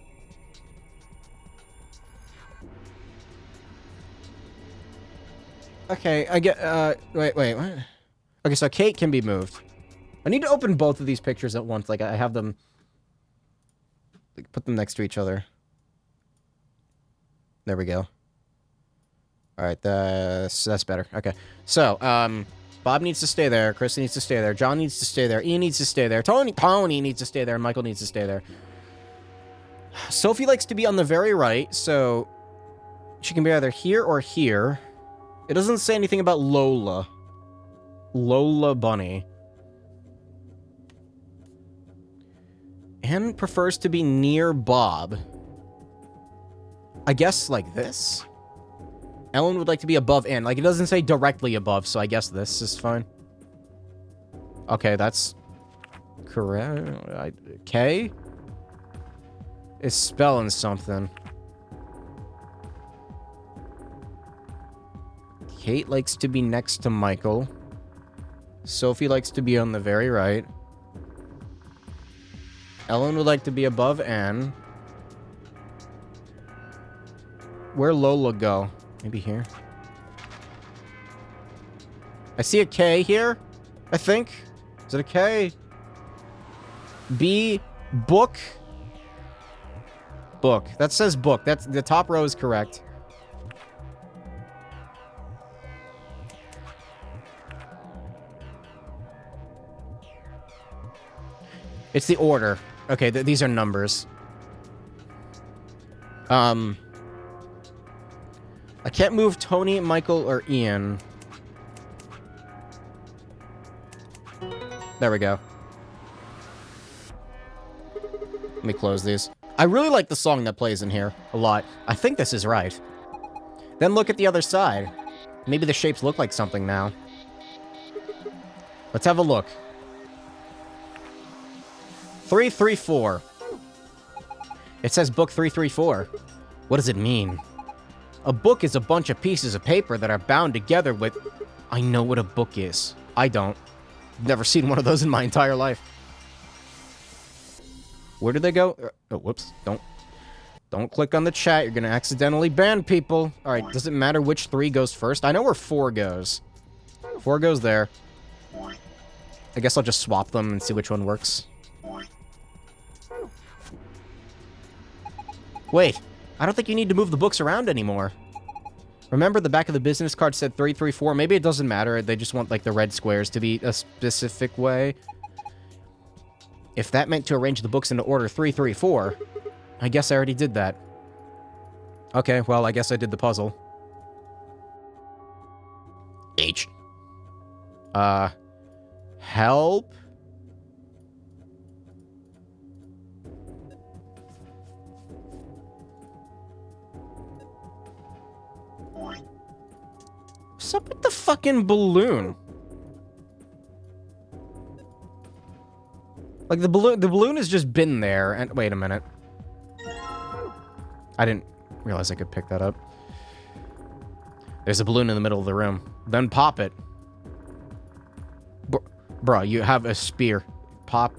Okay, I get, wait, what? Okay, so Kate can be moved. I need to open both of these pictures at once. Like, I have them... like, put them next to each other. There we go. Alright, that's better. Okay. So, Bob needs to stay there. Chris needs to stay there. John needs to stay there. Ian needs to stay there. Tony needs to stay there. And Michael needs to stay there. Sophie likes to be on the very right, so... she can be either here or here. It doesn't say anything about Lola. Lola Bunny. Anne prefers to be near Bob. I guess like this? Ellen would like to be above Anne. Like, it doesn't say directly above, so I guess this is fine. Okay, that's... correct. K? Is spelling something. Kate likes to be next to Michael. Sophie likes to be on the very right. Ellen would like to be above Anne. Where'd Lola go? Maybe here? I see a K here, I think. Is it a K? B, book. Book. That says book. That's the top row is correct. It's the order. Okay, these are numbers. I can't move Tony, Michael, or Ian. There we go. Let me close these. I really like the song that plays in here a lot. I think this is right. Then look at the other side. Maybe the shapes look like something now. Let's have a look. 334. It says book 334. What does it mean? A book is a bunch of pieces of paper that are bound together with... I know what a book is. I don't. Never seen one of those in my entire life. Where did they go? Oh, whoops. Don't click on the chat. You're gonna accidentally ban people. Alright, does it matter which 3 goes first? I know where 4 goes. 4 goes there. I guess I'll just swap them and see which one works. Wait, I don't think you need to move the books around anymore. Remember the back of the business card said 334? Maybe it doesn't matter. They just want, like, the red squares to be a specific way. If that meant to arrange the books into order 334, I guess I already did that. Okay, well, I guess I did the puzzle. H. Help? What's up with the fucking balloon? Like, the balloon has just been there, and... Wait a minute. I didn't realize I could pick that up. There's a balloon in the middle of the room. Then pop it. Bruh, you have a spear. Pop.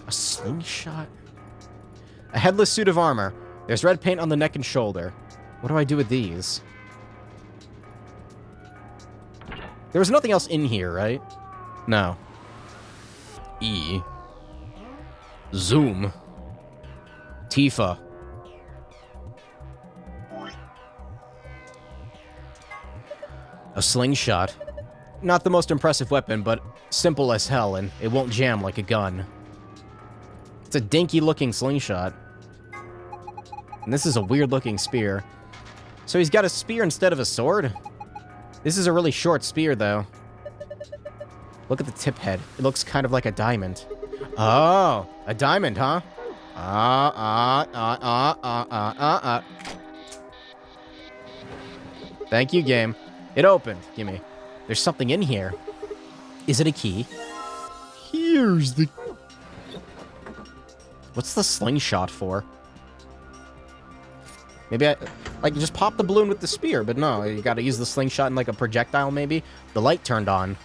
A slingshot? A headless suit of armor. There's red paint on the neck and shoulder. What do I do with these? There was nothing else in here, right? No. E. Zoom. Tifa. A slingshot. Not the most impressive weapon, but simple as hell, and it won't jam like a gun. It's a dinky-looking slingshot. And this is a weird-looking spear. So he's got a spear instead of a sword? This is a really short spear, though. Look at the tip head. It looks kind of like a diamond. Oh, a diamond, huh? Thank you, game. It opened. Gimme. There's something in here. Is it a key? Here's the... What's the slingshot for? Maybe I... Like, just pop the balloon with the spear, but no, you gotta use the slingshot in, like, a projectile, maybe? The light turned on.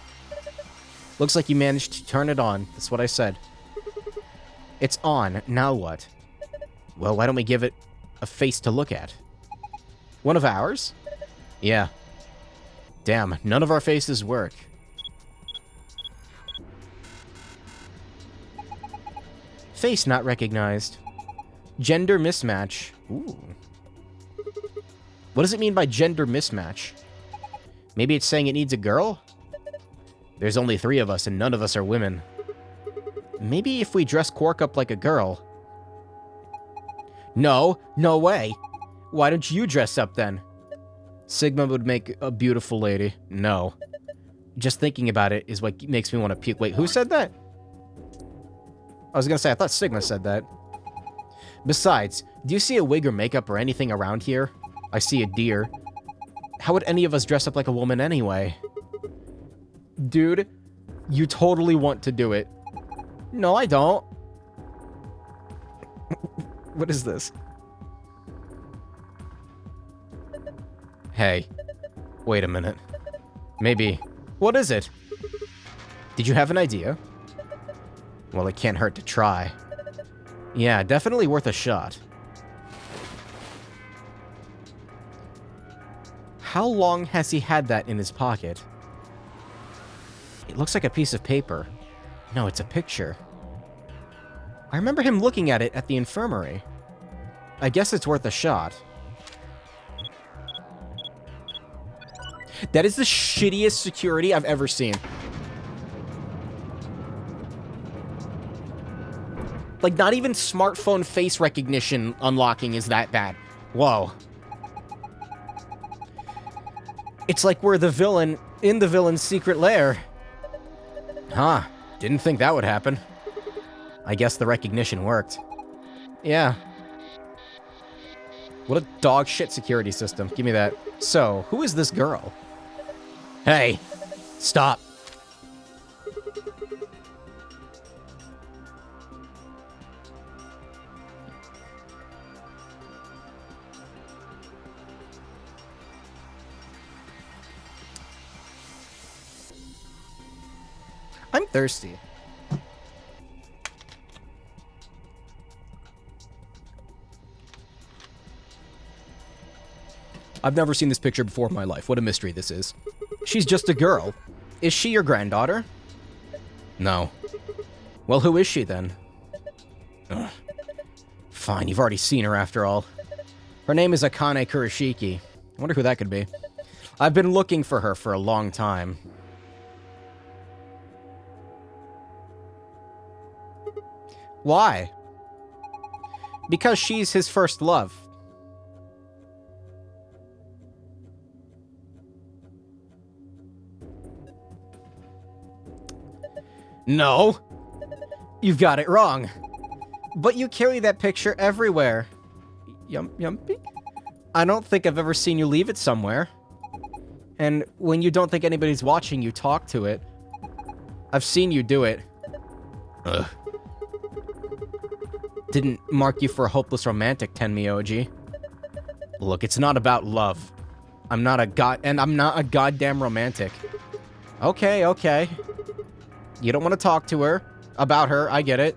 Looks like you managed to turn it on. That's what I said. It's on. Now what? Well, why don't we give it a face to look at? One of ours? Yeah. Damn, none of our faces work. Face not recognized. Gender mismatch. Ooh. What does it mean by gender mismatch? Maybe it's saying it needs a girl? There's only 3 of us, and none of us are women. Maybe if we dress Cork up like a girl. No, no way. Why don't you dress up then? Sigma would make a beautiful lady. No. Just thinking about it is what makes me want to puke. Wait, who said that? I was gonna say, I thought Sigma said that. Besides, do you see a wig or makeup or anything around here? I see a deer. How would any of us dress up like a woman anyway? Dude, you totally want to do it. No, I don't. What is this? Hey. Wait a minute. Maybe. What is it? Did you have an idea? Well, it can't hurt to try. Yeah, definitely worth a shot. How long has he had that in his pocket? It looks like a piece of paper. No, it's a picture. I remember him looking at it at the infirmary. I guess it's worth a shot. That is the shittiest security I've ever seen. Like, not even smartphone face recognition unlocking is that bad. Whoa. It's like we're the villain in the villain's secret lair. Huh. Didn't think that would happen. I guess the recognition worked. Yeah. What a dog shit security system. Give me that. So, who is this girl? Hey, stop. I'm thirsty. I've never seen this picture before in my life. What a mystery this is. She's just a girl. Is she your granddaughter? No. Well, who is she then? Ugh. Fine, you've already seen her after all. Her name is Akane Kurashiki. I wonder who that could be. I've been looking for her for a long time. Why? Because she's his first love. No. You've got it wrong. But you carry that picture everywhere. Yumpy? I don't think I've ever seen you leave it somewhere. And when you don't think anybody's watching, you talk to it. I've seen you do it. Ugh. Didn't mark you for a hopeless romantic, Tenmyoji. Look, it's not about love. I'm not a goddamn romantic. Okay, okay. You don't want to talk to her. About her, I get it.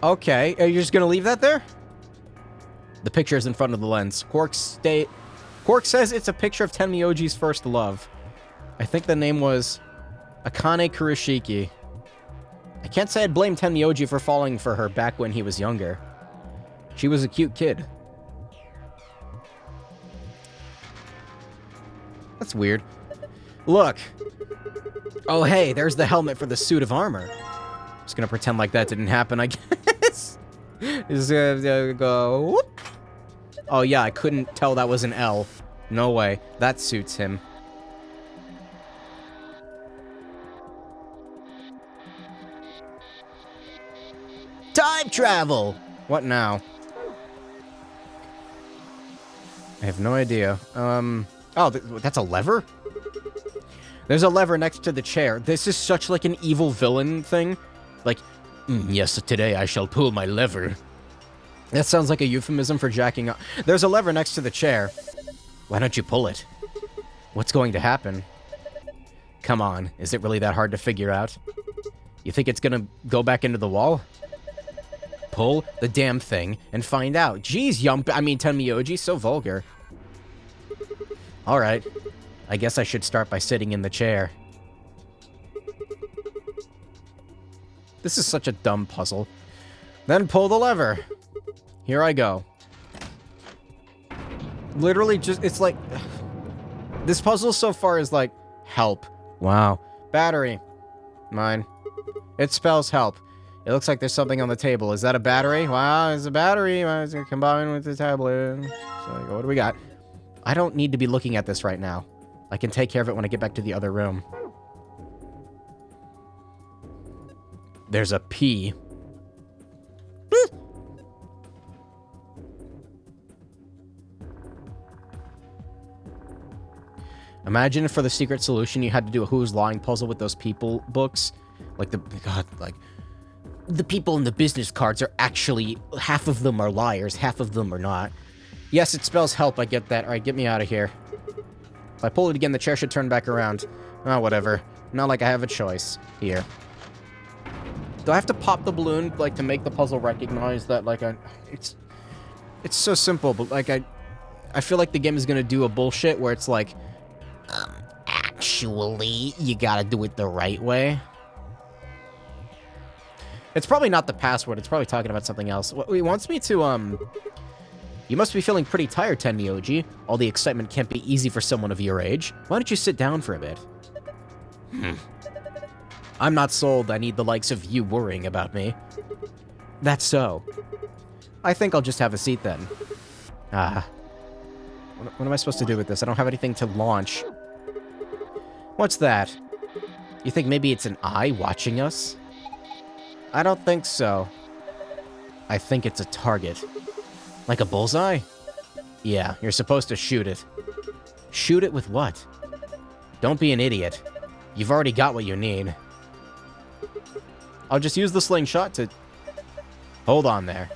Okay, are you just gonna leave that there? The picture is in front of the lens. Cork says it's a picture of Tenmyoji's first love. I think the name was Akane Kurashiki. I can't say I'd blame Tenmyoji for falling for her back when he was younger. She was a cute kid. That's weird. Look. Oh, hey, there's the helmet for the suit of armor. Just gonna pretend like that didn't happen, I guess. Just gonna go... Whoop. Oh, yeah, I couldn't tell that was an L. No way. That suits him. Time travel! What now? I have no idea. Oh, that's a lever? There's a lever next to the chair. This is such like an evil villain thing. Like, yes, today I shall pull my lever. That sounds like a euphemism for jacking up. There's a lever next to the chair. Why don't you pull it? What's going to happen? Come on, is it really that hard to figure out? You think it's gonna go back into the wall? Pull the damn thing and find out. Jeez, Tenmyoji, so vulgar. Alright. I guess I should start by sitting in the chair. This is such a dumb puzzle. Then pull the lever. Here I go. Literally just, it's like... This puzzle so far is like, help. Wow. Battery. Mine. It spells help. It looks like there's something on the table. Is that a battery? Wow, it's a battery. It's gonna combine with the tablet. So, what do we got? I don't need to be looking at this right now. I can take care of it when I get back to the other room. There's a P. Imagine if for the secret solution you had to do a Who's Lying puzzle with those people books. Like the people in the business cards are actually, half of them are liars, half of them are not. Yes, it spells help, I get that. Alright, get me out of here. If I pull it again, the chair should turn back around. Oh, whatever. Not like I have a choice. Here. Do I have to pop the balloon, like, to make the puzzle recognize that, like, It's so simple, but, like, I feel like the game is gonna do a bullshit where it's like, actually, you gotta do it the right way. It's probably not the password. It's probably talking about something else. He wants me to, You must be feeling pretty tired, Tenmyoji. All the excitement can't be easy for someone of your age. Why don't you sit down for a bit? I'm not sold I need the likes of you worrying about me. That's so. I think I'll just have a seat then. What am I supposed to do with this? I don't have anything to launch. What's that? You think maybe it's an eye watching us? I don't think so. I think it's a target. Like a bullseye? Yeah, you're supposed to shoot it. Shoot it with what? Don't be an idiot. You've already got what you need. I'll just use the slingshot to... Hold on there.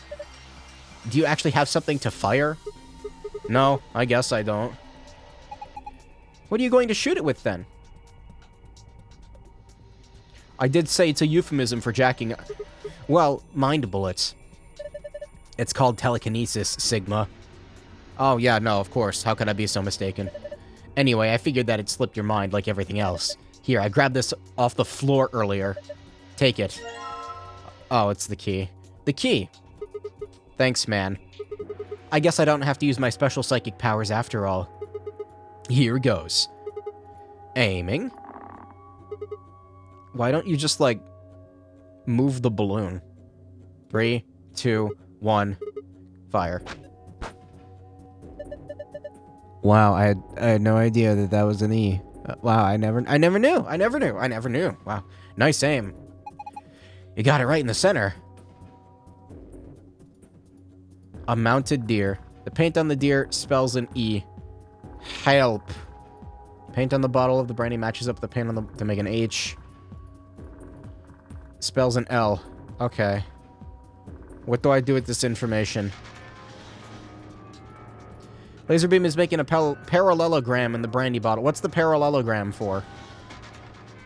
Do you actually have something to fire? No, I guess I don't. What are you going to shoot it with, then? I did say it's a euphemism for jacking... Well, mind bullets. It's called telekinesis, Sigma. Oh, yeah, no, of course. How could I be so mistaken? Anyway, I figured that it slipped your mind like everything else. Here, I grabbed this off the floor earlier. Take it. Oh, it's the key. The key! Thanks, man. I guess I don't have to use my special psychic powers after all. Here goes. Aiming. Why don't you just, like, move the balloon? 3, 2, 1, fire. Wow, I had no idea that that was an E. Wow, I never knew. Wow, nice aim. You got it right in the center. A mounted deer. The paint on the deer spells an E. Help. Paint on the bottle of the brandy matches up the paint on the to make an H. Spells an L. Okay. What do I do with this information? Laser beam is making a parallelogram in the brandy bottle. What's the parallelogram for?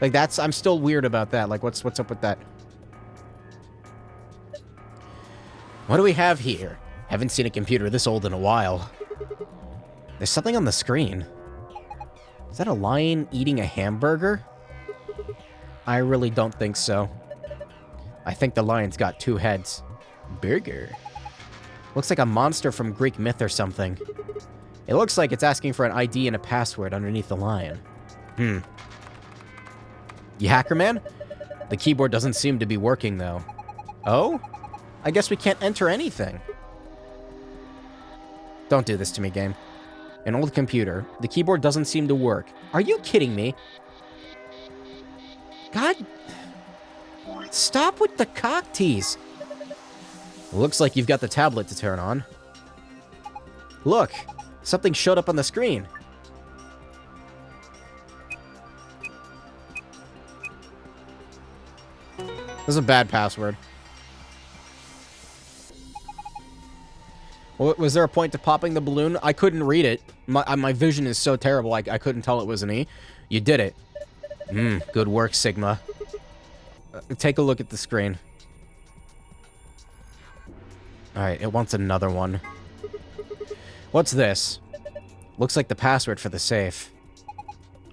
Like, that's... I'm still weird about that. Like, what's up with that? What do we have here? Haven't seen a computer this old in a while. There's something on the screen. Is that a lion eating a hamburger? I really don't think so. I think the lion's got 2 heads. Burger. Looks like a monster from Greek myth or something. It looks like it's asking for an ID and a password underneath the lion. You hacker man? The keyboard doesn't seem to be working, though. Oh? I guess we can't enter anything. Don't do this to me, game. An old computer. The keyboard doesn't seem to work. Are you kidding me? God... Stop with the cock tease. Looks like you've got the tablet to turn on. Look! Something showed up on the screen. This is a bad password. Was there a point to popping the balloon? I couldn't read it. My vision is so terrible, I couldn't tell it was an E. You did it. Good work, Sigma. Take a look at the screen. Alright, it wants another one. What's this? Looks like the password for the safe.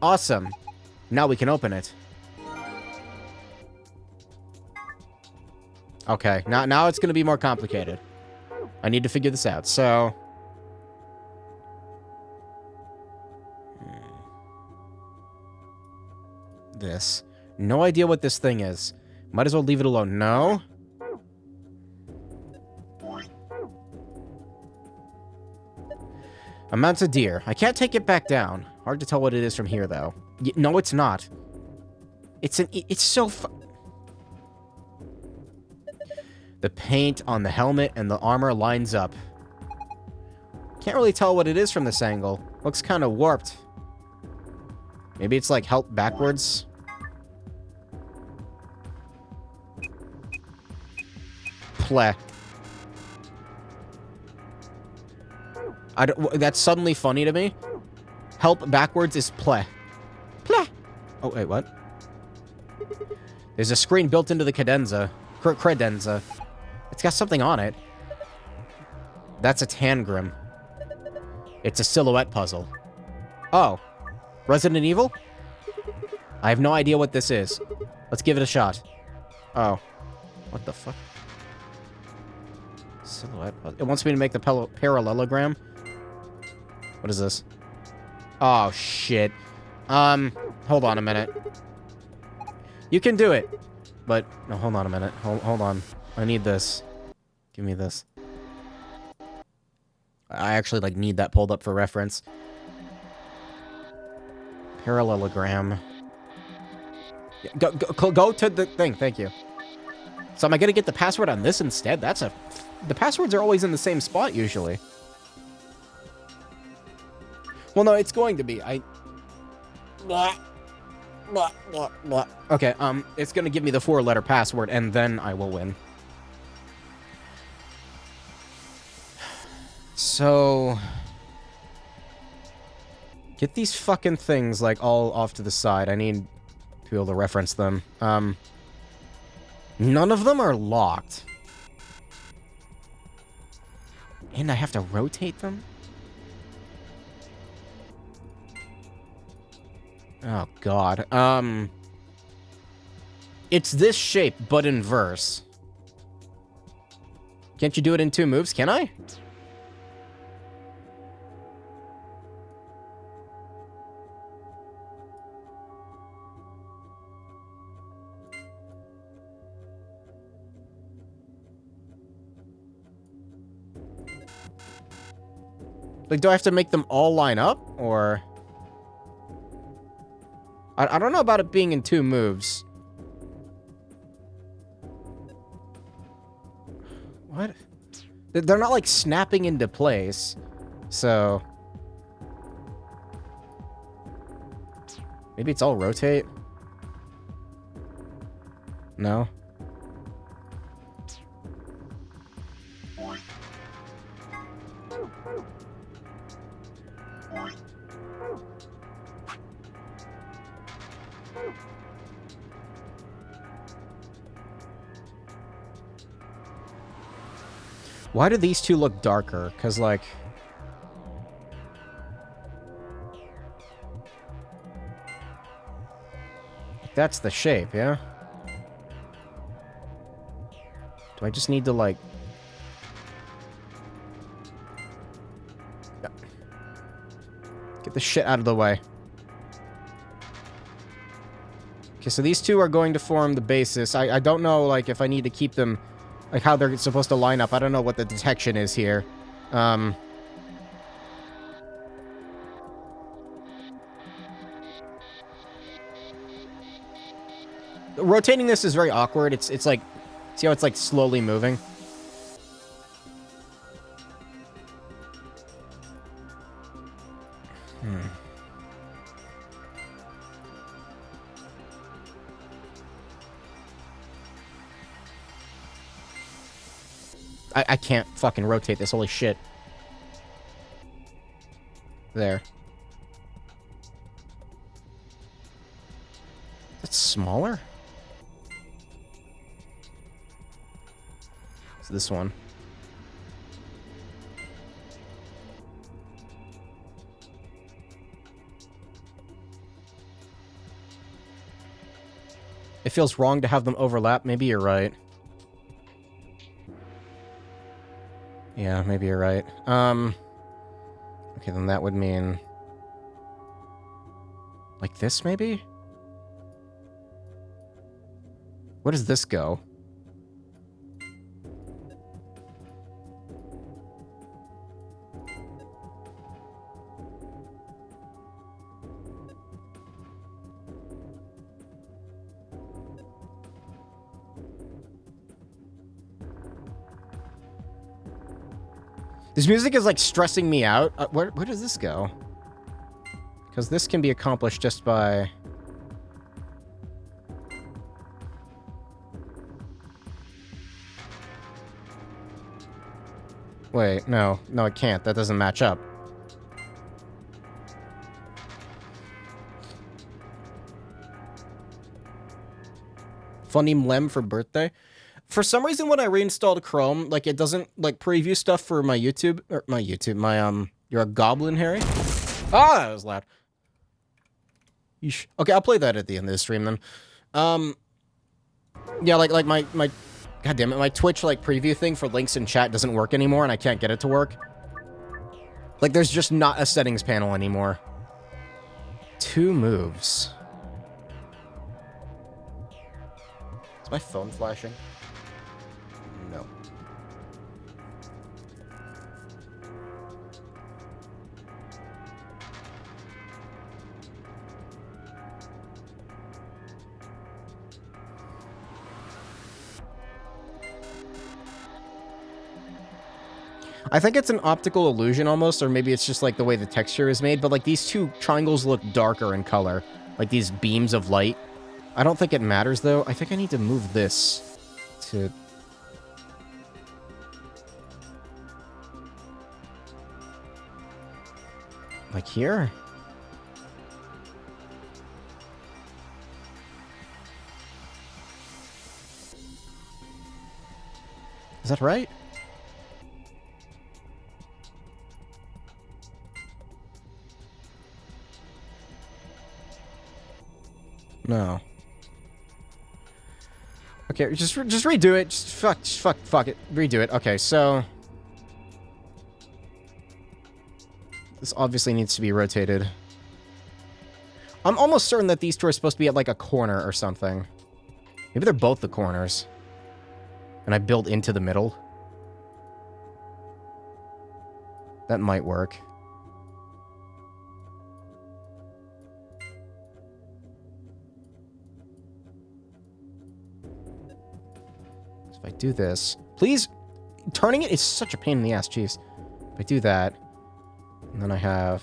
Awesome. Now we can open it. Okay, now it's gonna be more complicated. I need to figure this out, so... This. No idea what this thing is. Might as well leave it alone. No? A mounted deer. I can't take it back down. Hard to tell what it is from here, though. No, it's not. It's so The paint on the helmet and the armor lines up. Can't really tell what it is from this angle. Looks kind of warped. Maybe it's like help backwards. Pleh. That's suddenly funny to me. Help backwards is pleh. Pleh. Oh, wait, what? There's a screen built into the credenza. Credenza. It's got something on it. That's a tangram. It's a silhouette puzzle. Oh. Resident Evil? I have no idea what this is. Let's give it a shot. Oh. What the fuck? Silhouette puzzle. It wants me to make the parallelogram. What is this? Oh, shit. Hold on a minute. You can do it. But, no, hold on a minute. Hold on. I need this. Give me this. I actually, like, need that pulled up for reference. Parallelogram. Go to the thing. Thank you. So am I gonna get the password on this instead? The passwords are always in the same spot, usually. Well, no, it's going to be. Okay, it's gonna give me the 4-letter password, and then I will win. So... Get these fucking things, like, all off to the side. I need to be able to reference them. None of them are locked. And I have to rotate them? Oh, God. It's this shape, but in verse. Can't you do it in 2 moves? Can I? Like, do I have to make them all line up, or... I don't know about it being in 2 moves. What? They're not, like, snapping into place, so... Maybe it's all rotate? No? Why do these 2 look darker? Because, like... That's the shape, yeah? Do I just need to, like... Get the shit out of the way. Okay, so these 2 are going to form the basis. I don't know, like, if I need to keep them... Like, how they're supposed to line up. I don't know what the detection is here. Rotating this is very awkward. It's like... See how it's, like, slowly moving? I can't fucking rotate this, holy shit. There. That's smaller? It's this one. It feels wrong to have them overlap. Maybe you're right. Yeah, maybe you're right. Okay, then that would mean... Like this, maybe? Where does this go? This music is, like, stressing me out. Where does this go? Because this can be accomplished just by... Wait, no. No, it can't. That doesn't match up. Funny Mlem for birthday. For some reason, when I reinstalled Chrome, like, it doesn't, like, preview stuff for my YouTube, you're a goblin, Harry? Ah, that was loud. Yeesh. Okay, I'll play that at the end of the stream, then. Yeah, like, my, god damn it, my Twitch, like, preview thing for links in chat doesn't work anymore, and I can't get it to work. Like, there's just not a settings panel anymore. 2 moves. Is my phone flashing? No. I think it's an optical illusion almost, or maybe it's just like the way the texture is made, but like these 2 triangles look darker in color. Like these beams of light. I don't think it matters though. I think I need to move this to... like here? Is that right? No. Okay, just redo it. Just fuck it. Redo it. Okay, so... this obviously needs to be rotated. I'm almost certain that these 2 are supposed to be at, like, a corner or something. Maybe they're both the corners. And I build into the middle. That might work. So if I do this... please! Turning it is such a pain in the ass, jeez. If I do that... and then I have...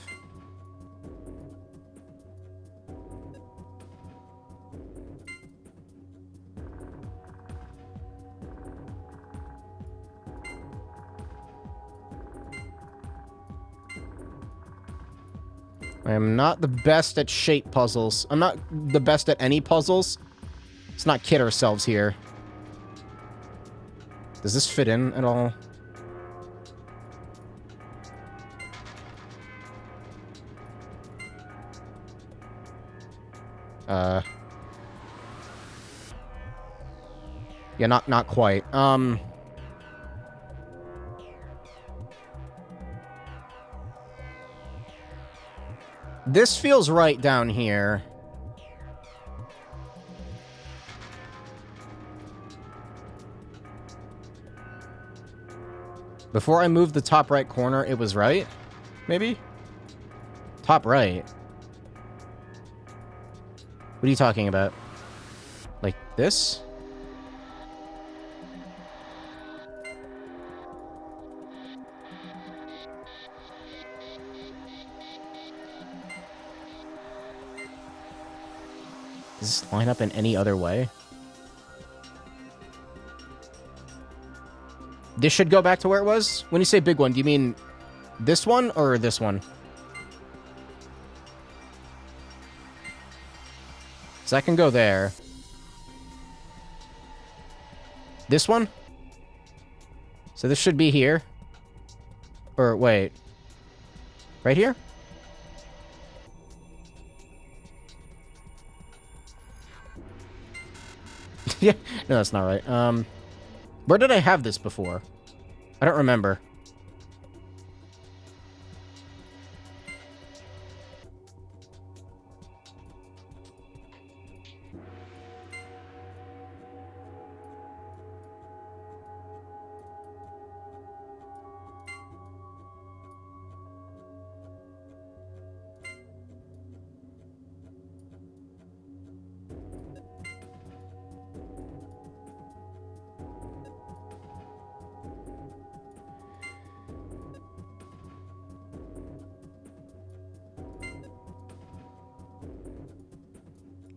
I am not the best at shape puzzles. I'm not the best at any puzzles. Let's not kid ourselves here. Does this fit in at all? Yeah, not quite. This feels right down here. Before I moved the top right corner, it was right? Maybe? Top right. What are you talking about? Like this? Does this line up in any other way? This should go back to where it was? When you say big one, do you mean this one or this one? So I can go there. This one? So this should be here. Or wait. Right here? Yeah, no, that's not right. Where did I have this before? I don't remember.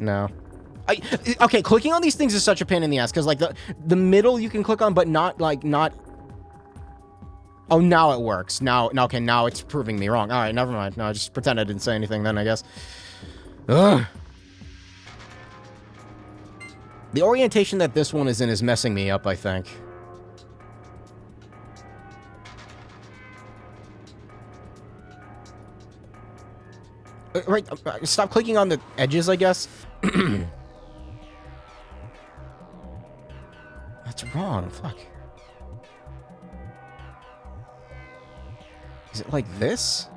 No. Okay, clicking on these things is such a pain in the ass, because, like, the middle you can click on, but not, like, not... Oh, now it works. Now, okay, now it's proving me wrong. Alright, never mind. No, just pretend I didn't say anything then, I guess. Ugh. The orientation that this one is in is messing me up, I think. Right, stop clicking on the edges, I guess. That's wrong, fuck. Is it like this?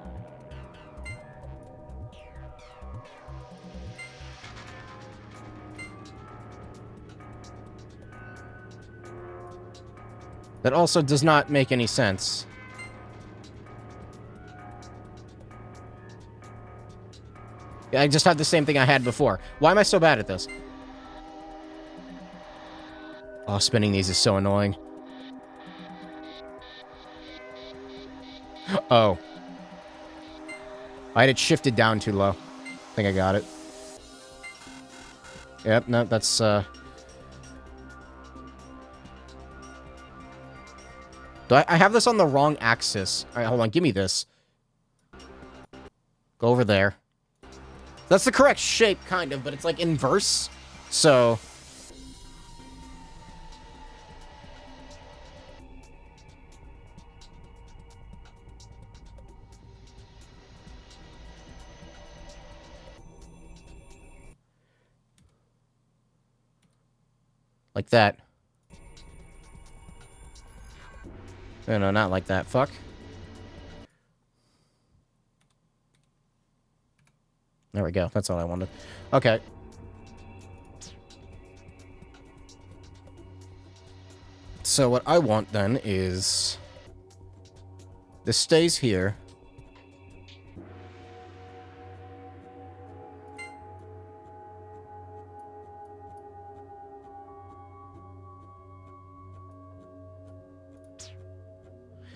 That also does not make any sense. Yeah, I just had the same thing I had before. Why am I so bad at this? Oh, spinning these is so annoying. Oh. I had it shifted down too low. I think I got it. Yep, no, that's, Do I have this on the wrong axis? Alright, hold on, give me this. Go over there. That's the correct shape, kind of, but it's like inverse. So... like that. No, not like that. Fuck. There we go. That's all I wanted. Okay. So what I want then is... this stays here.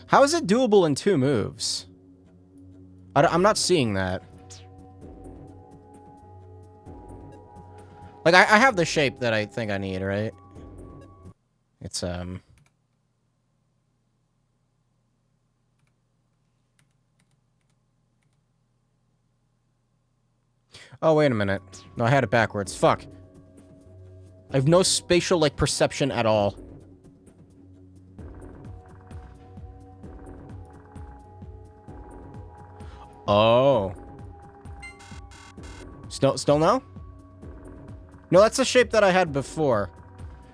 How is it doable in 2 moves? I'm not seeing that. Like, I have the shape that I think I need, right? It's, oh, wait a minute. No, I had it backwards. Fuck. I have no spatial, like, perception at all. Oh. Still no? No, that's the shape that I had before.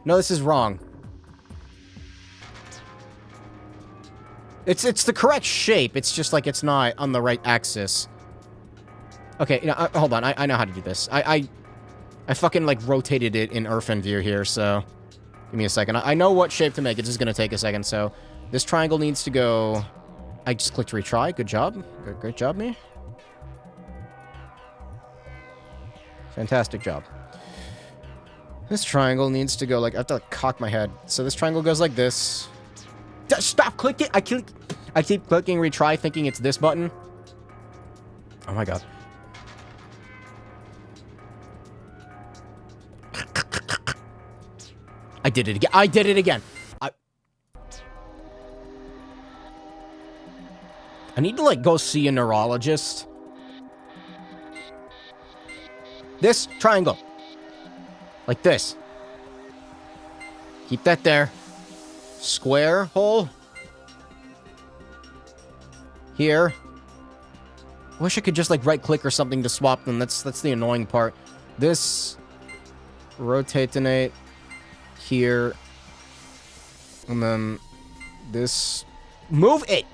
No, this is wrong. It's the correct shape. It's just like it's not on the right axis. Okay, you know, hold on. I know how to do this. I fucking, like, rotated it in Earth and View here, so... give me a second. I know what shape to make. It's just gonna take a second, so... this triangle needs to go... I just clicked retry. Good job. Great job, me. Fantastic job. This triangle needs to go like... I have to like, cock my head. So this triangle goes like this. Stop clicking! I keep clicking retry thinking it's this button. Oh my god. I did it again. I did it again. I need to, like, go see a neurologist. This triangle. Like this. Keep that there. Square hole. Here. I wish I could just, like, right-click or something to swap them. That's the annoying part. This. Rotatinate. Here. And then this. Move it!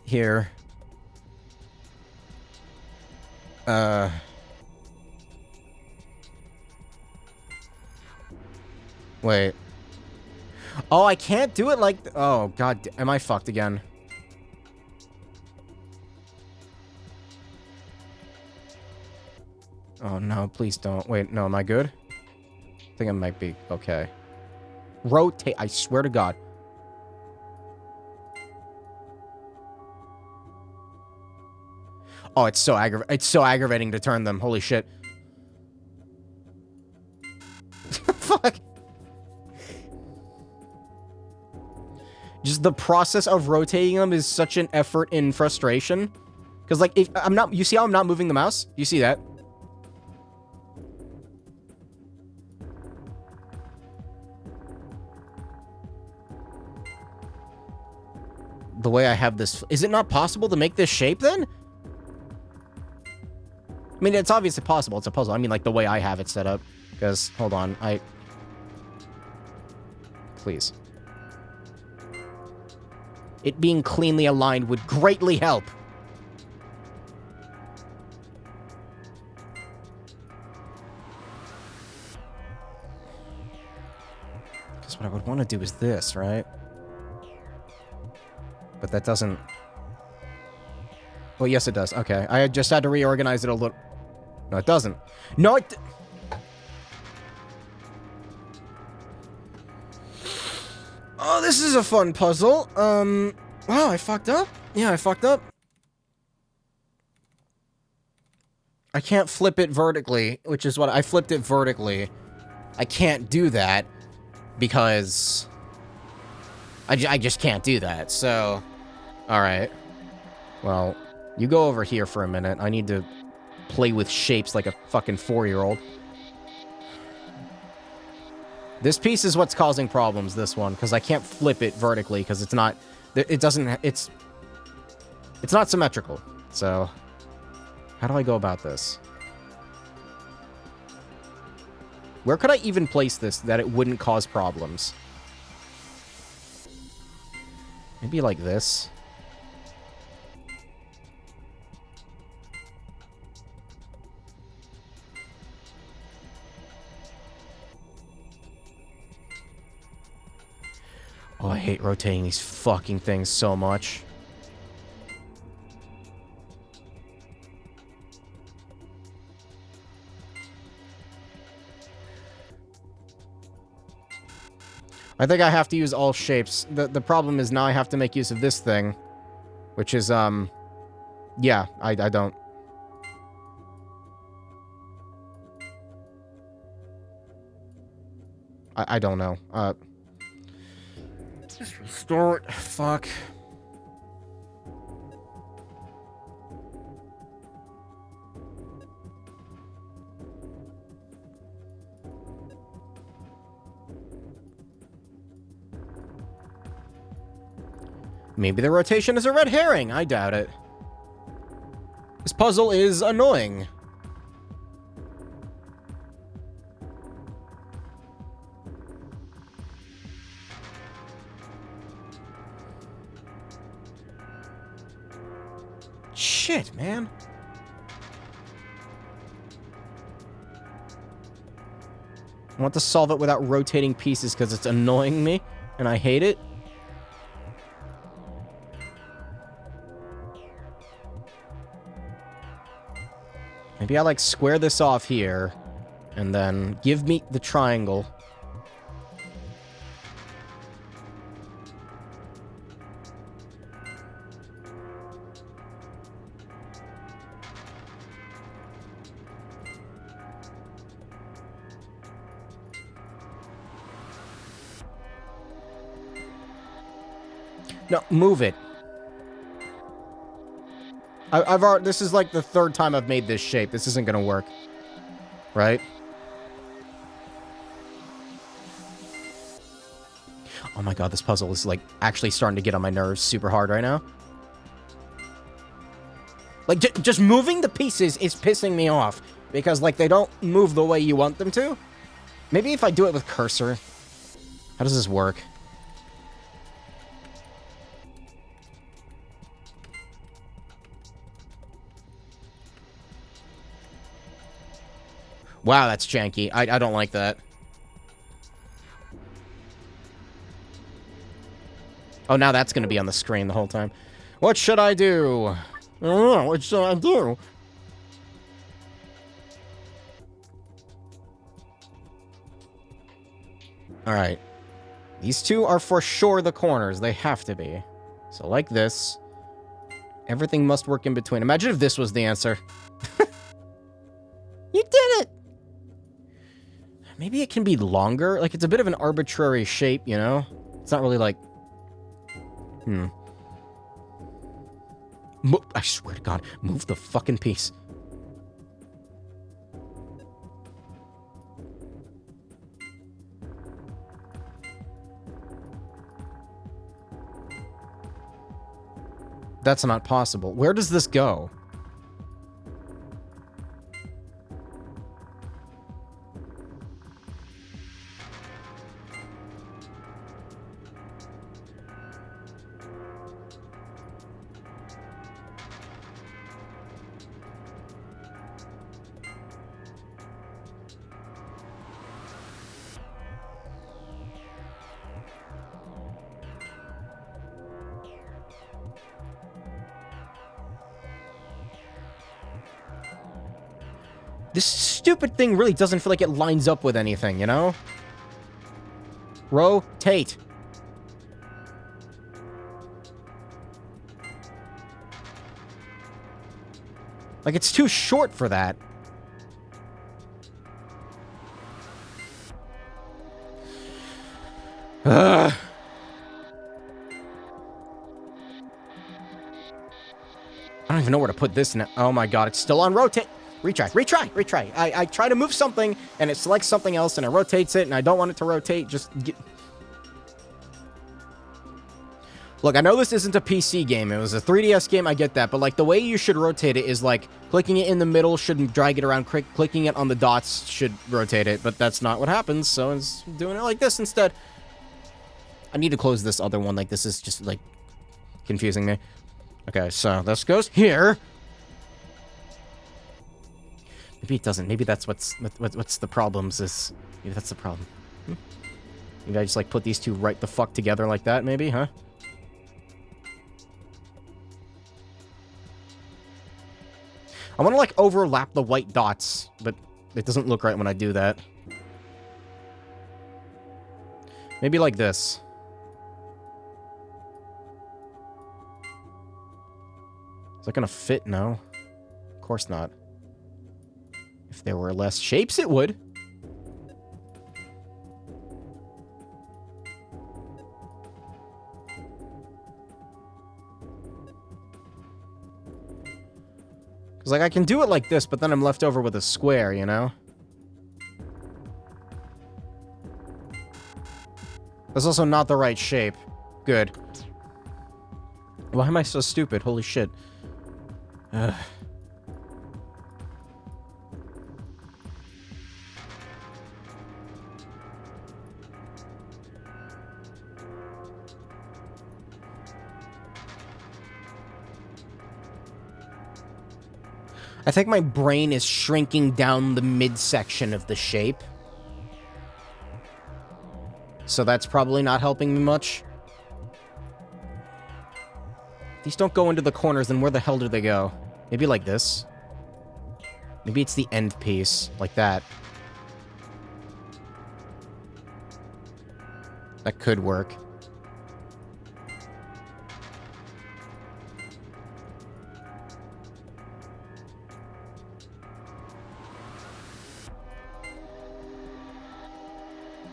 Here. Wait. Oh, I can't do it like... oh, god. Am I fucked again? Oh, no. Please don't. Wait, no. Am I good? I think I might be. Okay. Rotate. I swear to god. Oh, it's so aggravating to turn them. Holy shit. Fuck. Just the process of rotating them is such an effort in frustration. Because, like, if I'm not... you see how I'm not moving the mouse? You see that? the way I have this... Is it not possible to make this shape, then? I mean, it's obviously possible. It's a puzzle. I mean, like, the way I have it set up. Because, hold on, Please. It being cleanly aligned would greatly help. Because what I would want to do is this, right? But that doesn't... Well, yes, it does. Okay. I just had to reorganize it a little... No, it doesn't. No, it... Oh, this is a fun puzzle. Wow, I fucked up? Yeah, I fucked up. I can't flip it vertically, which is what... I flipped it vertically. I can't do that because... I just can't do that, so... Alright. Well, you go over here for a minute. I need to play with shapes like a fucking 4-year-old. This piece is what's causing problems, this one, because I can't flip it vertically, because it's not... It doesn't... It's not symmetrical, so... How do I go about this? Where could I even place this that it wouldn't cause problems? Maybe like this. Oh, I hate rotating these fucking things so much. I think I have to use all shapes. The problem is now I have to make use of this thing. Which is, yeah, I don't. I don't know. Just restart. Fuck. Maybe the rotation is a red herring. I doubt it. This puzzle is annoying. Shit, man. I want to solve it without rotating pieces because it's annoying me, and I hate it. Maybe I, like, square this off here, and then give me the triangle. No, move it. I've already, this is like the third time I've made this shape. This isn't gonna work. Right? Oh my god, this puzzle is like actually starting to get on my nerves super hard right now. Like, just moving the pieces is pissing me off. Because, like, they don't move the way you want them to. Maybe if I do it with cursor. How does this work? Wow, that's janky. I don't like that. Oh, now that's going to be on the screen the whole time. What should I do? I don't know. What should I do? Alright. These two are for sure the corners. They have to be. So like this. Everything must work in between. Imagine if this was the answer. You did it! Maybe it can be longer. Like, it's a bit of an arbitrary shape, you know? It's not really like... I swear to God, move the fucking piece. That's not possible. Where does this go? This stupid thing really doesn't feel like it lines up with anything, you know? Rotate. Like, it's too short for that. Ugh. I don't even know where to put this now. Oh my god, it's still on rotate. Retry. I try to move something, and it selects something else, and it rotates it, and I don't want it to rotate. Look, I know this isn't a PC game. It was a 3DS game, I get that. But, like, the way you should rotate it is, like, clicking it in the middle shouldn't drag it around. Clicking it on the dots should rotate it. But that's not what happens, so it's doing it like this instead. I need to close this other one. Like, this is just, like, confusing me. Okay, so this goes here. Maybe it doesn't. Maybe that's what's the problems is. Maybe that's the problem. Maybe I just, like, put these two right the fuck together like that, maybe, huh? I want to, like, overlap the white dots, but it doesn't look right when I do that. Maybe like this. Is that gonna fit? No. Of course not. If there were less shapes, it would. Because, like, I can do it like this, but then I'm left over with a square, you know? That's also not the right shape. Good. Why am I so stupid? Holy shit. Ugh. I think my brain is shrinking down the midsection of the shape. So that's probably not helping me much. These don't go into the corners, then where the hell do they go? Maybe like this? Maybe it's the end piece, like that. That could work.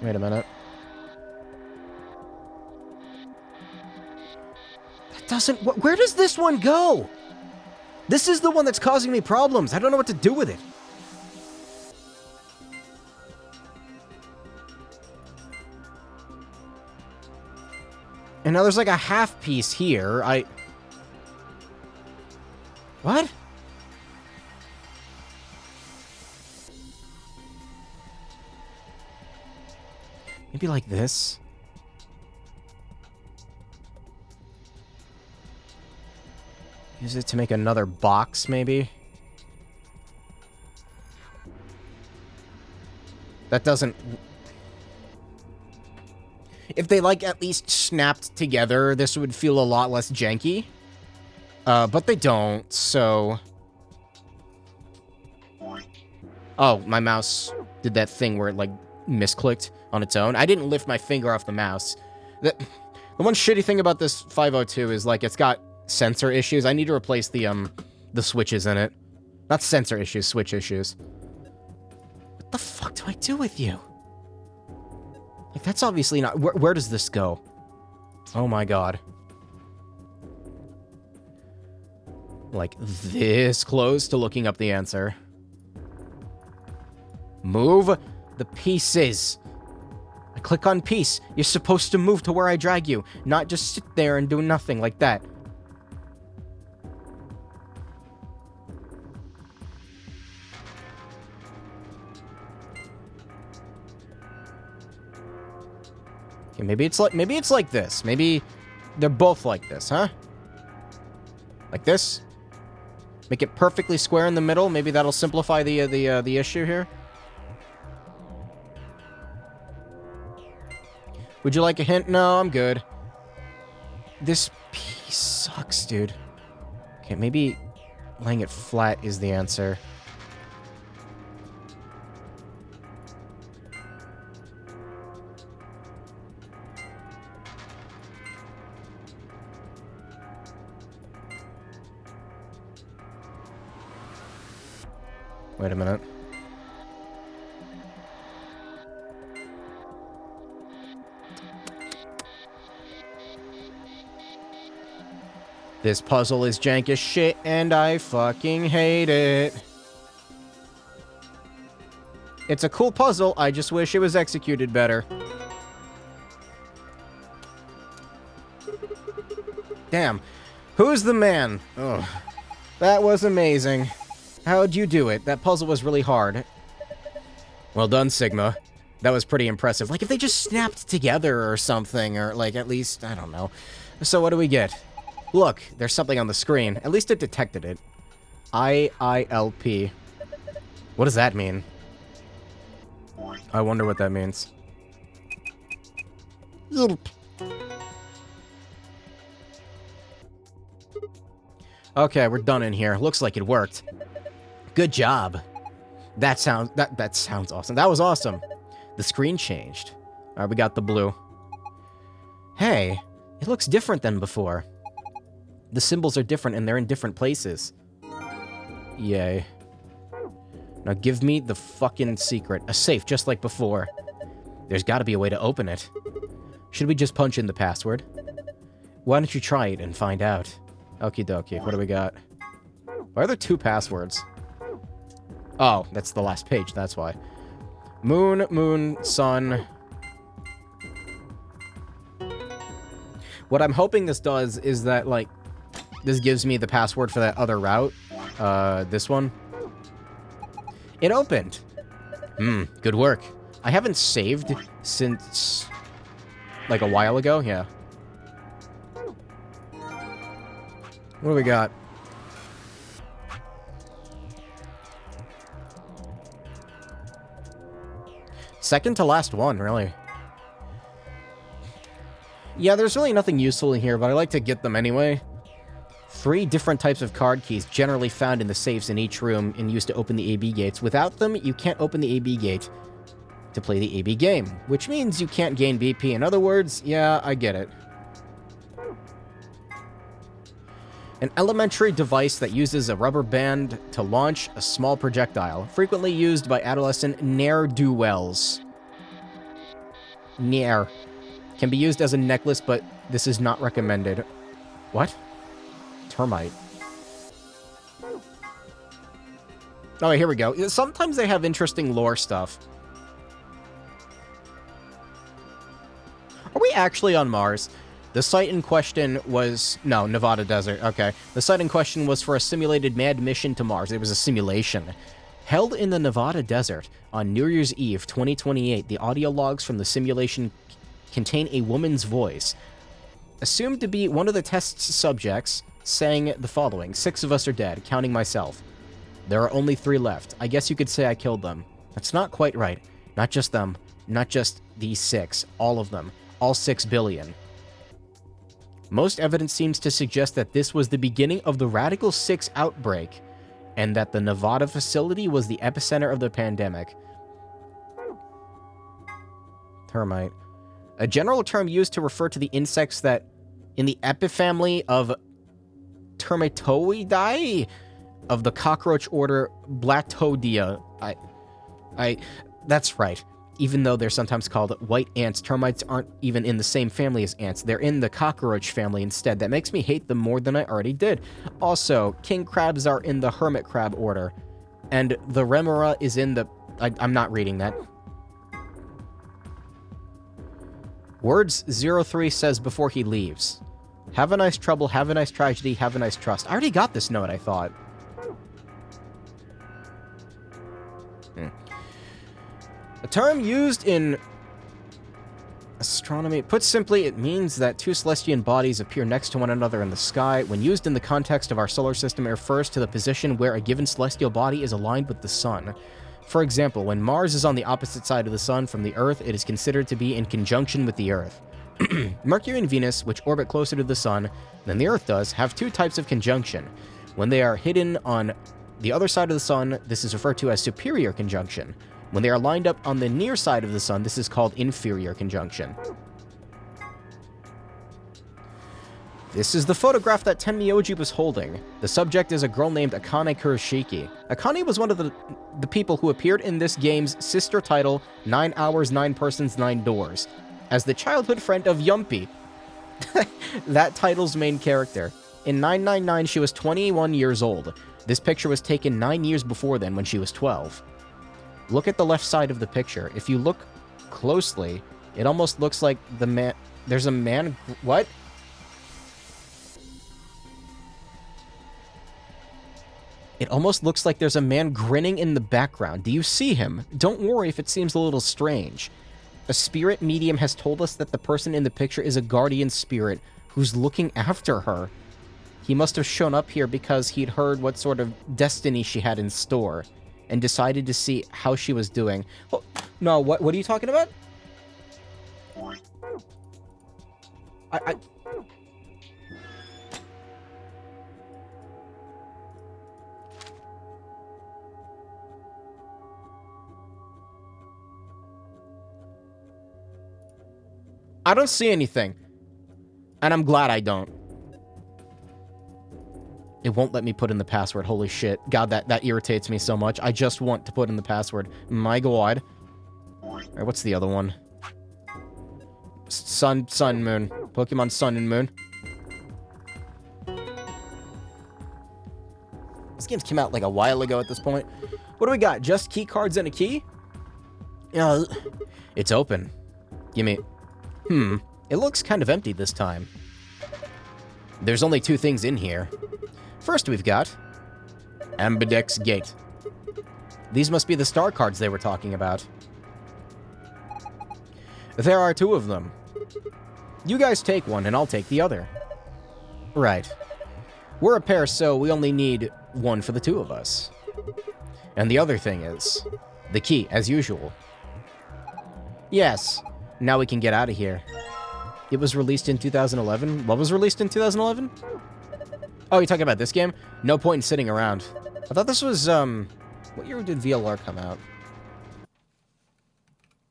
Wait a minute. That doesn't... Where does this one go? This is the one that's causing me problems. I don't know what to do with it. And now there's like a half piece here. What? Maybe like this. Use it to make another box, maybe? That doesn't... If they, like, at least snapped together, this would feel a lot less janky. But they don't, so... Oh, my mouse did that thing where it, like, misclicked on its own. I didn't lift my finger off the mouse. The one shitty thing about this 502 is, like, it's got sensor issues. I need to replace the switches in it. Not sensor issues, switch issues. What the fuck do I do with you? Like, that's obviously not... Where does this go? Oh my god. Like, this close to looking up the answer. Move the pieces. I click on piece. You're supposed to move to where I drag you, not just sit there and do nothing like that. Okay, maybe it's like this. Maybe they're both like this, huh? Like this? Make it perfectly square in the middle. Maybe that'll simplify the issue here. Would you like a hint? No, I'm good. This piece sucks, dude. Okay, maybe laying it flat is the answer. Wait a minute. This puzzle is jank as shit, and I fucking hate it. It's a cool puzzle, I just wish it was executed better. Damn. Who's the man? Ugh. That was amazing. How'd you do it? That puzzle was really hard. Well done, Sigma. That was pretty impressive. Like, if they just snapped together or something, or, like, at least, I don't know. So what do we get? Look, there's something on the screen. At least it detected it. IILP. What does that mean? I wonder what that means. Okay, we're done in here. Looks like it worked. Good job. That sounds awesome. That was awesome. The screen changed. Alright, we got the blue. Hey, it looks different than before. The symbols are different and they're in different places. Yay. Now give me the fucking secret. A safe, just like before. There's gotta be a way to open it. Should we just punch in the password? Why don't you try it and find out? Okie dokie, what do we got? Why are there two passwords? Oh, that's the last page, that's why. Moon, moon, sun. What I'm hoping this does is that, like, this gives me the password for that other route. This one. It opened. Good work. I haven't saved since, like, a while ago, yeah. What do we got? Second to last one, really. Yeah, there's really nothing useful in here, but I like to get them anyway. 3 different types of card keys generally found in the safes in each room and used to open the AB gates. Without them, you can't open the AB gate to play the AB game, which means you can't gain BP. In other words, yeah, I get it. An elementary device that uses a rubber band to launch a small projectile, frequently used by adolescent ne'er-do-wells. Ne'er. Can be used as a necklace, but this is not recommended. What? Termite. Oh, here we go. Sometimes they have interesting lore stuff. Are we actually on Mars? The site in question was... No, Nevada Desert. Okay. The site in question was for a simulated mad mission to Mars. It was a simulation. Held in the Nevada Desert on New Year's Eve 2028, the audio logs from the simulation contain a woman's voice, assumed to be one of the test's subjects, saying the following: 6 of us are dead, counting myself. There are only 3 left. I guess you could say I killed them. That's not quite right. Not just them. Not just these 6. All of them. All 6 billion. Most evidence seems to suggest that this was the beginning of the Radical 6 outbreak, and that the Nevada facility was the epicenter of the pandemic. Termite. A general term used to refer to the insects that, in the epifamily of Termitoidae, of the cockroach order Blattodea. That's right. Even though they're sometimes called white ants, termites aren't even in the same family as ants. They're in the cockroach family instead. That makes me hate them more than I already did. Also, king crabs are in the hermit crab order. And the remora is in the... I'm not reading that. Words 03 says before he leaves. Have a nice trouble, have a nice tragedy, have a nice trust. I already got this note, I thought. A term used in Astronomy. Put simply, it means that two celestial bodies appear next to one another in the sky. When used in the context of our solar system, it refers to the position where a given celestial body is aligned with the sun. For example, when Mars is on the opposite side of the sun from the Earth, it is considered to be in conjunction with the Earth. Mercury and Venus, which orbit closer to the sun than the Earth does, have two types of conjunction. When they are hidden on the other side of the sun, this is referred to as superior conjunction. When they are lined up on the near side of the sun, this is called inferior conjunction. This is the photograph that Tenmyoji was holding. The subject is a girl named Akane Kurashiki. Akane was one of the people who appeared in this game's sister title, 9 Hours, 9 Persons, 9 Doors, as the childhood friend of Yumpy, that title's main character. In 999, she was 21 years old. This picture was taken 9 years before then, when she was 12. Look at the left side of the picture. If you look closely, it almost looks like the man... There's a man... What? It almost looks like there's a man grinning in the background. Do you see him? Don't worry if it seems a little strange. A spirit medium has told us that the person in the picture is a guardian spirit who's looking after her. He must have shown up here because he'd heard what sort of destiny she had in store and decided to see how she was doing. Oh, no, what are you talking about? I don't see anything. And I'm glad I don't. It won't let me put in the password. Holy shit. God, that irritates me so much. I just want to put in the password. My god. Alright, what's the other one? Sun, Moon. Pokemon Sun and Moon. This game's came out like a while ago at this point. What do we got? Just key cards and a key? It's open. Gimme. It looks kind of empty this time. There's only two things in here. First, we've got Ambidex Gate. These must be the star cards they were talking about. There are two of them. You guys take one, and I'll take the other. Right. We're a pair, so we only need one for the two of us. And the other thing is the key, as usual. Yes. Now we can get out of here. It was released in 2011. What was released in 2011? Oh, you're talking about this game? No point in sitting around. I thought this was, what year did VLR come out?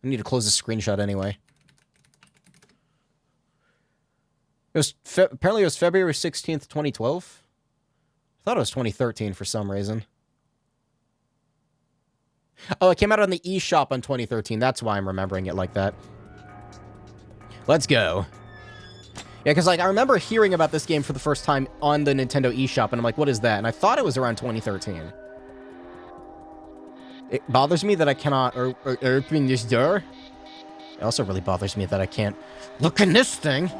I need to close the screenshot anyway. It was, apparently it was February 16th, 2012. I thought it was 2013 for some reason. Oh, it came out on the eShop on 2013. That's why I'm remembering it like that. Let's go. Yeah, because, like, I remember hearing about this game for the first time on the Nintendo eShop, and I'm like, what is that? And I thought it was around 2013. It bothers me that I cannot open this door. It also really bothers me that I can't look in this thing.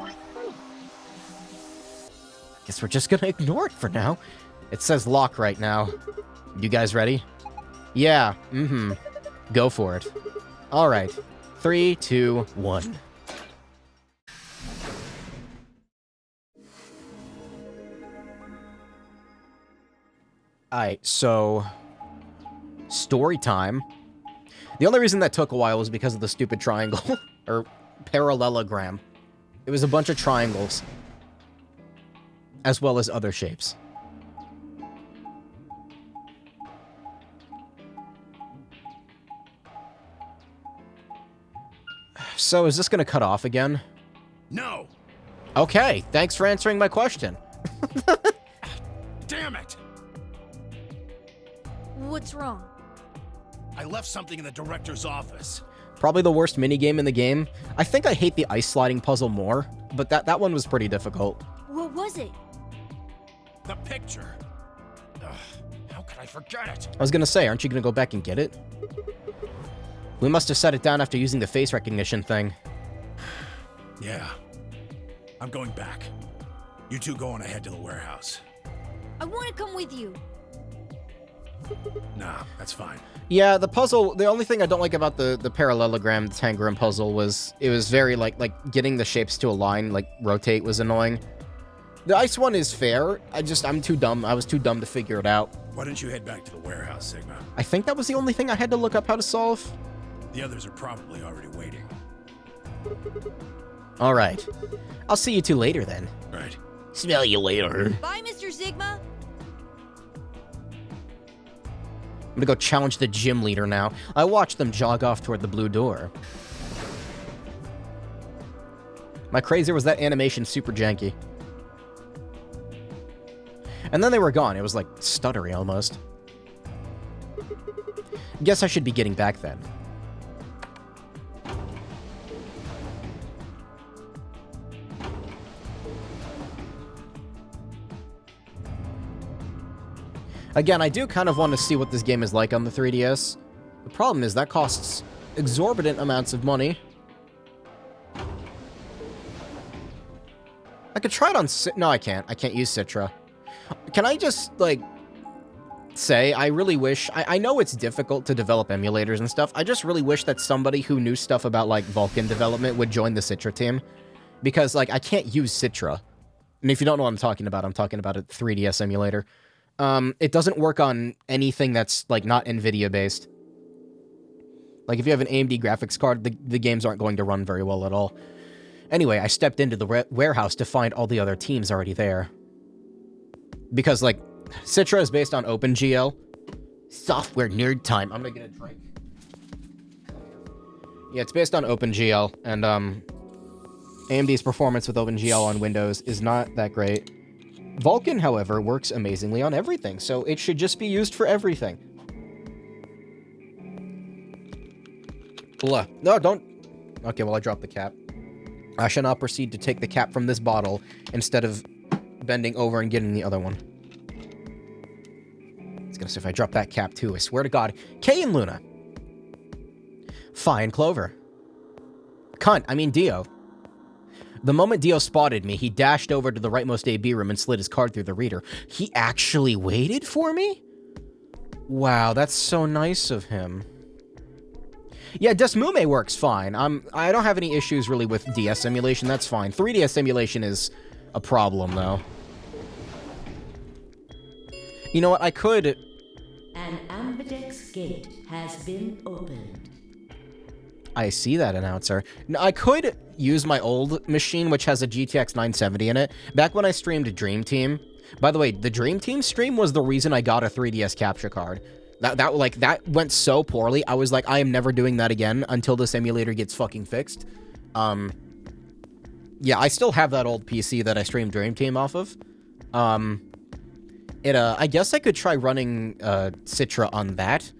Guess we're just gonna ignore it for now. It says lock right now. You guys ready? Yeah, Go for it. Alright. 3, 2, 1. Alright, so... story time. The only reason that took a while was because of the stupid triangle. Or parallelogram. It was a bunch of triangles. As well as other shapes. So, is this gonna cut off again? No! Okay, thanks for answering my question. Damn it! What's wrong? I left something in the director's office. Probably the worst minigame in the game. I think I hate the ice sliding puzzle more, but that one was pretty difficult. What was it? The picture. Ugh, how could I forget it? I was gonna say, aren't you gonna go back and get it? We must have set it down after using the face recognition thing. Yeah. I'm going back. You two go on ahead to the warehouse. I want to come with you. Nah, that's fine. Yeah, the puzzle, the only thing I don't like about the parallelogram, the Tangram puzzle was, it was very, like getting the shapes to align, like, rotate was annoying. The ice one is fair, I'm too dumb, I was too dumb to figure it out. Why don't you head back to the warehouse, Sigma? I think that was the only thing I had to look up how to solve. The others are probably already waiting. Alright. I'll see you two later, then. Right. Smell you later. Bye, Mr. Sigma. I'm gonna go challenge the gym leader now. I watched them jog off toward the blue door. My crazier was that animation super janky. And then they were gone. It was like stuttery almost. Guess I should be getting back then. Again, I do kind of want to see what this game is like on the 3DS. The problem is that costs exorbitant amounts of money. I could try it on no, I can't. I can't use Citra. Can I just, like, say, I really wish... I know it's difficult to develop emulators and stuff. I just really wish that somebody who knew stuff about, like, Vulkan development would join the Citra team. Because, like, I can't use Citra. And if you don't know what I'm talking about a 3DS emulator. It doesn't work on anything that's, like, not NVIDIA-based. Like, if you have an AMD graphics card, the games aren't going to run very well at all. Anyway, I stepped into the warehouse to find all the other teams already there. Because, like, Citra is based on OpenGL. Software nerd time. I'm gonna get a drink. Yeah, it's based on OpenGL, and, AMD's performance with OpenGL on Windows is not that great. Vulkan, however, works amazingly on everything, so it should just be used for everything. Blah. No, don't... Okay, well, I dropped the cap. I shall now proceed to take the cap from this bottle instead of bending over and getting the other one. It's gonna say if I drop that cap too, I swear to God. Kay and Luna. Fine, Clover. Cunt, I mean Dio. The moment Dio spotted me, he dashed over to the rightmost AB room and slid his card through the reader. He actually waited for me? Wow, that's so nice of him. Yeah, Desmume works fine. I don't have any issues really with DS emulation, that's fine. 3DS emulation is a problem, though. You know what, I could... An ambidex gate has been opened. I see that, announcer. Now, I could use my old machine, which has a GTX 970 in it. Back when I streamed Dream Team... By the way, the Dream Team stream was the reason I got a 3DS capture card. That went so poorly, I was like, I am never doing that again until this emulator gets fucking fixed. Yeah, I still have that old PC that I streamed Dream Team off of. I guess I could try running, Citra on that.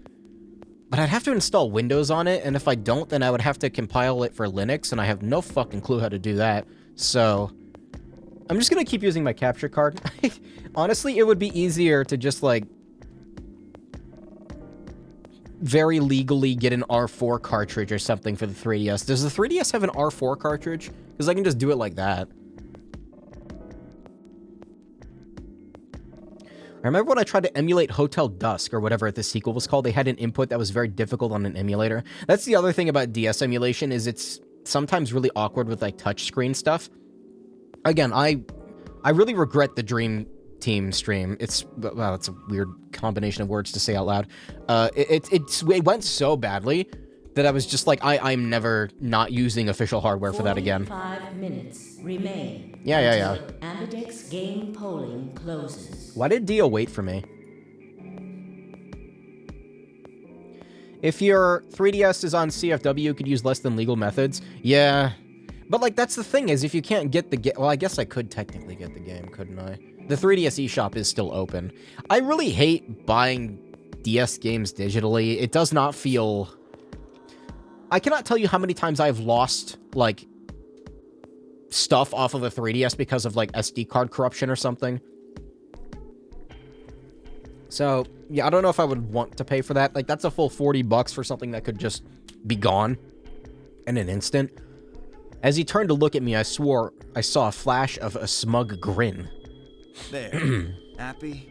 But I'd have to install Windows on it, and if I don't, then I would have to compile it for Linux, and I have no fucking clue how to do that. So, I'm just gonna keep using my capture card. Honestly, it would be easier to just, like, very legally get an R4 cartridge or something for the 3DS. Does the 3DS have an R4 cartridge? Because I can just do it like that. I remember when I tried to emulate Hotel Dusk, or whatever the sequel was called, they had an input that was very difficult on an emulator. That's the other thing about DS emulation, is it's sometimes really awkward with, like, touchscreen stuff. Again, I really regret the Dream Team stream. Well, it's a weird combination of words to say out loud. It went so badly that I was just like, I'm never not using official hardware for that again. 5 minutes remain. Yeah. Ambidex game polling closes. Why did Dio wait for me? If your 3DS is on CFW, you could use less than legal methods. Yeah. But, like, that's the thing, is if you can't get the game... Well, I guess I could technically get the game, couldn't I? The 3DS eShop is still open. I really hate buying DS games digitally. It does not feel... I cannot tell you how many times I've lost, like, stuff off of a 3DS because of, like, SD card corruption or something. So, yeah, I don't know if I would want to pay for that. Like, that's a full $40 for something that could just be gone in an instant. As he turned to look at me, I swore I saw a flash of a smug grin. There. Happy?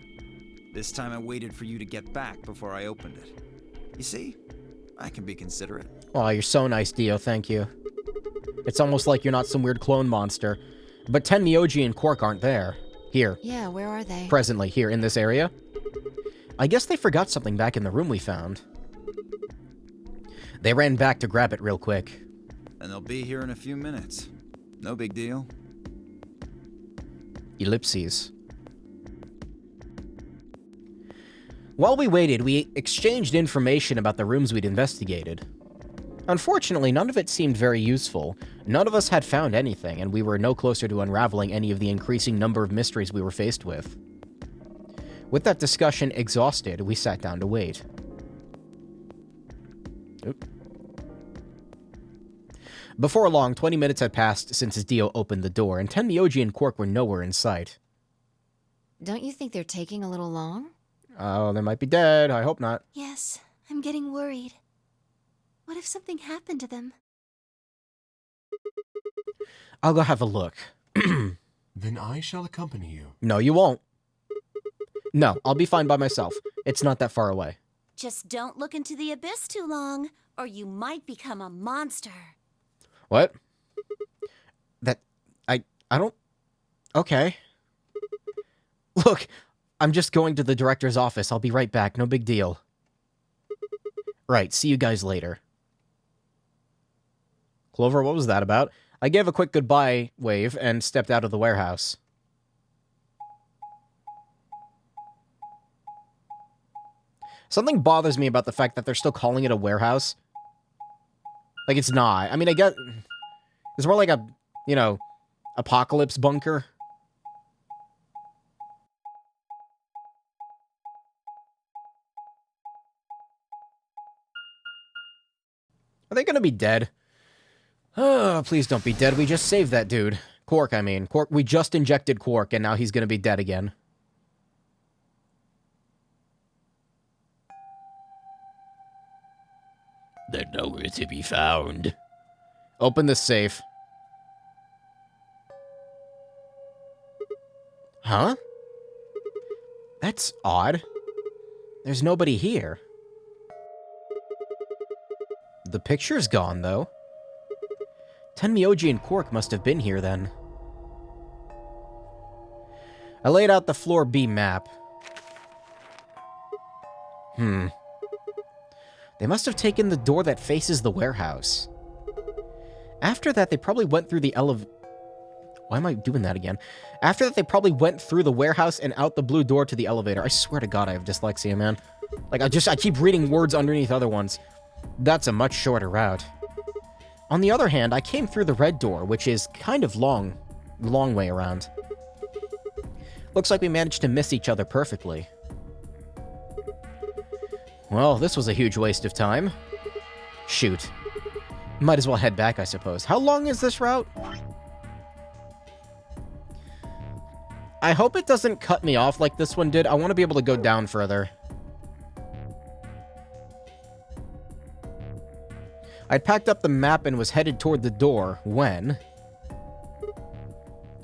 This time I waited for you to get back before I opened it. You see? I can be considerate. Oh, you're so nice, Dio, thank you. It's almost like you're not some weird clone monster. But Tenmyoji and Cork aren't there. Here. Yeah, where are they? Presently, here, in this area. I guess they forgot something back in the room we found. They ran back to grab it real quick. And they'll be here in a few minutes. No big deal. Ellipses. While we waited, we exchanged information about the rooms we'd investigated. Unfortunately, none of it seemed very useful. None of us had found anything, and we were no closer to unraveling any of the increasing number of mysteries we were faced with. With that discussion exhausted, we sat down to wait. Oop. Before long, 20 minutes had passed since Dio opened the door, and Tenmyoji and Cork were nowhere in sight. Don't you think they're taking a little long? Oh, they might be dead. I hope not. Yes, I'm getting worried. What if something happened to them? I'll go have a look. Then I shall accompany you. No, you won't. No, I'll be fine by myself. It's not that far away. Just don't look into the abyss too long, or you might become a monster. What? I don't... Okay. Look, I'm just going to the director's office. I'll be right back. No big deal. Right, see you guys later. Clover, what was that about? I gave a quick goodbye wave and stepped out of the warehouse. Something bothers me about the fact that they're still calling it a warehouse. Like, it's not. I mean, I get... It's more like a, you know, apocalypse bunker. Are they gonna be dead? Oh, please don't be dead. We just saved that dude. Cork, I mean. Cork, we just injected Cork, and now he's gonna be dead again. They're nowhere to be found. Open the safe. Huh? That's odd. There's nobody here. The picture's gone, though. Tenmyoji and Cork must have been here, then. I laid out the floor B map. They must have taken the door that faces the warehouse. After that, they probably went through the Why am I doing that again? After that, they probably went through the warehouse and out the blue door to the elevator. I swear to God, I have dyslexia, man. Like, I keep reading words underneath other ones. That's a much shorter route. On the other hand, I came through the red door, which is kind of long way around. Looks like we managed to miss each other perfectly. Well, this was a huge waste of time. Shoot. Might as well head back, I suppose. How long is this route? I hope it doesn't cut me off like this one did. I want to be able to go down further. I'd packed up the map and was headed toward the door when...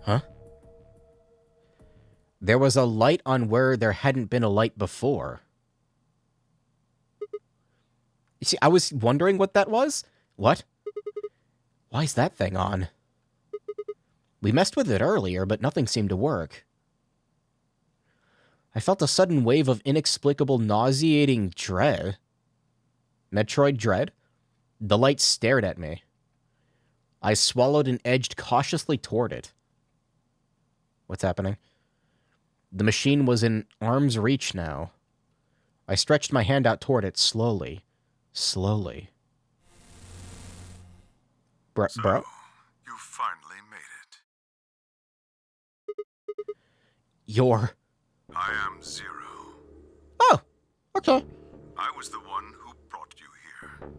Huh? There was a light on where there hadn't been a light before. You see, I was wondering what that was. What? Why is that thing on? We messed with it earlier, but nothing seemed to work. I felt a sudden wave of inexplicable, nauseating dread. Metroid dread? The light stared at me. I swallowed and edged cautiously toward it. What's happening? The machine was in arm's reach now. I stretched my hand out toward it slowly. Slowly. Bro? You finally made it. You're... I am Zero. Oh, okay. I was the one who brought you here.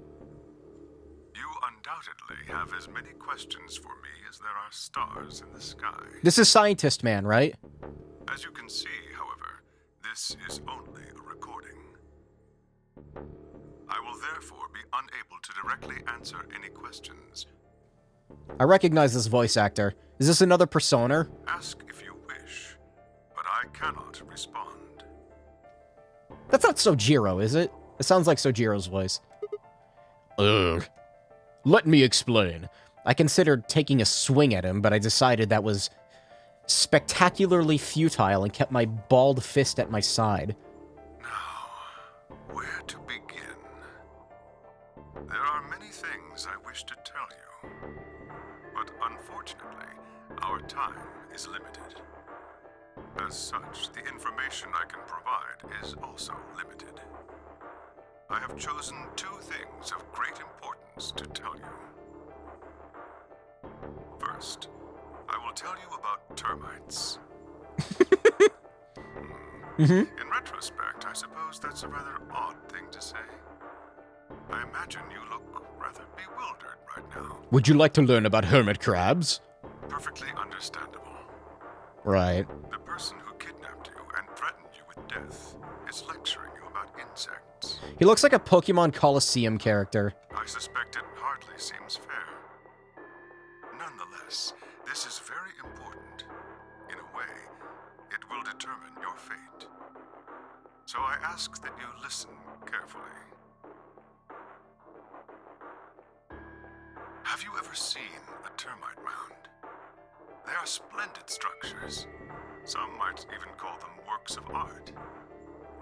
You undoubtedly have as many questions for me as there are stars in the sky. This is Scientist Man, right? As you can see, however, this is only a recording. I will therefore be unable to directly answer any questions. I recognize this voice actor. Is this another persona? Ask if you wish, but I cannot respond. That's not Sojiro, is it? It sounds like Sojiro's voice. Ugh. Let me explain. I considered taking a swing at him, but I decided that was spectacularly futile and kept my balled fist at my side. Now, where to begin? There are many things I wish to tell you, but unfortunately, our time is limited. As such, the information I can provide is also limited. I have chosen two things of great importance to tell you. First, I will tell you about termites. In retrospect, I suppose that's a rather odd thing to say. I imagine you look rather bewildered right now. Would you like to learn about hermit crabs? Perfectly understandable. Right. The person who kidnapped you and threatened you with death is lecturing you about insects. He looks like a Pokemon Coliseum character. I suspect it hardly seems fair. Nonetheless, this is very important. In a way, it will determine your fate. So I ask that you listen carefully. Have you ever seen a termite mound? They are splendid structures. Some might even call them works of art.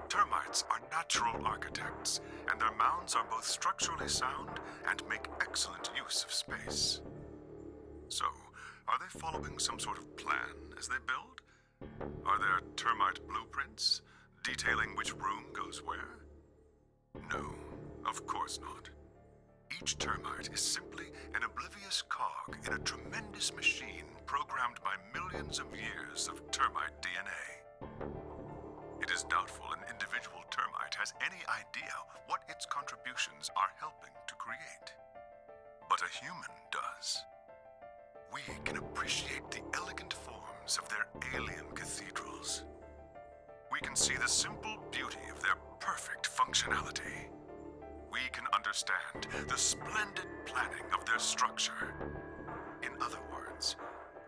Termites are natural architects, and their mounds are both structurally sound and make excellent use of space. So, are they following some sort of plan as they build? Are there termite blueprints detailing which room goes where? No, of course not. Each termite is simply an oblivious cog in a tremendous machine programmed by millions of years of termite DNA. It is doubtful an individual termite has any idea what its contributions are helping to create. But a human does. We can appreciate the elegant forms of their alien cathedrals. We can see the simple beauty of their perfect functionality. We can understand the splendid planning of their structure. In other words,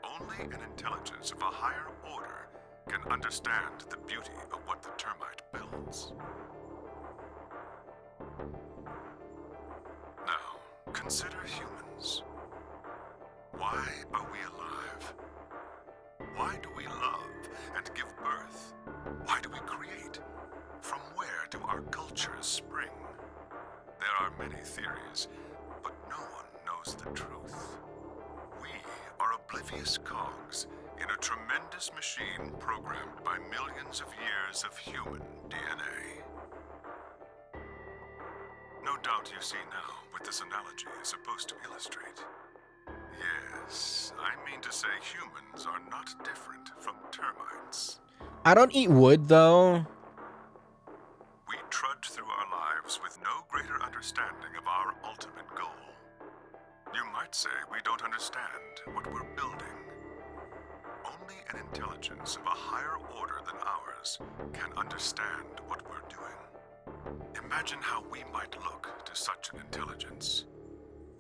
only an intelligence of a higher order can understand the beauty of what the termite builds. Now, consider humans. Why are we alive? Why do we love and give birth? Why do we create? From where do our cultures spring? There are many theories, but no one knows the truth. We are oblivious cogs in a tremendous machine programmed by millions of years of human DNA. No doubt you see now what this analogy is supposed to illustrate. Yes, I mean to say humans are not different from termites. I don't eat wood, though. We trudge through our lives with no greater understanding of our ultimate goal. You might say we don't understand what we're building. Only an intelligence of a higher order than ours can understand what we're doing. Imagine how we might look to such an intelligence.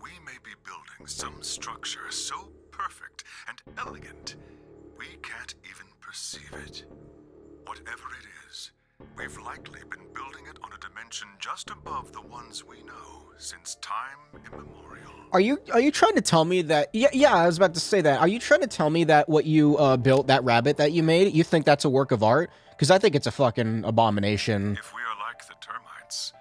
We may be building some structure so perfect and elegant, we can't even perceive it. Whatever it is, we've likely been building it on a dimension just above the ones we know since time immemorial. Are you trying to tell me that... Yeah, I was about to say that. Are you trying to tell me that what you built, that rabbit that you made, you think that's a work of art? Because I think it's a fucking abomination. If we are like the termites,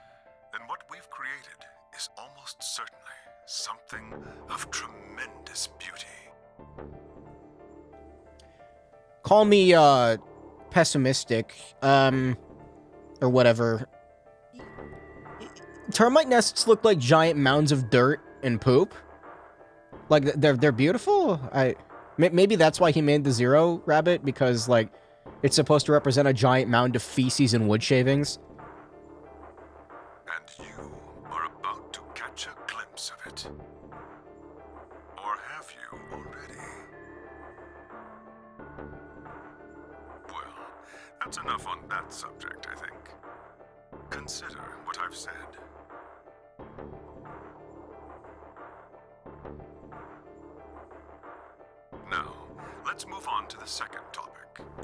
then what we've created is almost certainly something of tremendous beauty. Call me, pessimistic, or whatever. Termite nests look like giant mounds of dirt and poop. Like, they're beautiful? Maybe that's why he made the Zero rabbit, because, like, it's supposed to represent a giant mound of feces and wood shavings. And you are about to catch a glimpse of it. Or have you already? Well, that's enough on that subject, I think. Consider what I've said. Now, let's move on to the second topic.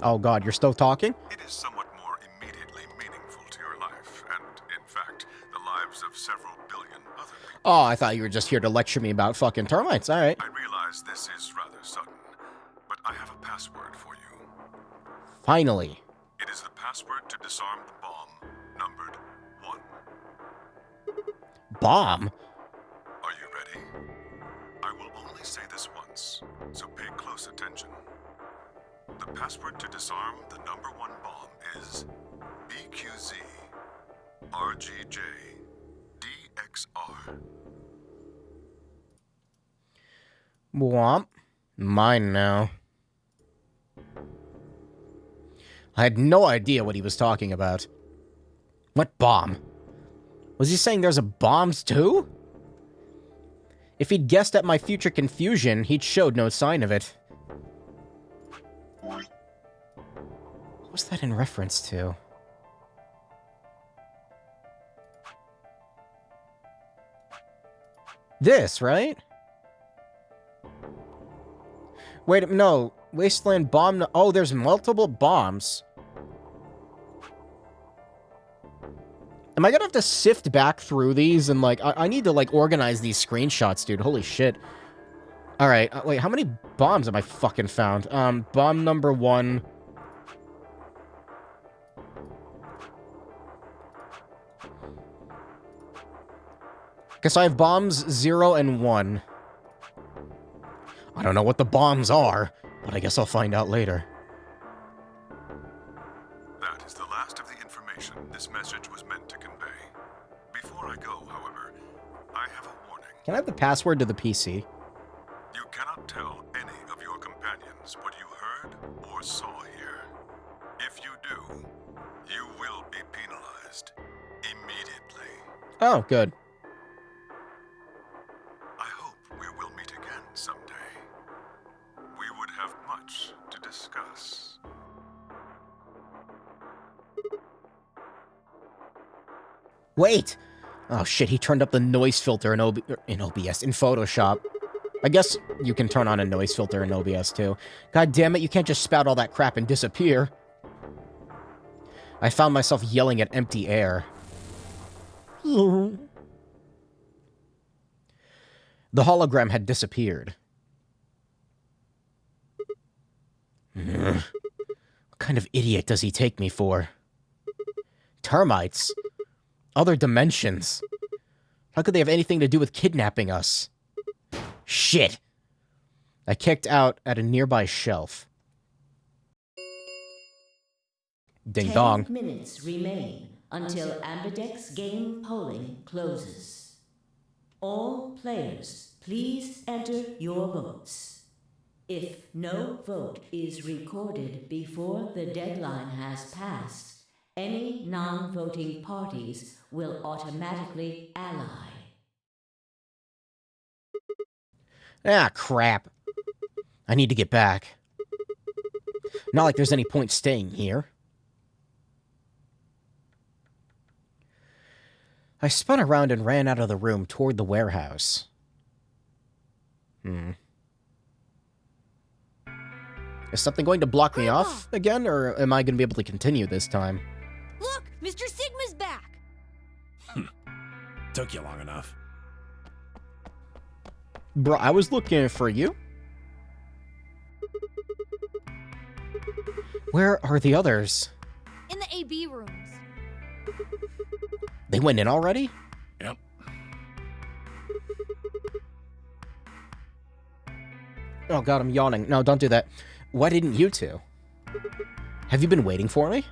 Oh god, you're still talking? It is somewhat more immediately meaningful to your life. fact, the lives of several billion other people. Oh, I thought you were just here to lecture me about fucking termites. All right. I realize this is rather sudden, but I have a password for you. Finally. It is the password to disarm the bomb, numbered 1. Bomb? Are you ready? I will only say this once, so pay close attention. The password to disarm the number 1 bomb is BQZ RGJ DXR. Womp. Mine now. I had no idea what he was talking about. What bomb? Was he saying there's a bombs too? If he'd guessed at my future confusion, he'd showed no sign of it. What was that in reference to? This, right? Wait, no. Wasteland bomb... No, oh, there's multiple bombs. Am I gonna have to sift back through these and, like... I need to, like, organize these screenshots, dude. Holy shit. Alright, wait, how many bombs have I fucking found? Bomb number 1... Guess I have bombs 0 and 1. I don't know what the bombs are, but I guess I'll find out later. That is the last of the information this message was meant to convey. Before I go, however, I have a warning. Can I have the password to the PC? You cannot tell any of your companions what you heard or saw here. If you do, you will be penalized immediately. Oh, good. I hope we will meet again someday. We would have much to discuss. Wait! Oh shit, he turned up the noise filter in OBS, in Photoshop. I guess you can turn on a noise filter in OBS too. God damn it, you can't just spout all that crap and disappear. I found myself yelling at empty air. The hologram had disappeared. What kind of idiot does he take me for? Termites? Other dimensions? How could they have anything to do with kidnapping us? Shit! I kicked out at a nearby shelf. Ding 10 dong. minutes remain until Ambidex game polling closes. All players, please enter your votes. If no vote is recorded before the deadline has passed, any non-voting parties will automatically ally. Ah, crap. I need to get back. Not like there's any point staying here. I spun around and ran out of the room toward the warehouse. Is something going to block me off again, or am I going to be able to continue this time? Look, Mr. Sigma's back! Took you long enough. Bro, I was looking for you. Where are the others? In the AB rooms. They went in already? Yep. Oh god, I'm yawning. No, don't do that. Why didn't you two? Have you been waiting for me?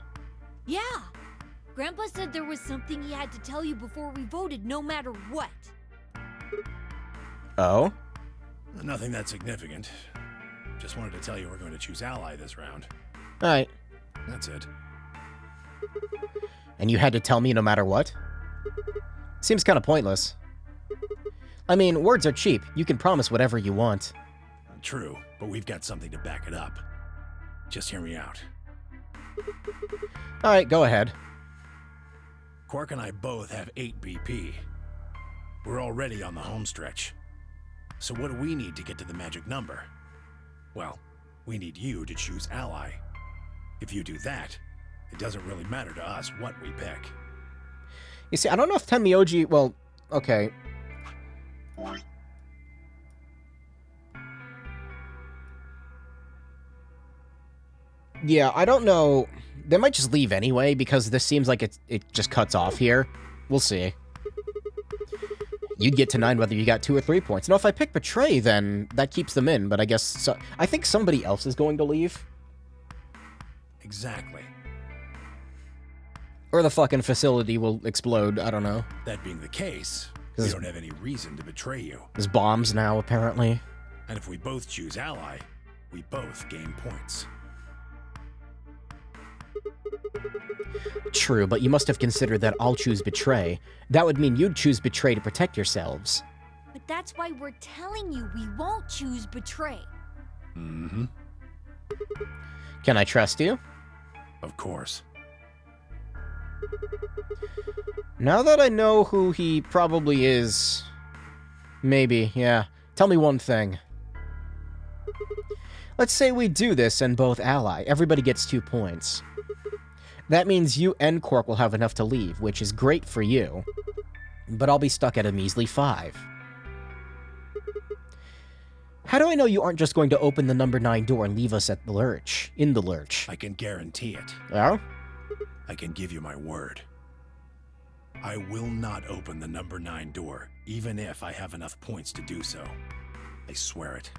Yeah. Grandpa said there was something he had to tell you before we voted, no matter what. Oh? Nothing that significant. Just wanted to tell you we're going to choose ally this round. Alright. That's it. And you had to tell me no matter what? Seems kind of pointless. I mean, words are cheap. You can promise whatever you want. True, but we've got something to back it up. Just hear me out. Alright, go ahead. Cork and I both have 8 BP. We're already on the home stretch. So what do we need to get to the magic number? Well, we need you to choose ally. If you do that, it doesn't really matter to us what we pick. You see, I don't know if Tenmyoji... Well, okay. Yeah, I don't know. They might just leave anyway, because this seems like it just cuts off here. We'll see. You'd get to 9 whether you got 2 or 3 points. No, if I pick Betray, then that keeps them in, but I guess... So, I think somebody else is going to leave. Exactly. Or the fucking facility will explode, I don't know. That being the case, we don't have any reason to betray you. There's bombs now, apparently. And if we both choose ally, we both gain points. True, but you must have considered that I'll choose Betray. That would mean you'd choose Betray to protect yourselves. But that's why we're telling you we won't choose Betray. Mm-hmm. Can I trust you? Of course. Now that I know who he probably is... Maybe, yeah. Tell me one thing. Let's say we do this and both ally. Everybody gets 2 points. That means you and Cork will have enough to leave, which is great for you. But I'll be stuck at a measly 5. How do I know you aren't just going to open the number 9 door and leave us at the lurch? In the lurch. I can guarantee it. Oh? I can give you my word. I will not open the number 9 door, even if I have enough points to do so. I swear it.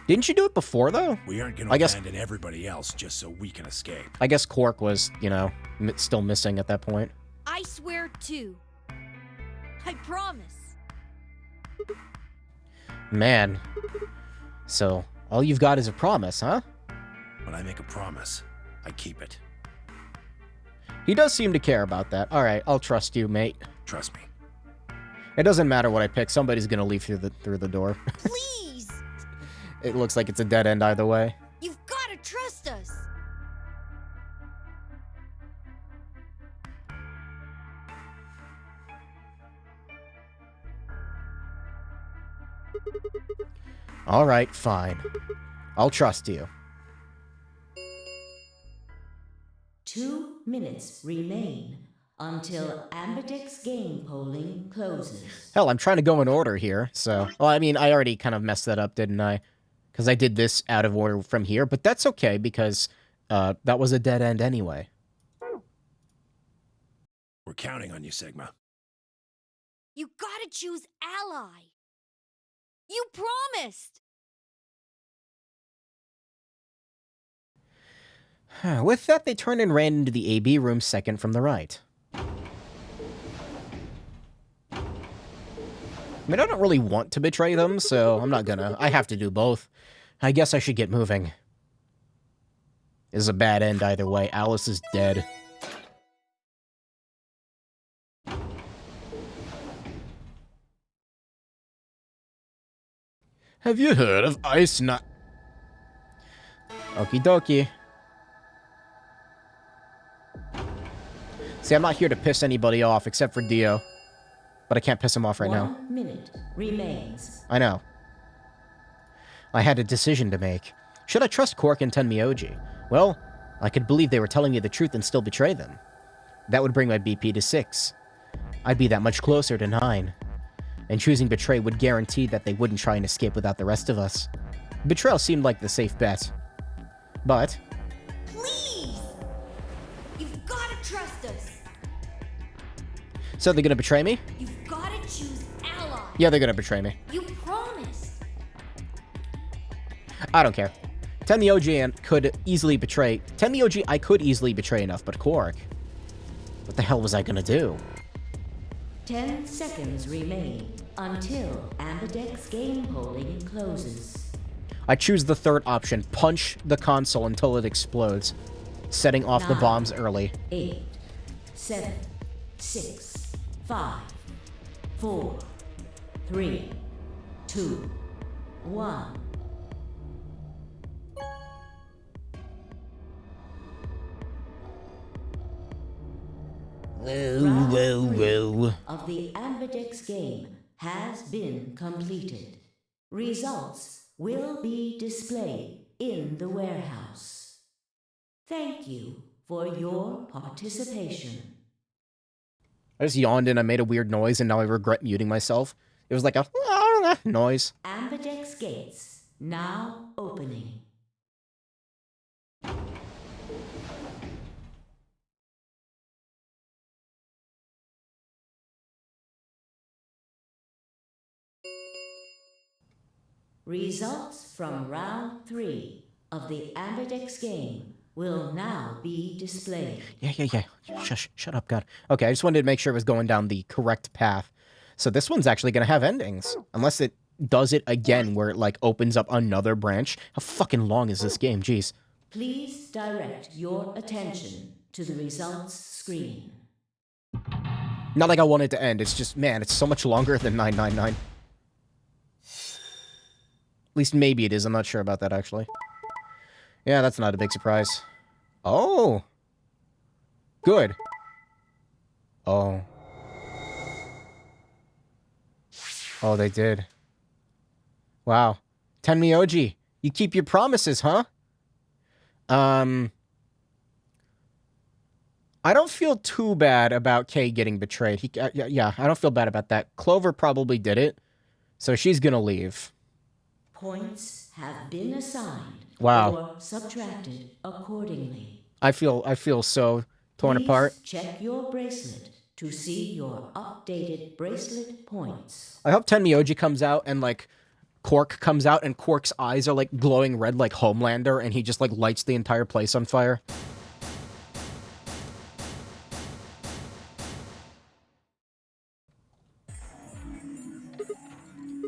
Didn't you do it before, though? We aren't going to abandon everybody else just so we can escape. I guess Cork was, you know, still missing at that point. I swear too. I promise. Man. So, all you've got is a promise, huh? When I make a promise, I keep it. He does seem to care about that. Alright, I'll trust you, mate. Trust me. It doesn't matter what I pick, somebody's gonna leave through the door. Please! It looks like it's a dead end either way. You've gotta trust us! Alright, fine. I'll trust you. 2 minutes remain until Ambidex game polling closes. Hell, I'm trying to go in order here, so... Well, I mean, I already kind of messed that up, didn't I? Because I did this out of order from here, but that's okay, because that was a dead end anyway. We're counting on you, Sigma. You gotta choose ally. You promised! With that, they turned and ran into the AB room second from the right. I mean, I don't really want to betray them, so I'm not gonna. I have to do both. I guess I should get moving. This is a bad end either way. Alice is dead. Have you heard of Ice Nut? Okie dokie. See, I'm not here to piss anybody off except for Dio. But I can't piss him off right now. 1 minute remains. I know. I had a decision to make. Should I trust Cork and Tenmyoji? Well, I could believe they were telling me the truth and still betray them. That would bring my BP to 6. I'd be that much closer to 9. And choosing Betray would guarantee that they wouldn't try and escape without the rest of us. Betrayal seemed like the safe bet. But... Please! You've gotta trust us! So they're gonna betray me? You've gotta choose ally! Yeah, they're gonna betray me. You promised! I don't care. Tenmyoji could easily betray... Tenmyoji I could easily betray enough, but Cork... What the hell was I gonna do? 10 seconds remain until Ambidex game polling closes. I choose the third option. Punch the console until it explodes, setting off the 9, bombs early. 8, 7, 6, 5, 4, 3, 2, 1. Whoa. Of the Ambidex game has been completed. Results will be displayed in the warehouse. Thank you for your participation. I just yawned and I made a weird noise, and now I regret muting myself. It was like a noise. Ambidex gates now opening. Results from round 3 of the Ambidex game will now be displayed. Yeah. Shut up, God. Okay, I just wanted to make sure it was going down the correct path. So this one's actually going to have endings. Unless it does it again where it, like, opens up another branch. How fucking long is this game? Jeez. Please direct your attention to the results screen. Not like I want it to end. It's just, man, it's so much longer than 999. At least maybe it is. I'm not sure about that, actually. Yeah, that's not a big surprise. Oh. Good. Oh. Oh, they did. Wow. Tenmyoji, you keep your promises, huh? I don't feel too bad about Kay getting betrayed. Yeah, I don't feel bad about that. Clover probably did it, so she's gonna leave. Points have been assigned Wow. or subtracted accordingly. I feel so torn Please apart. check your bracelet to see your updated bracelet points. I hope Tenmyoji comes out and, like, Cork comes out and Cork's eyes are, like, glowing red like Homelander and he just, like, lights the entire place on fire.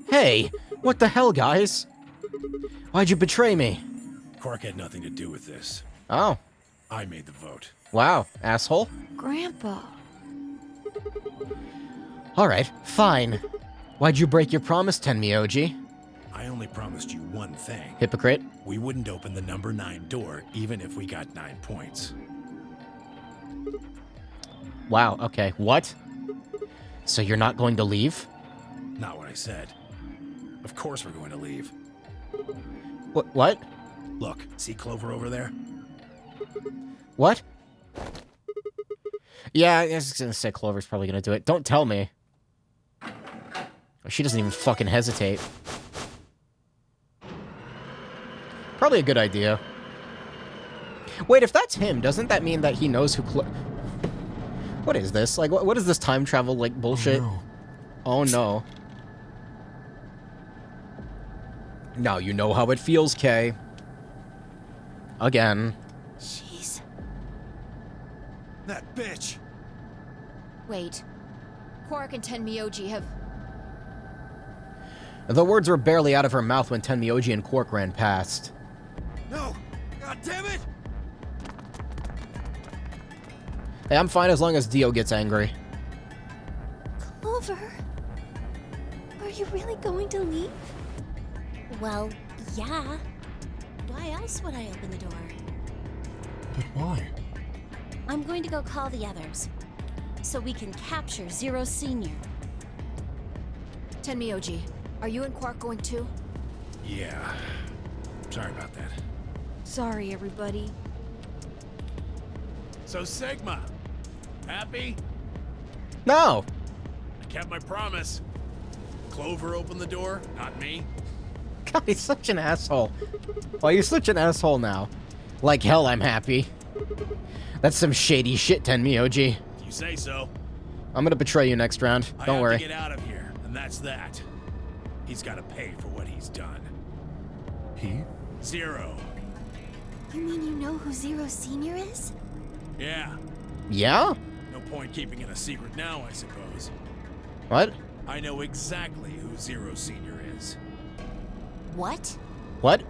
Hey, what the hell, guys? Why'd you betray me? Cork had nothing to do with this. Oh. I made the vote. Wow, asshole. Grandpa. Alright, fine. Why'd you break your promise, Tenmyoji? I only promised you one thing. Hypocrite. We wouldn't open the number 9 door, even if we got 9 points. Wow, okay. What? So you're not going to leave? Not what I said. Of course we're going to leave. What? Look, see Clover over there? What? Yeah, I was gonna say Clover's probably gonna do it. Don't tell me. She doesn't even fucking hesitate. Probably a good idea. Wait, if that's him, doesn't that mean that he knows who What is this? Like, what is this time travel, like, bullshit? Oh, no. Now you know how it feels, Kay. Again. Jeez. That bitch! Wait. Cork and Tenmyoji have... The words were barely out of her mouth when Tenmyoji and Cork ran past. No! God damn it! Hey, I'm fine as long as Dio gets angry. Clover. Are you really going to leave? Well, yeah. Why else would I open the door? But why? I'm going to go call the others, so we can capture Zero Senior. Tenmyoji, are you and Quark going too? Yeah. Sorry about that. Sorry, everybody. So, Sigma, happy? No! I kept my promise. Clover opened the door, not me. God, he's such an asshole. Why you're such an asshole now? Like hell, I'm happy. That's some shady shit, Tenmyoji. If you say so. I'm gonna betray you next round. Don't worry. I have to get out of here, and that's that. He's got to pay for what he's done. He? Zero. You mean you know who Zero Senior is? Yeah. Yeah? No point keeping it a secret now, I suppose. What? I know exactly who Zero Senior is. What? What?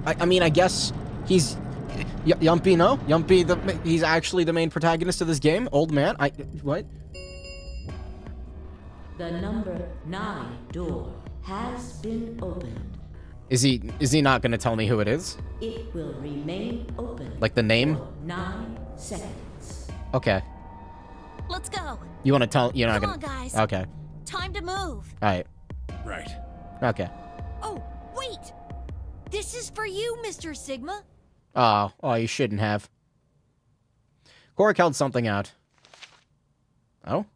I mean, I guess he's... Yumpy, no? Yumpy, he's actually the main protagonist of this game? Old man? What? The number 9 door has been opened. Is he not gonna tell me who it is? It will remain open. Like the name? For 9 seconds. Okay. Let's go. You wanna tell... You're not Come gonna... on, guys. Okay. Time to move. Alright. Right. Okay. Oh, wait! This is for you, Mr. Sigma. Oh, you shouldn't have. Cork held something out. Oh?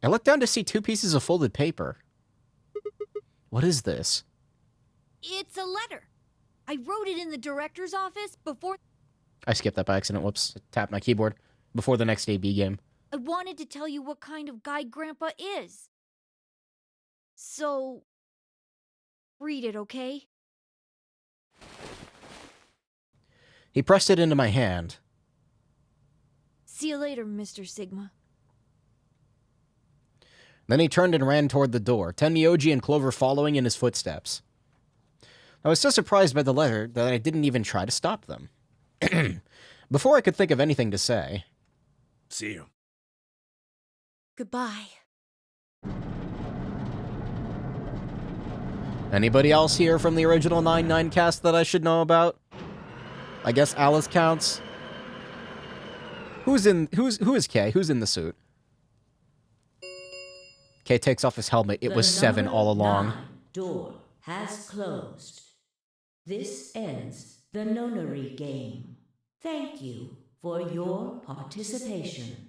I looked down to see 2 pieces of folded paper. What is this? It's a letter. I wrote it in the director's office before... I skipped that by accident. Whoops. I tapped my keyboard. Before the next AB game. I wanted to tell you what kind of guy Grandpa is. So... read it, okay? He pressed it into my hand. See you later, Mr. Sigma. Then he turned and ran toward the door, Tenmyoji and Clover following in his footsteps. I was so surprised by the letter that I didn't even try to stop them. Before I could think of anything to say... See you. Goodbye. Anybody else here from the original 9-9 cast that I should know about? I guess Alice counts. Who is Kay? Who's in the suit? Kay takes off his helmet. It was 7 all along. 9 door has closed. This ends the nonary game. Thank you for your participation.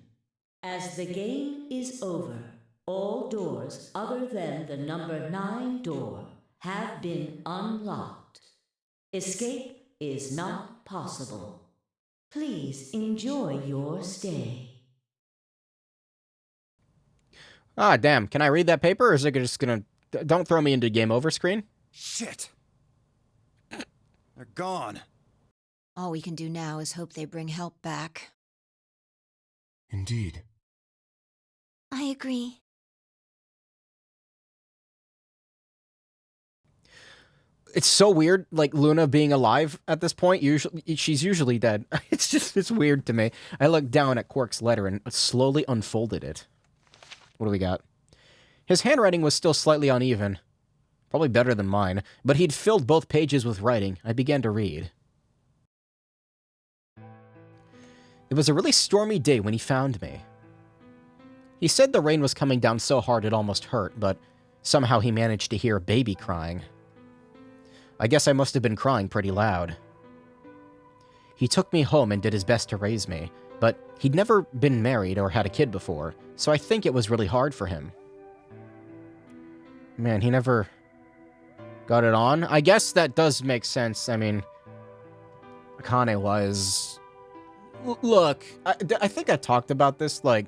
As the game is over, all doors other than the number 9 door have been unlocked. Escape is not possible. Please enjoy your stay. Ah, damn. Can I read that paper, or is it just gonna... Don't throw me into game over screen? Shit! They're gone. All we can do now is hope they bring help back. Indeed. I agree. It's so weird, like, Luna being alive at this point. She's usually dead. It's weird to me. I looked down at Cork's letter and slowly unfolded it. What do we got? His handwriting was still slightly uneven. Probably better than mine, but he'd filled both pages with writing. I began to read. It was a really stormy day when he found me. He said the rain was coming down so hard it almost hurt, but somehow he managed to hear a baby crying. I guess I must have been crying pretty loud. He took me home and did his best to raise me, but he'd never been married or had a kid before, so I think it was really hard for him. Man, he never got it on. I guess that does make sense. I mean, Akane was... Look, I think I talked about this, like,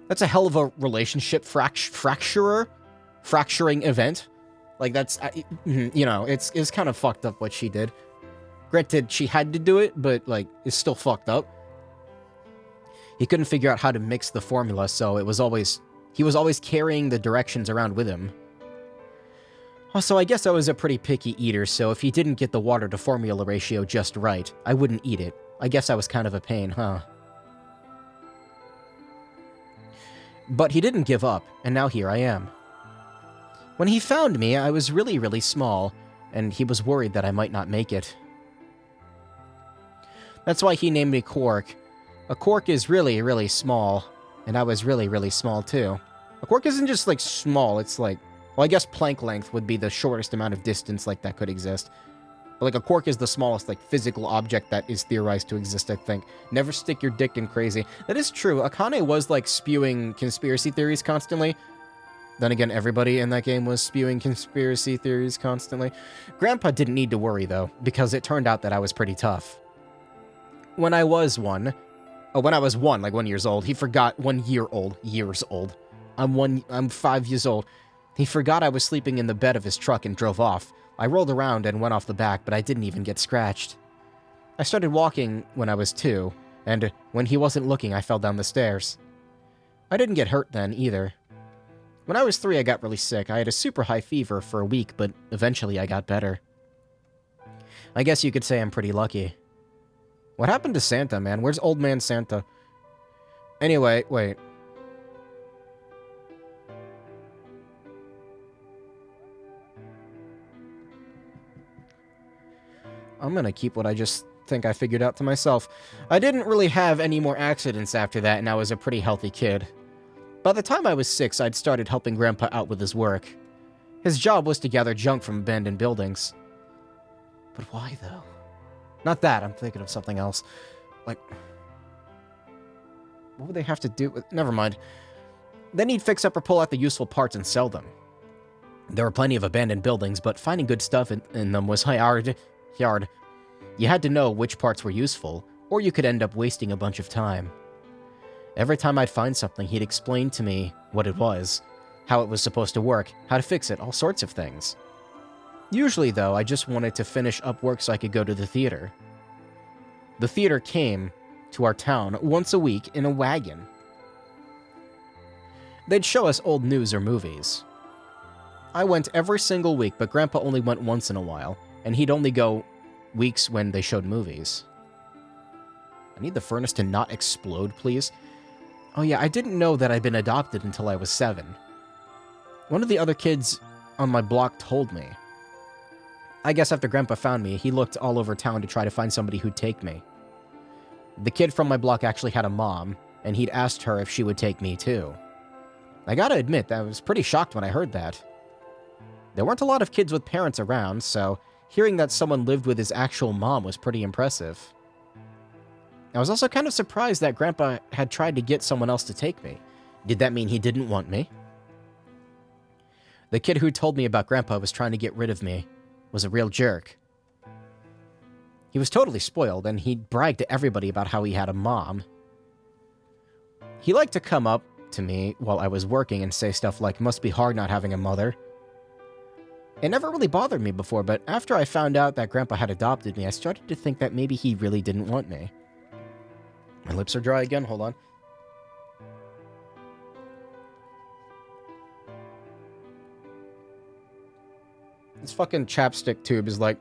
that's a hell of a relationship fracturing event. Like, that's, you know, it's kind of fucked up what she did. Granted, she had to do it, but, like, it's still fucked up. He couldn't figure out how to mix the formula, so he was always carrying the directions around with him. Also, I guess I was a pretty picky eater, so if he didn't get the water to formula ratio just right, I wouldn't eat it. I guess I was kind of a pain, huh? But he didn't give up, and now here I am. When he found me, I was really, really small, and he was worried that I might not make it. That's why he named me Cork. A cork is really, really small, and I was really, really small too. A cork isn't just, like, small, it's like... Well, I guess plank length would be the shortest amount of distance, like, that could exist. But, like, a cork is the smallest, like, physical object that is theorized to exist, I think. Never stick your dick in crazy. That is true. Akane was, like, spewing conspiracy theories constantly. Then again, everybody in that game was spewing conspiracy theories constantly. Grandpa didn't need to worry, though, because it turned out that I was pretty tough. When I was one, like 1 year old, he forgot 1 year old, years old. I'm 5 years old. He forgot I was sleeping in the bed of his truck and drove off. I rolled around and went off the back, but I didn't even get scratched. I started walking when I was 2, and when he wasn't looking, I fell down the stairs. I didn't get hurt then, either. When I was 3, I got really sick. I had a super high fever for a week, but eventually I got better. I guess you could say I'm pretty lucky. What happened to Santa, man? Where's old man Santa? Anyway, wait. I'm gonna keep what I just think I figured out to myself. I didn't really have any more accidents after that, and I was a pretty healthy kid. By the time I was 6, I'd started helping Grandpa out with his work. His job was to gather junk from abandoned buildings. But why, though? Not that, I'm thinking of something else. Like... What would they have to do with... Never mind. Then he'd fix up or pull out the useful parts and sell them. There were plenty of abandoned buildings, but finding good stuff in them was hard. You had to know which parts were useful, or you could end up wasting a bunch of time. Every time I'd find something, he'd explain to me what it was, how it was supposed to work, how to fix it, all sorts of things. Usually, though, I just wanted to finish up work so I could go to the theater. The theater came to our town once a week in a wagon. They'd show us old news or movies. I went every single week, but Grandpa only went once in a while, and he'd only go weeks when they showed movies. I need the furnace to not explode, please. Oh yeah, I didn't know that I'd been adopted until I was 7. One of the other kids on my block told me. I guess after Grandpa found me, he looked all over town to try to find somebody who'd take me. The kid from my block actually had a mom, and he'd asked her if she would take me too. I gotta admit, I was pretty shocked when I heard that. There weren't a lot of kids with parents around, so hearing that someone lived with his actual mom was pretty impressive. I was also kind of surprised that Grandpa had tried to get someone else to take me. Did that mean he didn't want me? The kid who told me about Grandpa was trying to get rid of me was a real jerk. He was totally spoiled, and he'd brag to everybody about how he had a mom. He liked to come up to me while I was working and say stuff like, "Must be hard not having a mother." It never really bothered me before, but after I found out that Grandpa had adopted me, I started to think that maybe he really didn't want me. My lips are dry again, hold on. This fucking chapstick tube is like...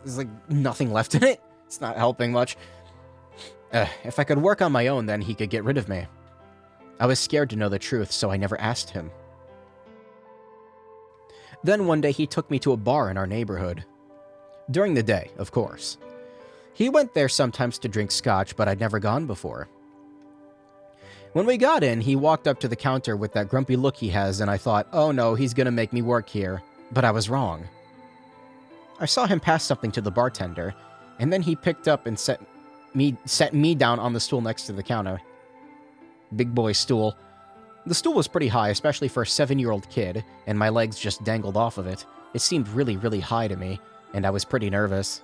There's like nothing left in it. It's not helping much. If I could work on my own, then he could get rid of me. I was scared to know the truth, so I never asked him. Then one day he took me to a bar in our neighborhood. During the day, of course. He went there sometimes to drink scotch, but I'd never gone before. When we got in, he walked up to the counter with that grumpy look he has, and I thought, oh no, he's gonna make me work here. But I was wrong. I saw him pass something to the bartender, and then he picked up and set me down on the stool next to the counter. Big boy stool. The stool was pretty high, especially for a 7-year-old kid, and my legs just dangled off of it. It seemed really, really high to me, and I was pretty nervous.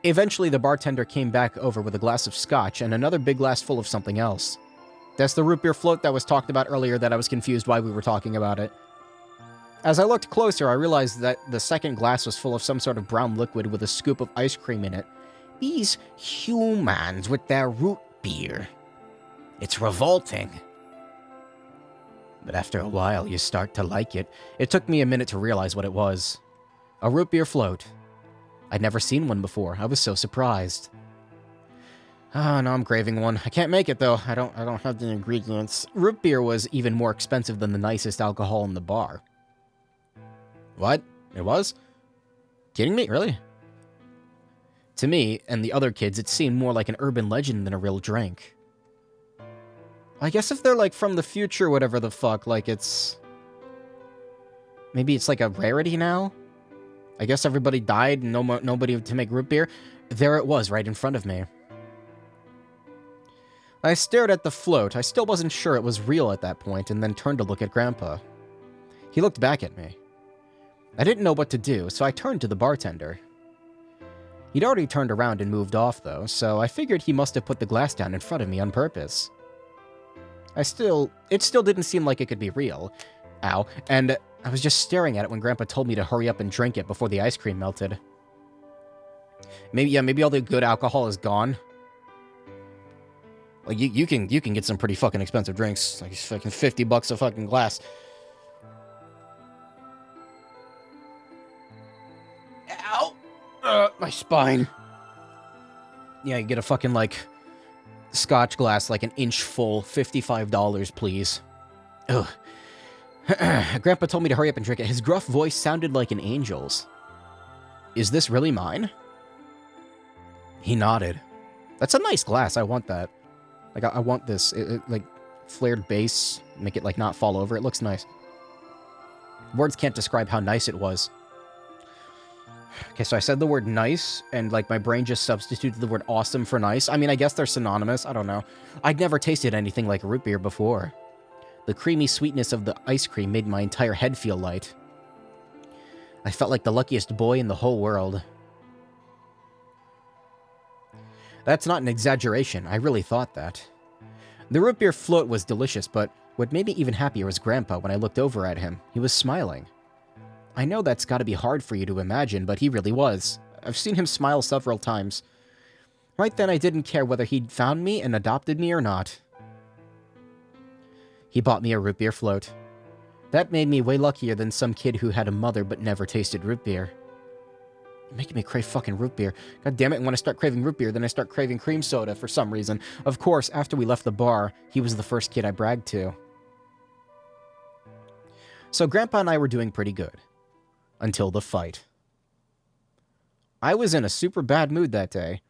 Eventually, the bartender came back over with a glass of scotch and another big glass full of something else. That's the root beer float that was talked about earlier that I was confused why we were talking about it. As I looked closer, I realized that the second glass was full of some sort of brown liquid with a scoop of ice cream in it. These humans with their root beer. It's revolting. But after a while, you start to like it. It took me a minute to realize what it was. A root beer float. I'd never seen one before. I was so surprised. Ah, now I'm craving one. I can't make it, though. I don't have the ingredients. Root beer was even more expensive than the nicest alcohol in the bar. What? It was? Kidding me? Really? To me, and the other kids, it seemed more like an urban legend than a real drink. I guess if they're, like, from the future, whatever the fuck, like, it's... Maybe it's like a rarity now? I guess everybody died and nobody to make root beer. There it was, right in front of me. I stared at the float. I still wasn't sure it was real at that point, and then turned to look at Grandpa. He looked back at me. I didn't know what to do, so I turned to the bartender. He'd already turned around and moved off, though, so I figured he must have put the glass down in front of me on purpose. It still didn't seem like it could be real. Ow. And I was just staring at it when Grandpa told me to hurry up and drink it before the ice cream melted. Maybe all the good alcohol is gone. Like, you can get some pretty fucking expensive drinks. Like, fucking $50 a fucking glass. Ow! My spine. Yeah, you get a fucking, like, scotch glass, like an inch full. $55, please. Ugh. Grandpa told me to hurry up and drink it. His gruff voice sounded like an angel's. Is this really mine? He nodded. That's a nice glass. I want that. Like, I want this. Like, flared base. Make it, like, not fall over. It looks nice. Words can't describe how nice it was. Okay, so I said the word nice, and, like, my brain just substituted the word awesome for nice. I mean, I guess they're synonymous. I don't know. I'd never tasted anything like root beer before. The creamy sweetness of the ice cream made my entire head feel light. I felt like the luckiest boy in the whole world. That's not an exaggeration. I really thought that. The root beer float was delicious, but what made me even happier was Grandpa when I looked over at him. He was smiling. I know that's gotta be hard for you to imagine, but he really was. I've seen him smile several times. Right then, I didn't care whether he'd found me and adopted me or not. He bought me a root beer float. That made me way luckier than some kid who had a mother but never tasted root beer. You're making me crave fucking root beer. God damn it, and when I start craving root beer, then I start craving cream soda for some reason. Of course, after we left the bar, he was the first kid I bragged to. So Grandpa and I were doing pretty good. Until the fight. I was in a super bad mood that day.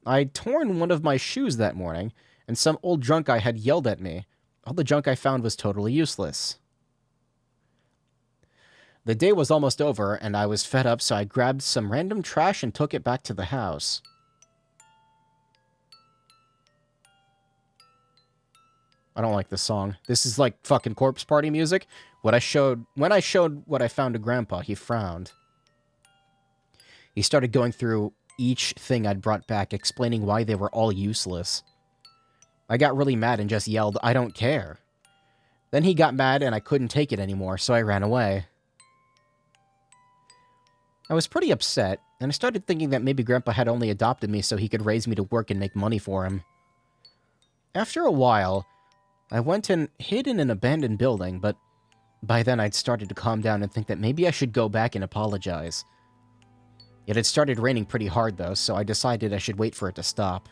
I'd torn one of my shoes that morning, and some old drunk guy had yelled at me. All the junk I found was totally useless. The day was almost over, and I was fed up, so I grabbed some random trash and took it back to the house. I don't like this song. This is like fucking corpse party music. When I showed what I found to Grandpa, he frowned. He started going through each thing I'd brought back, explaining why they were all useless. I got really mad and just yelled, "I don't care." Then he got mad and I couldn't take it anymore, so I ran away. I was pretty upset, and I started thinking that maybe Grandpa had only adopted me so he could raise me to work and make money for him. After a while, I went and hid in an abandoned building, but by then I'd started to calm down and think that maybe I should go back and apologize. It had started raining pretty hard though, so I decided I should wait for it to stop.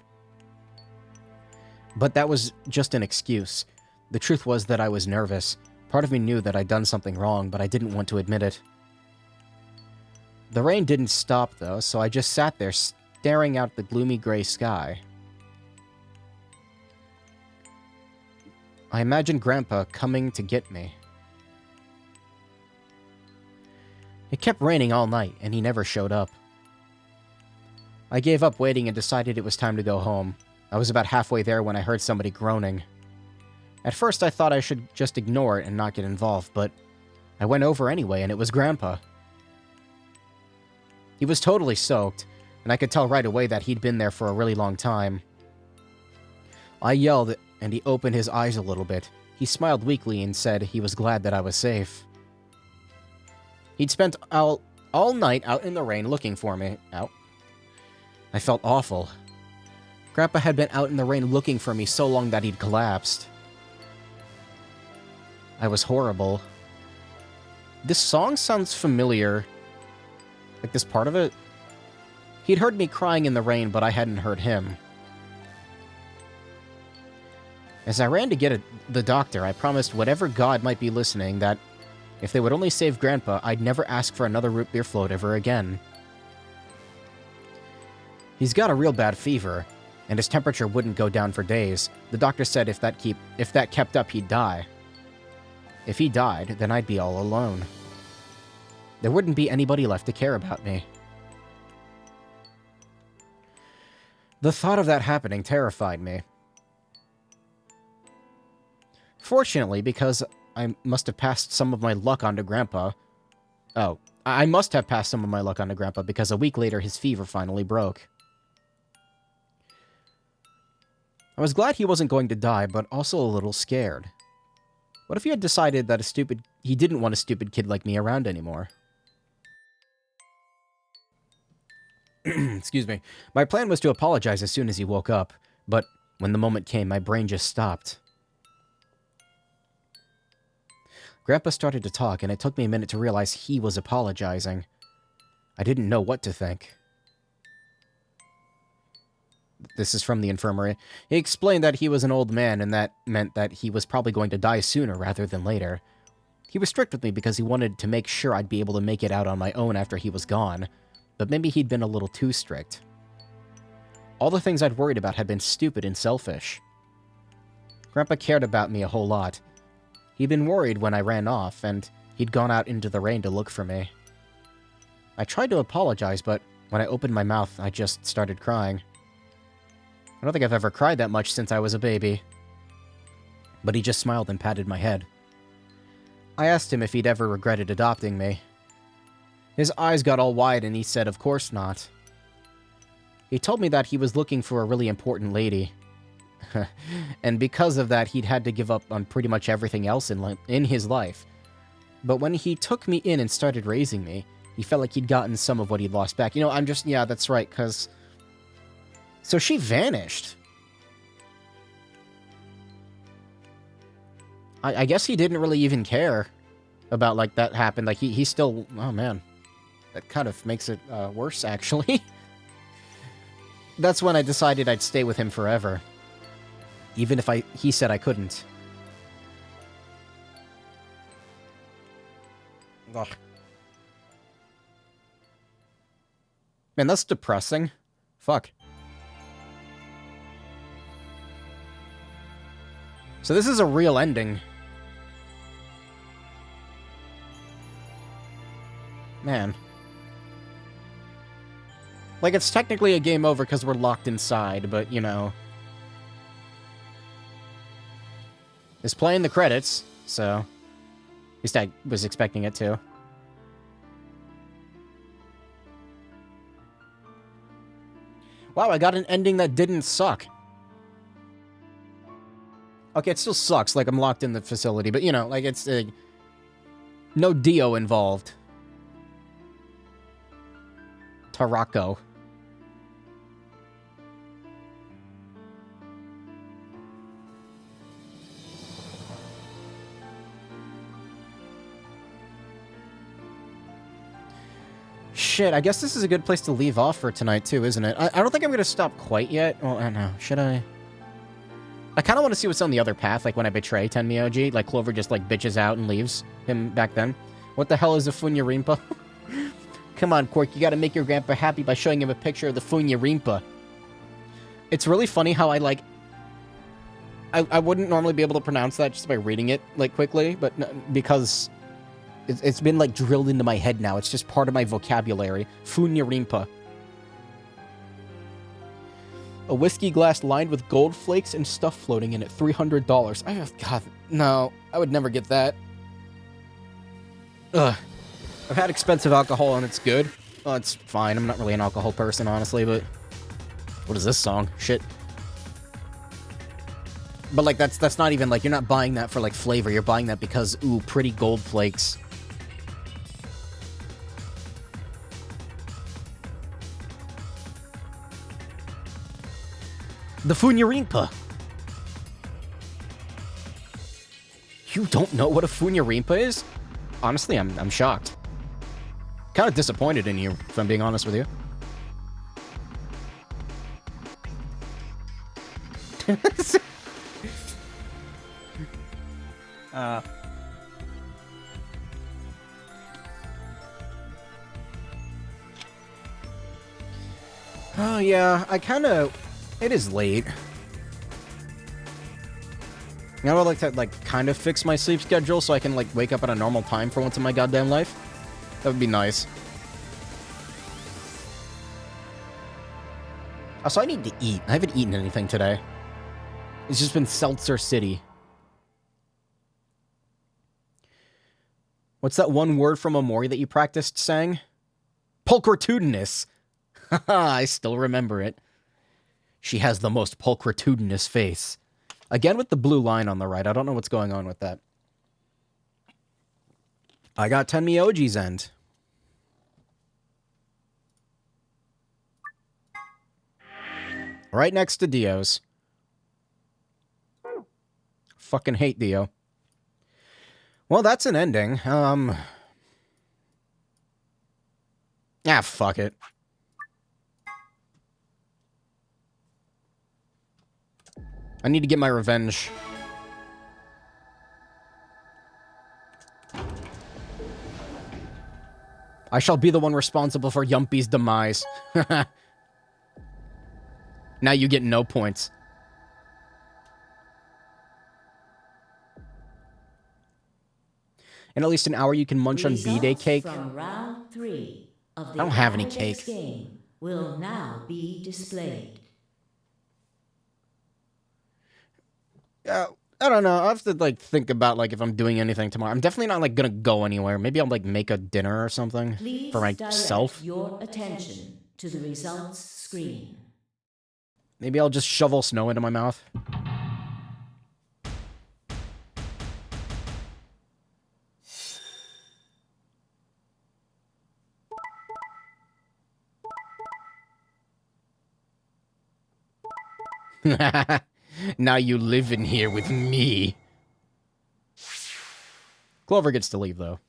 But that was just an excuse. The truth was that I was nervous. Part of me knew that I'd done something wrong, but I didn't want to admit it. The rain didn't stop though, so I just sat there staring out the gloomy gray sky. I imagined Grandpa coming to get me. It kept raining all night, and he never showed up. I gave up waiting and decided it was time to go home. I was about halfway there when I heard somebody groaning. At first I thought I should just ignore it and not get involved, but I went over anyway, and it was Grandpa. He was totally soaked, and I could tell right away that he'd been there for a really long time. I yelled, and he opened his eyes a little bit. He smiled weakly and said he was glad that I was safe. He'd spent all night out in the rain looking for me. Ow. I felt awful. Grandpa had been out in the rain looking for me so long that he'd collapsed. I was horrible. This song sounds familiar. Like this part of it. He'd heard me crying in the rain, but I hadn't heard him. As I ran to get the doctor, I promised whatever god might be listening that if they would only save Grandpa, I'd never ask for another root beer float ever again. He's got a real bad fever, and his temperature wouldn't go down for days. The doctor said if that kept up, he'd die. If he died, then I'd be all alone. There wouldn't be anybody left to care about me. The thought of that happening terrified me. Fortunately, because I must have passed some of my luck onto Grandpa. Oh, I must have passed some of my luck onto Grandpa because a week later his fever finally broke. I was glad he wasn't going to die, but also a little scared. What if he had decided that he didn't want a stupid kid like me around anymore? Excuse me. My plan was to apologize as soon as he woke up, but when the moment came, my brain just stopped. Grandpa started to talk, and it took me a minute to realize he was apologizing. I didn't know what to think. This is from the infirmary. He explained that he was an old man, and that meant that he was probably going to die sooner rather than later. He was strict with me because he wanted to make sure I'd be able to make it out on my own after he was gone, but maybe he'd been a little too strict. All the things I'd worried about had been stupid and selfish. Grandpa cared about me a whole lot. He'd been worried when I ran off, and he'd gone out into the rain to look for me. I tried to apologize, but when I opened my mouth, I just started crying. I don't think I've ever cried that much since I was a baby. But he just smiled and patted my head. I asked him if he'd ever regretted adopting me. His eyes got all wide and he said, of course not. He told me that he was looking for a really important lady. And because of that, he'd had to give up on pretty much everything else in his life. But when he took me in and started raising me, he felt like he'd gotten some of what he'd lost back. You know, yeah, that's right, because... So she vanished. I guess he didn't really even care about, like, that happened. Like, he still... Oh, man. That kind of makes it worse, actually. That's when I decided I'd stay with him forever. Even if he said I couldn't. Ugh. Man, that's depressing. Fuck. So this is a real ending. Man. Like, it's technically a game over because we're locked inside, but, you know... It's playing the credits, so... At least I was expecting it to. Wow, I got an ending that didn't suck. Okay, it still sucks, like I'm locked in the facility, but, you know, like, it's... no Dio involved. Tarako. Shit, I guess this is a good place to leave off for tonight, too, isn't it? I don't think I'm gonna stop quite yet. Well, I don't know. Should I? I kind of want to see what's on the other path, like when I betray Tenmyoji. Like, Clover just, like, bitches out and leaves him back then. What the hell is a Funya Rimpa? Come on, Cork, you gotta make your grandpa happy by showing him a picture of the Funya Rimpa. It's really funny how I wouldn't normally be able to pronounce that just by reading it, like, quickly, but because... It's been, like, drilled into my head now. It's just part of my vocabulary. Funya Rimpa. A whiskey glass lined with gold flakes and stuff floating in it. $300. God, no. I would never get that. Ugh. I've had expensive alcohol and it's good. Well, it's fine. I'm not really an alcohol person, honestly, but... What is this song? Shit. But, like, that's not even, like, you're not buying that for, like, flavor. You're buying that because, ooh, pretty gold flakes. The Funya Rimpa. You don't know what a Funya Rimpa is? Honestly, I'm shocked. Kind of disappointed in you, if I'm being honest with you. Oh, yeah, it is late. I would like to, like, kind of fix my sleep schedule so I can, like, wake up at a normal time for once in my goddamn life. That would be nice. Also, I need to eat. I haven't eaten anything today. It's just been Seltzer City. What's that one word from Omori that you practiced saying? Pulchritudinous. Haha, I still remember it. She has the most pulchritudinous face. Again with the blue line on the right. I don't know what's going on with that. I got Tenmyoji's end. Right next to Dio's. Fucking hate Dio. Well, that's an ending. Fuck it. I need to get my revenge. I shall be the one responsible for Yumpy's demise. Now you get no points. In at least an hour, you can munch on B-Day cake. From round 3. of I the don't have any Anadex cake. game will now be displayed. I don't know. I have to, like, think about, like, if I'm doing anything tomorrow. I'm definitely not, like, gonna go anywhere. Maybe I'll, like, make a dinner or something Please for direct myself. your attention to the results screen. Maybe I'll just shovel snow into my mouth. Now you live in here with me. Clover gets to leave, though.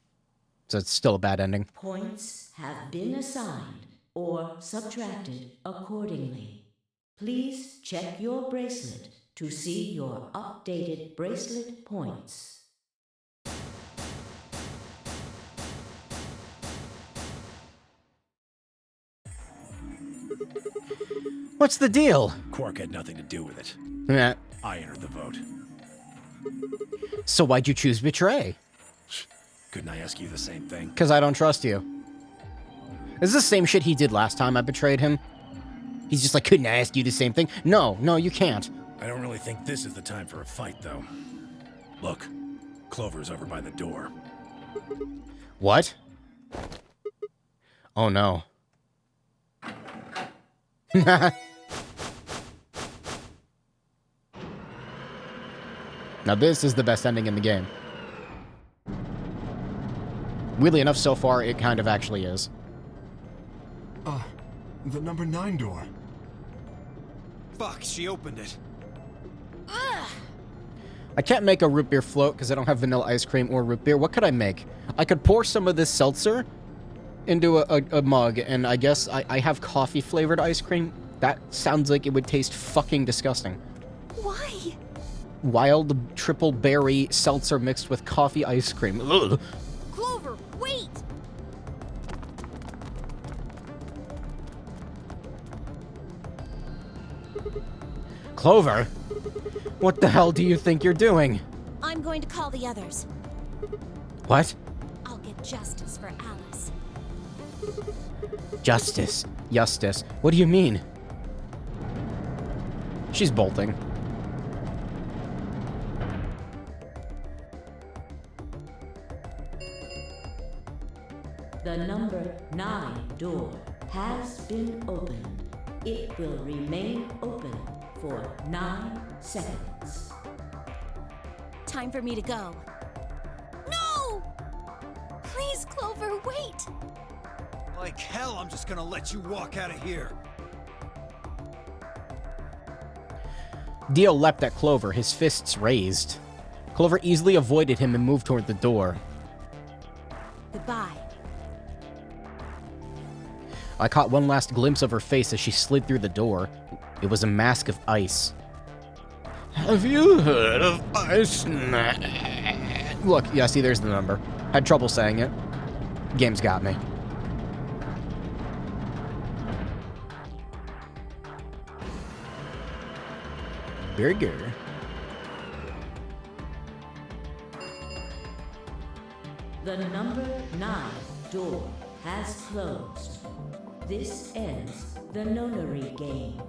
So it's still a bad ending. Points have been assigned or subtracted accordingly. Please check your bracelet to see your updated bracelet points. What's the deal? Cork had nothing to do with it. Yeah. I entered the vote. So why'd you choose betray? Couldn't I ask you the same thing? Because I don't trust you. This is the same shit he did last time I betrayed him. He's just like, couldn't I ask you the same thing? No, you can't. I don't really think this is the time for a fight, though. Look, Clover's over by the door. What? Oh no. Now this is the best ending in the game. Weirdly enough, so far, it kind of actually is. The number 9 door. Fuck, she opened it. I can't make a root beer float because I don't have vanilla ice cream or root beer. What could I make? I could pour some of this seltzer into a mug, and I guess I have coffee-flavored ice cream. That sounds like it would taste fucking disgusting. Why? Wild triple berry seltzer mixed with coffee ice cream. Ugh. Clover, wait! Clover? What the hell do you think you're doing? I'm going to call the others. What? I'll get justice for Alice. Justice. Justice. What do you mean? She's bolting. The number 9 door has been opened. It will remain open for 9 seconds. Time for me to go. No! Please, Clover, wait! Like hell, I'm just gonna let you walk out of here. Dio leapt at Clover, his fists raised. Clover easily avoided him and moved toward the door. Goodbye. I caught one last glimpse of her face as she slid through the door. It was a mask of ice. Have you heard of Ice Man? Look, yeah, see, there's the number. Had trouble saying it. Game's got me. Burger. The number 9 door has closed. This ends the nonary game.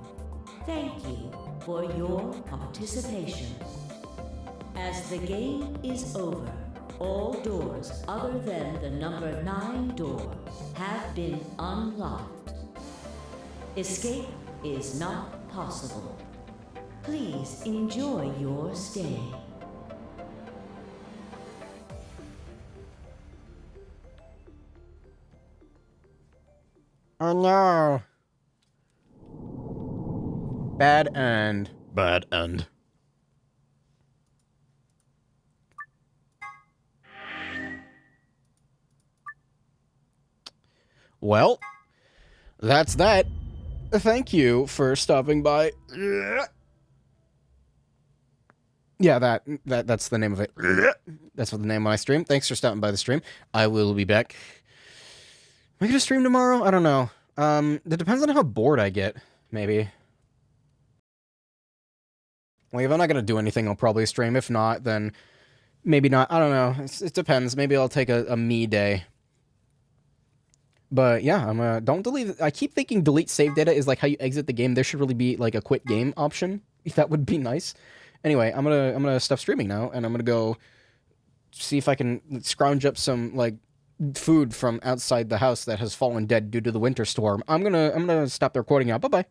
Thank you for your participation. As the game is over, all doors other than the number 9 door have been unlocked. Escape is not possible. Please enjoy your stay. Oh no. Bad end. Bad end. Well, that's that. Thank you for stopping by. Yeah, that's the name of it. That's what the name of my stream. Thanks for stopping by the stream. I will be back. Am I gonna stream tomorrow? I don't know. It depends on how bored I get, maybe. Like, if I'm not gonna do anything, I'll probably stream. If not, then maybe not. I don't know. It depends. Maybe I'll take a me day. But yeah, don't delete. I keep thinking delete save data is like how you exit the game. There should really be like a quit game option. That would be nice. Anyway, I'm gonna stop streaming now, and I'm gonna go see if I can scrounge up some like food from outside the house that has fallen dead due to the winter storm. I'm gonna stop the recording now. Bye bye.